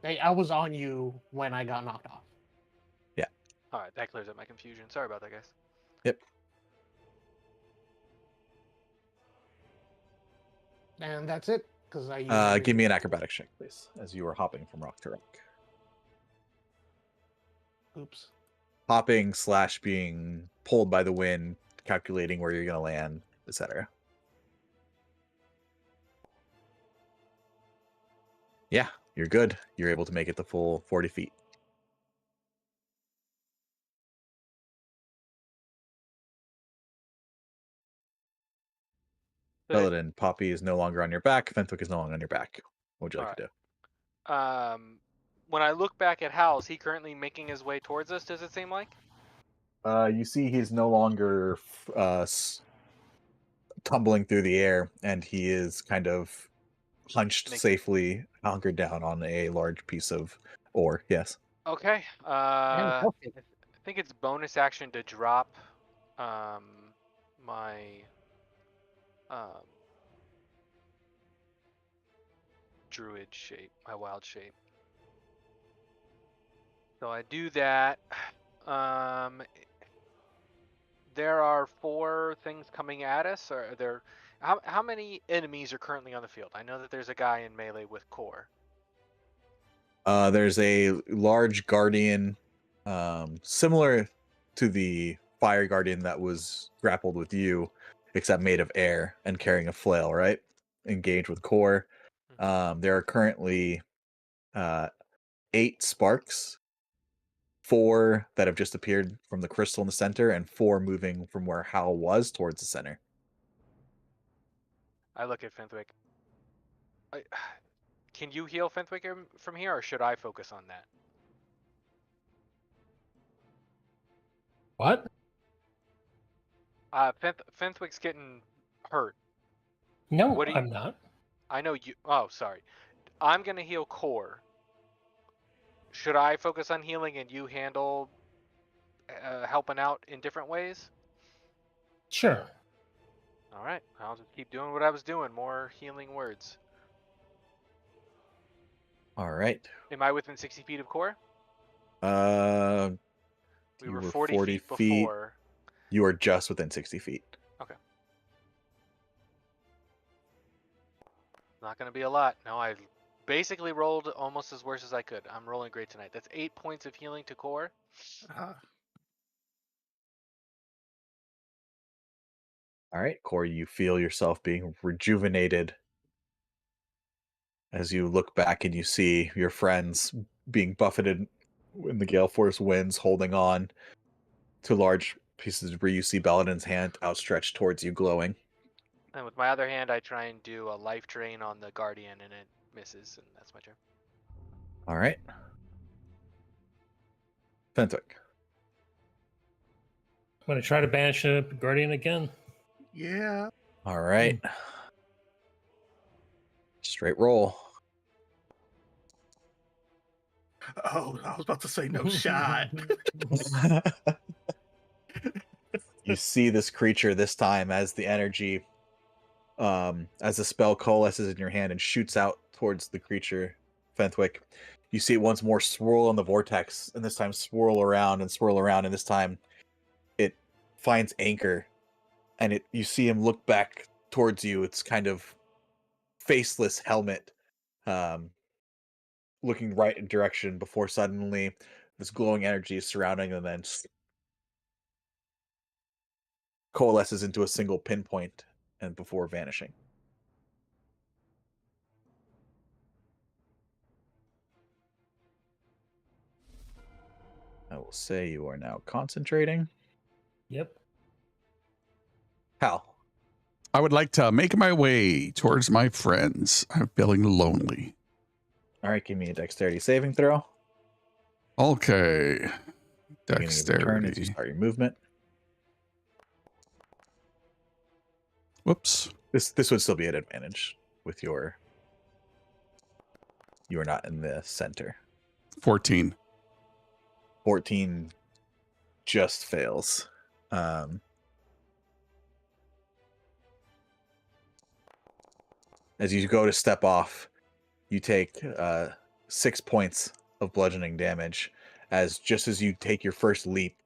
Hey, I was on you when I got knocked off. All right, that clears up my confusion. Sorry about that, guys. Yep. And that's it, because I used Give everything. me an acrobatics check, please, as you are hopping from rock to rock. Oops. Hopping / being pulled by the wind, calculating where you're going to land, etc. Yeah, you're good. You're able to make it the full 40 feet. Belladin, Poppy is no longer on your back. Fenwick is no longer on your back. What would you like to do? When I look back at Hal, is he currently making his way towards us? Does it seem like? You see he's no longer tumbling through the air, and he is kind of hunched safely, hunkered down on a large piece of ore. Yes. Okay. I think it's bonus action to drop my druid shape, my wild shape. So I do that. There are 4 things coming at us. Or are there? How many enemies are currently on the field? I know that there's a guy in melee with core. There's a large guardian, similar to the fire guardian that was grappled with you, except made of air and carrying a flail, right? Engaged with core. There are currently 8 sparks, 4 that have just appeared from the crystal in the center, and 4 moving from where Hal was towards the center. I look at Fenwick. Can you heal Fenwick from here, or should I focus on that? What? Fenthwick's getting hurt. No, What do you- I'm not. I know you. Oh, sorry. I'm gonna heal Core. Should I focus on healing and you handle helping out in different ways? Sure. All right. I'll just keep doing what I was doing. More healing words. All right. Am I within 60 feet of Core? We You were were 40 feet feet. before. You are just within 60 feet. Not gonna be a lot. No, I basically rolled almost as worse as I could. I'm rolling great tonight. That's 8 points of healing to Core. All right, Corey, you feel yourself being rejuvenated as you look back and you see your friends being buffeted in the gale force winds, holding on to large pieces where you see Belladin's hand outstretched towards you, glowing. And with my other hand, I try and do a life drain on the Guardian, and it misses, and that's my turn. All right. Fenwick. I'm going to try to banish a Guardian again. Yeah. All right. Straight roll. Oh, I was about to say no shot. You see this creature this time as the energy, as the spell coalesces in your hand and shoots out towards the creature, Fenwick. You see it once more swirl on the vortex, and this time swirl around, and this time it finds anchor, and you see him look back towards you. It's kind of faceless helmet, looking right in direction before suddenly this glowing energy is surrounding them and coalesces into a single pinpoint and before vanishing. I will say you are now concentrating. Yep. Hal. I would like to make my way towards my friends. I'm feeling lonely. All right, give me a dexterity saving throw. Okay. Beginning of your turn as you Dexterity. start your movement. Whoops. This would still be at advantage with you are not in the center. 14. 14 just fails. As you go to step off, you take 6 points of bludgeoning damage as just as you take your first leap,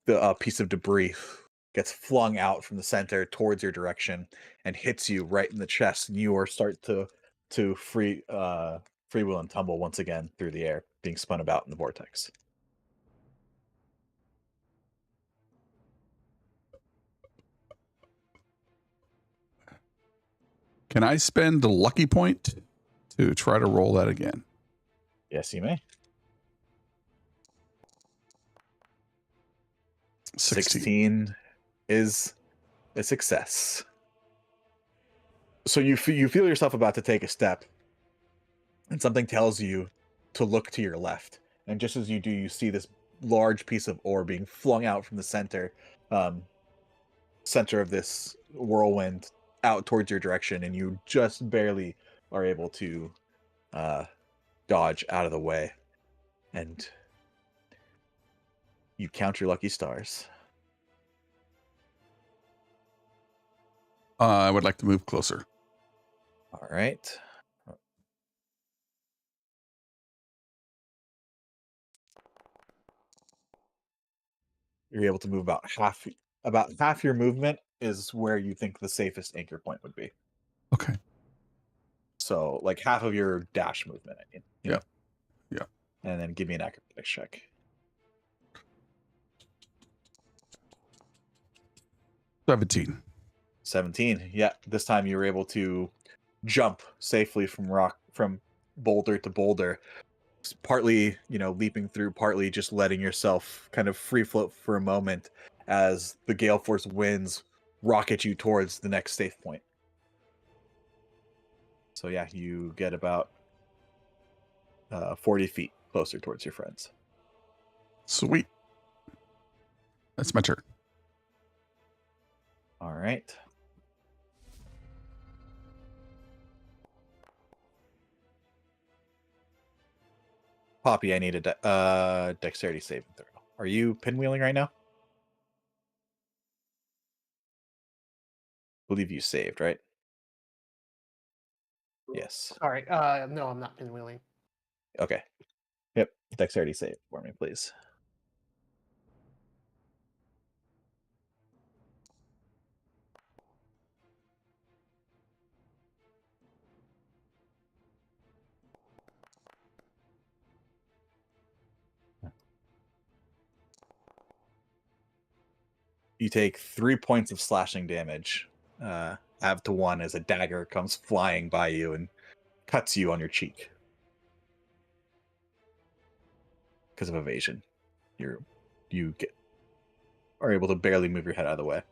the piece of debris gets flung out from the center towards your direction and hits you right in the chest, and you are start to freewheel and tumble once again through the air, being spun about in the vortex. Can I spend a lucky point to try to roll that again? Yes, you may. 16 is a success. So you feel yourself about to take a step, and something tells you to look to your left. And just as you do, you see this large piece of ore being flung out from the center of this whirlwind out towards your direction, and you just barely are able to dodge out of the way. And you count your lucky stars. I would like to move closer. All right. You're able to move about half your movement is where you think the safest anchor point would be. Okay. So like half of your dash movement, I mean. Yeah. Yeah. And then give me an acrobatics check. 17. Yeah. This time you were able to jump safely from boulder to boulder. Partly, leaping through, partly just letting yourself kind of free float for a moment as the gale force winds rocket you towards the next safe point. So yeah, you get about 40 feet closer towards your friends. Sweet. That's my turn. All right. Poppy, I need a dexterity saving throw. Are you pinwheeling right now? Believe you saved, right? Yes. Sorry. No, I'm not pinwheeling. Okay. Yep. Dexterity save for me, please. You take 3 points of slashing damage. Have to 1 as a dagger comes flying by you and cuts you on your cheek. Because of evasion. You are able to barely move your head out of the way.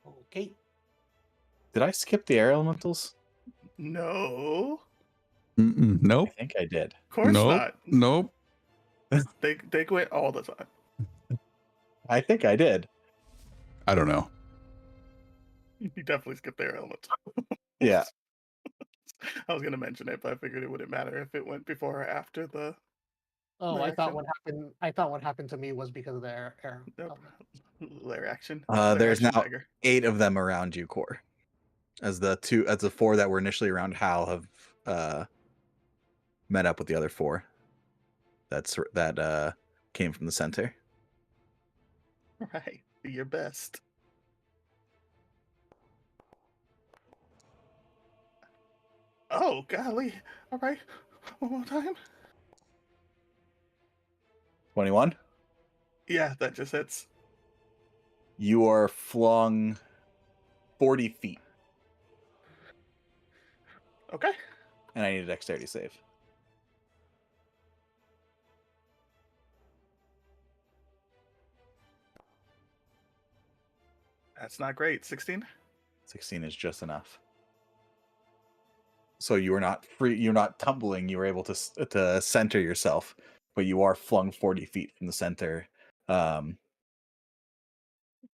Okay. Did I skip the air elementals? No, Mm-mm. I Nope. think I did. of course Nope. not. Nope. They quit all the time. I think I did. I don't know. You definitely skipped their element. Yeah. I was gonna mention it, but I figured it wouldn't matter if it went before or after the. Oh, Their I thought action. what happened. I thought what happened to me was because of their air. Nope. element. Their action. There's action now dagger. 8 of them around you, Core. As the 4 that were initially around Hal have met up with the other 4. That came from the center. Right. Do your best. Oh, golly. All right. One more time. 21. Yeah, that just hits. You are flung 40 feet, Okay. and I need a dexterity save. That's not great. 16? 16 is just enough. So you are not free. You're not tumbling. You were able to center yourself, but you are flung 40 feet from the center. And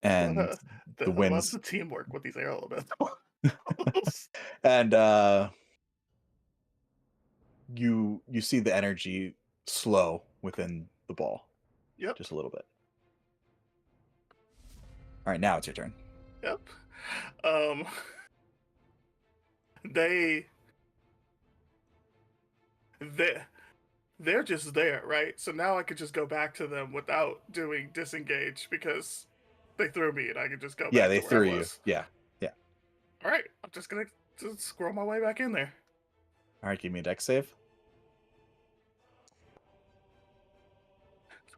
I the love winds the teamwork with these air elements. and you see the energy slow within the ball. Yep. Just a little bit. All right, now it's your turn. Yep. They're just there, right? So now I could just go back to them without doing disengage because they threw me and I could just go Yeah, back they to where threw I you. was. Yeah. All right, I'm just gonna scroll my way back in there. All right, give me a dex save.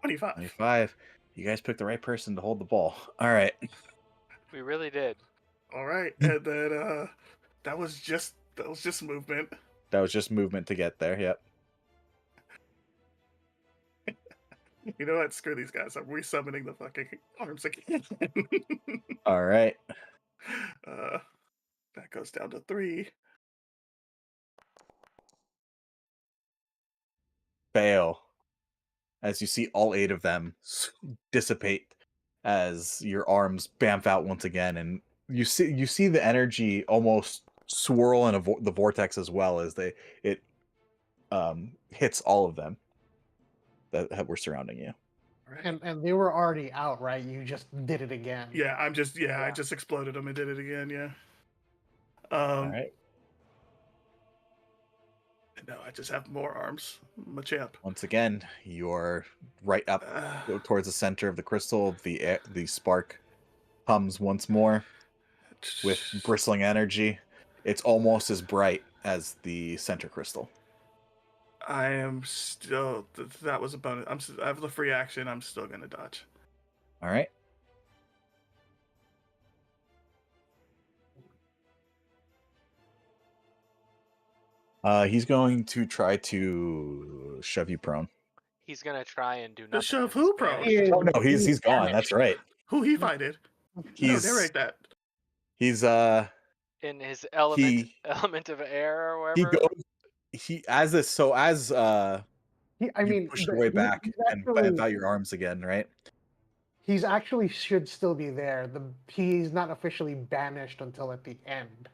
25. 25. You guys picked the right person to hold the ball. All right. We really did. All right, and then that was just movement. That was just movement to get there. Yep. You know what? Screw these guys. I'm resummoning the fucking arms again. All right. That goes down to 3. Fail. As you see all 8 of them dissipate as your arms bamf out once again, and you see the energy almost swirl in the vortex as well as it hits all of them that were surrounding you. Right. And they were already out, right? You just did it again. Yeah, I just exploded them and did it again. Yeah. All right. No, I just have more arms. I'm a champ. Once again, you're right up towards the center of the crystal. The spark hums once more with bristling energy. It's almost as bright as the center crystal. I am still. That was a bonus. I have the free action. I'm still gonna dodge. All right. He's going to try to shove you prone. He's gonna try and do nothing. shove in who Spanish. prone? Oh no, he's gone. That's right. Who he fighted? No, He's narrate that. he's In his element of air or he whatever. he as this so as I you mean, push your way back he's and plant actually out your arms again, right? he's actually should still be there. He's not officially banished until at the end.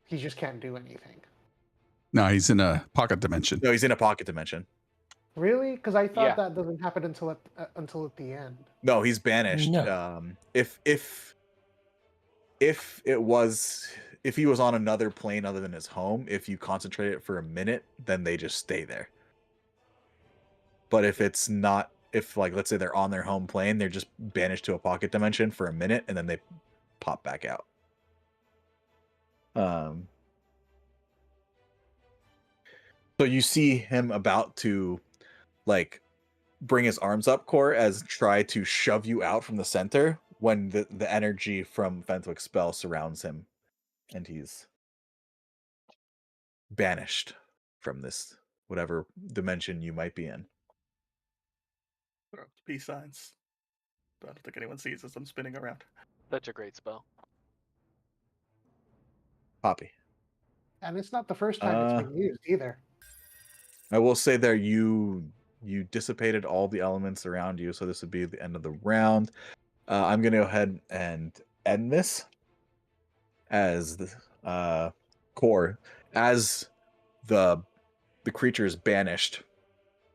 He just can't do anything. No, he's in a pocket dimension. No, he's in a pocket dimension. Really? Because I thought Yeah. that doesn't happen until at the end. No, he's banished. No. If it was if he was on another plane other than his home, if you concentrate it for a minute, then they just stay there. But if it's not, if like let's say they're on their home plane, they're just banished to a pocket dimension for a minute and then they pop back out. So you see him about to like bring his arms up, Core, as try to shove you out from the center when the energy from Fentwick's spell surrounds him and he's banished from this whatever dimension you might be in. Throw up the peace signs. But I don't think anyone sees as I'm spinning around. Such a great spell. Poppy. And it's not the first time it's been used either. I will say there you dissipated all the elements around you, so this would be the end of the round. I'm gonna go ahead and end this as the Core. As the creature is banished,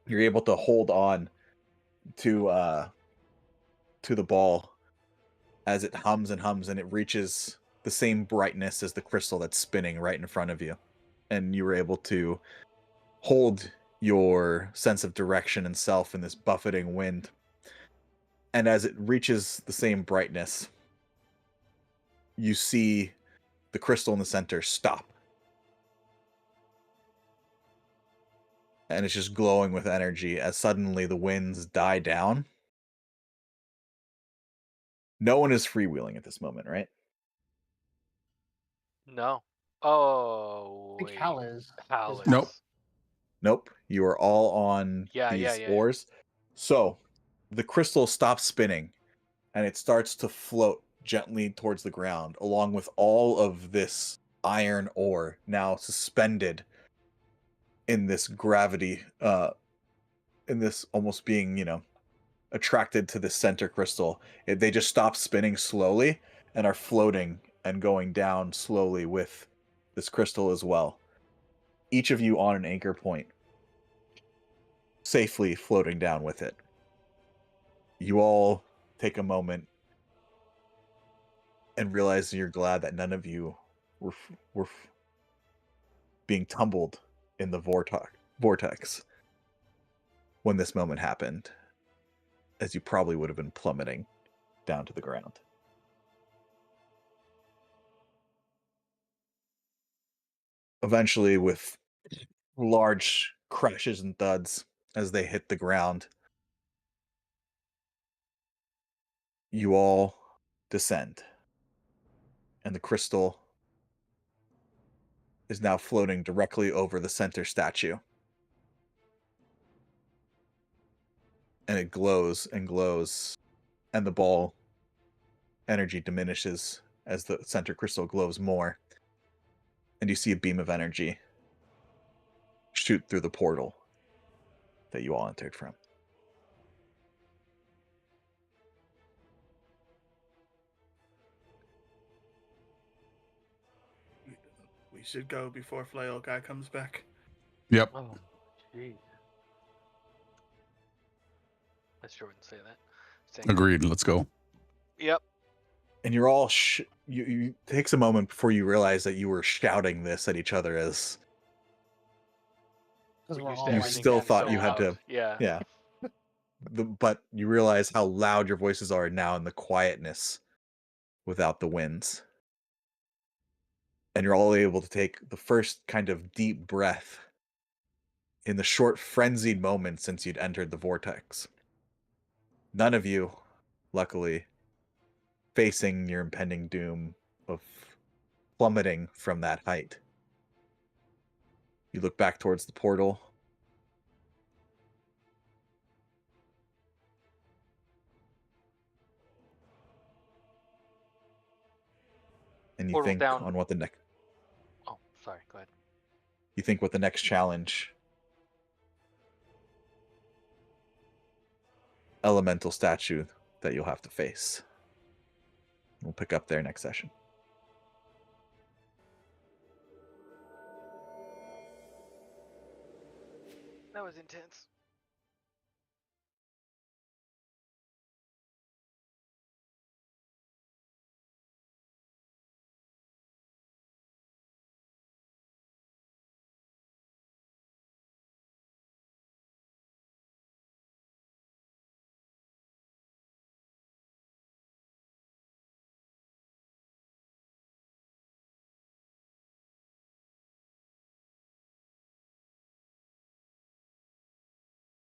you're able to hold on to the ball as it hums and hums, and it reaches the same brightness as the crystal that's spinning right in front of you, and you were able to hold your sense of direction and self in this buffeting wind. And as it reaches the same brightness, you see the crystal in the center stop. And it's just glowing with energy as suddenly the winds die down. No one is freewheeling at this moment, right? No. Oh, I think wait. Hal is. Hal Is is. Nope. Nope. You are all on Yeah, these yeah. oars. So the crystal stops spinning and it starts to float gently towards the ground, along with all of this iron ore now suspended in this gravity, in this almost being, attracted to the center crystal. They just stop spinning slowly and are floating and going down slowly with this crystal as well. Each of you on an anchor point, safely floating down with it. You all take a moment and realize you're glad that none of you were being tumbled in the vortex when this moment happened, as you probably would have been plummeting down to the ground. Eventually, with large crashes and thuds as they hit the ground, you all descend. And the crystal is now floating directly over the center statue. And it glows and glows, and the ball energy diminishes as the center crystal glows more. And you see a beam of energy shoot through the portal that you all entered from. We should go before Flail Guy comes back. Yep. Oh, jeez. I sure wouldn't say that. Saying Agreed. Let's go. Yep. And you're all you takes a moment before you realize that you were shouting this at each other as Because we're used all to you everything still being thought so you had to loud. Yeah. yeah. But you realize how loud your voices are now in the quietness without the winds. And you're all able to take the first kind of deep breath in the short frenzied moment since you'd entered the vortex. None of you, luckily, facing your impending doom of plummeting from that height. You look back towards the portal. And you Portal think down. on what the next... Oh, sorry. Go ahead. you think what the next challenge elemental statue that you'll have to face. We'll pick up there next session. That was intense.